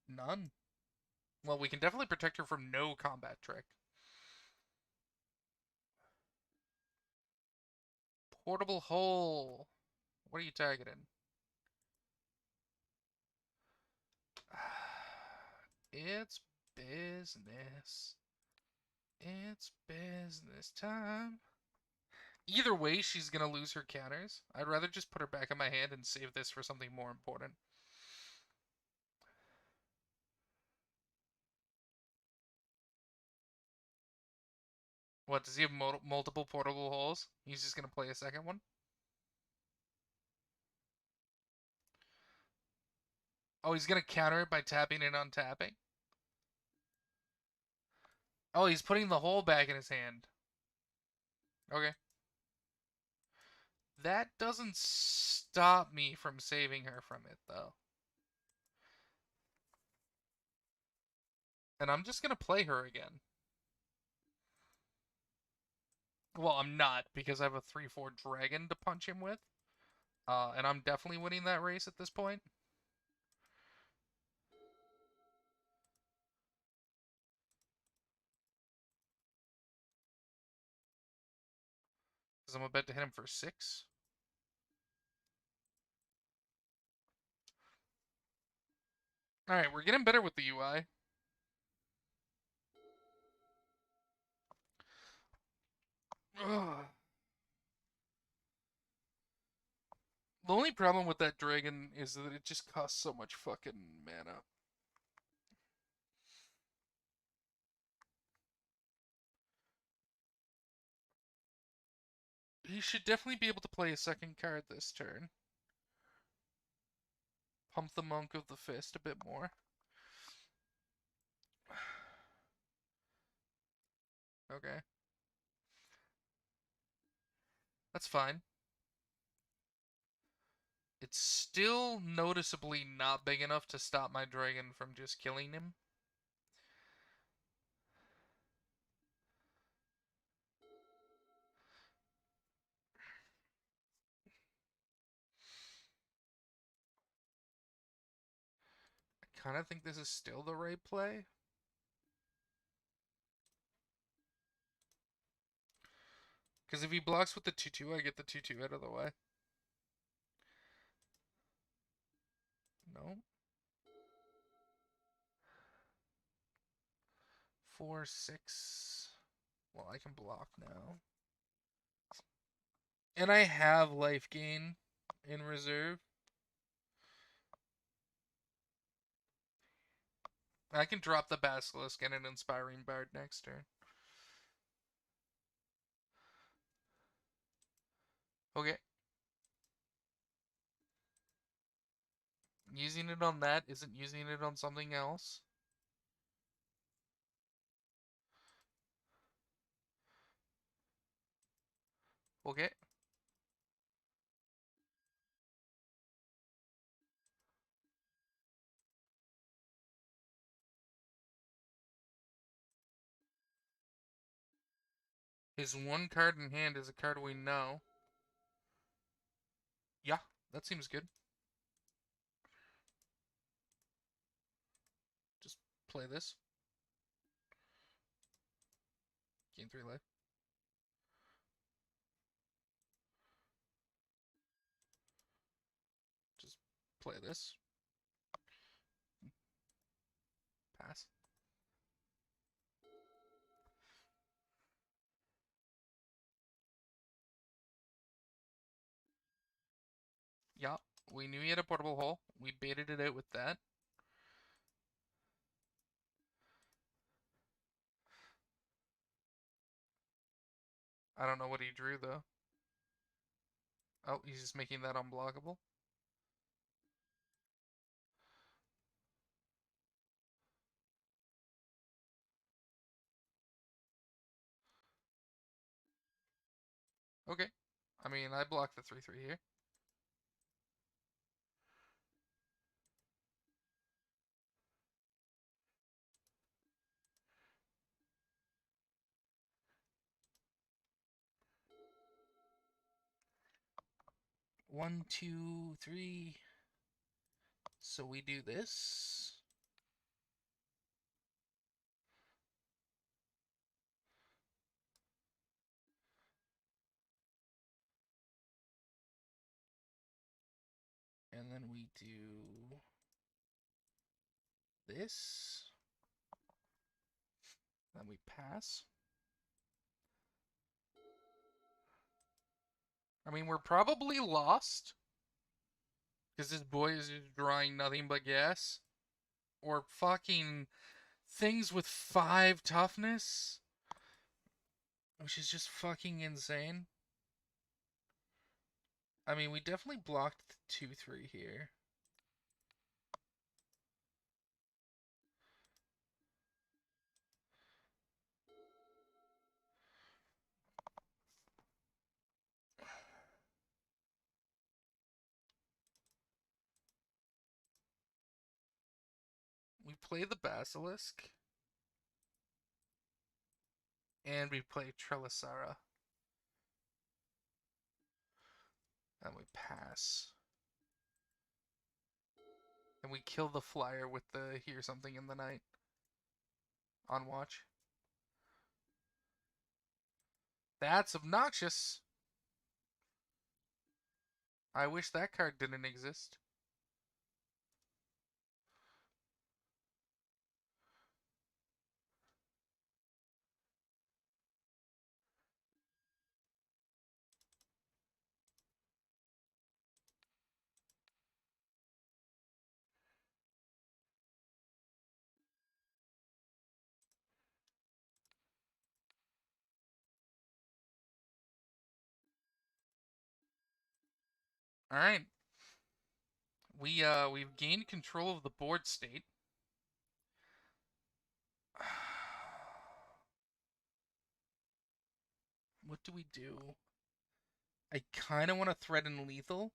None. Well, we can definitely protect her from no combat trick. Portable hole. What are you targeting? It's business. It's business time. Either way, she's gonna lose her counters. I'd rather just put her back in my hand and save this for something more important. What, does he have multiple portable holes? He's just gonna play a second one? Oh, he's gonna counter it by tapping and untapping? Oh, he's putting the hole back in his hand. Okay. That doesn't stop me from saving her from it, though. And I'm just gonna play her again. Well, I'm not, because I have a 3/4 dragon to punch him with. And I'm definitely winning that race at this point. Because I'm about to hit him for 6. Alright, we're getting better with the UI. Ugh. The only problem with that dragon is that it just costs so much fucking mana. He should definitely be able to play a second card this turn. Pump the Monk of the Fist a bit more. Okay. That's fine. It's still noticeably not big enough to stop my dragon from just killing him. I kind of think this is still the right play. Because if he blocks with the 2/2, I get the 2/2 out of the way. No. 4, 6. Well, I can block now. And I have life gain in reserve. I can drop the Basilisk and an Inspiring Bard next turn. Okay. Using it on that isn't using it on something else. Okay. His one card in hand is a card we know. Yeah, that seems good. Just play this. Gain 3 life. Just play this. Pass. Yeah, we knew he had a portable hole. We baited it out with that. I don't know what he drew, though. Oh, he's just making that unblockable. Okay. I mean, I blocked the 3/3 here. One, two, three. So we do this. And then we do this. Then we pass. I mean, we're probably lost. Because this boy is just drawing nothing but gas. Or fucking things with 5 toughness. Which is just fucking insane. I mean, we definitely blocked the 2/3 here. We play the Basilisk. And we play Trelisara. And we pass. And we kill the flyer with the hear something in the night. On watch. That's obnoxious. I wish that card didn't exist. Alright. We've gained control of the board state. What do we do? I kind of want to threaten lethal.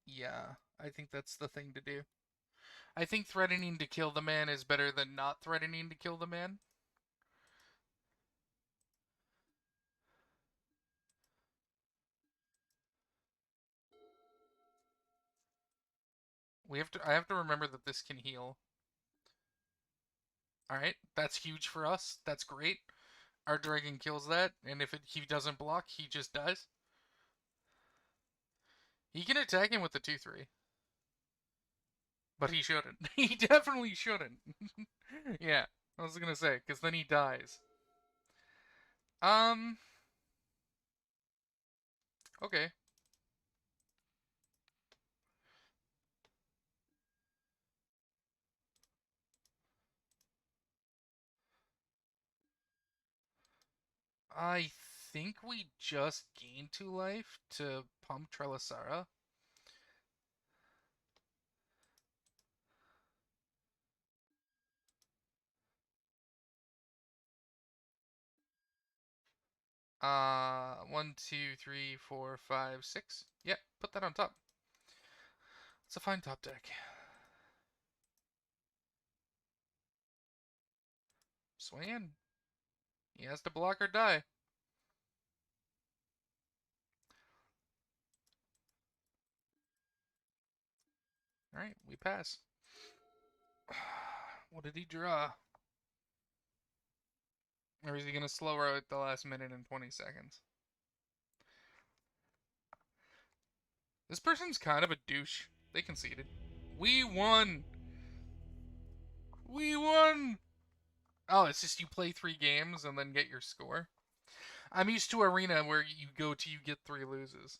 Yeah, I think that's the thing to do. I think threatening to kill the man is better than not threatening to kill the man. I have to remember that this can heal. Alright, that's huge for us. That's great. Our dragon kills that, and if he doesn't block, he just dies. He can attack him with the 2/3. But he shouldn't. He definitely shouldn't. Yeah, I was gonna say, because then he dies. Um, okay. I think we just gained 2 life to pump Trelisara. One, two, three, four, five, six. Yep, put that on top. It's a fine top deck. Swan. He has to block or die. Alright, we pass. What did he draw? Or is he gonna slow her at the last minute and 20 seconds? This person's kind of a douche. They conceded. We won! We won! Oh, it's just you play 3 games and then get your score? I'm used to Arena where you go till you get 3 loses.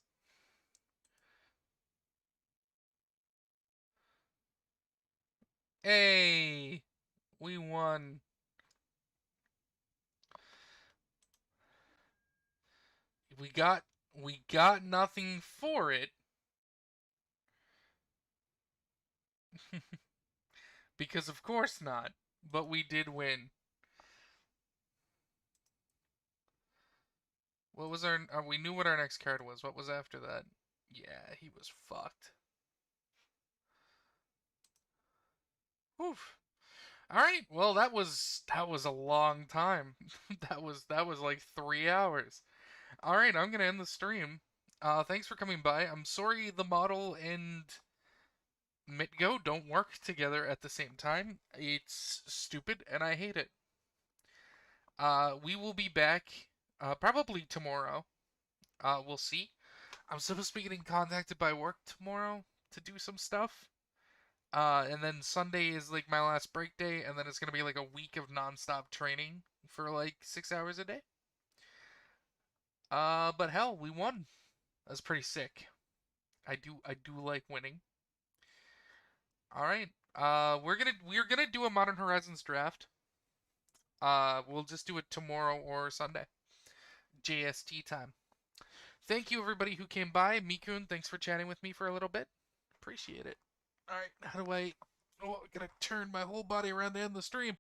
Hey! We won. We got nothing for it. Because of course not. But we did win. What was our? We knew what our next card was. What was after that? Yeah, he was fucked. Oof. All right. Well, that was a long time. that was like 3 hours. All right, I'm gonna end the stream. Thanks for coming by. I'm sorry the model and MTGO don't work together at the same time. It's stupid and I hate it. We will be back probably tomorrow. We'll see. I'm supposed to be getting contacted by work tomorrow to do some stuff. And then Sunday is like my last break day, and then it's gonna be like a week of nonstop training for like 6 hours a day. But hell, we won. That's pretty sick. I do like winning. All right. We're gonna do a Modern Horizons draft. We'll just do it tomorrow or Sunday. JST time. Thank you everybody who came by. Mikun, thanks for chatting with me for a little bit. Appreciate it. All right, how do I? Oh, I'm gonna turn my whole body around to end the stream.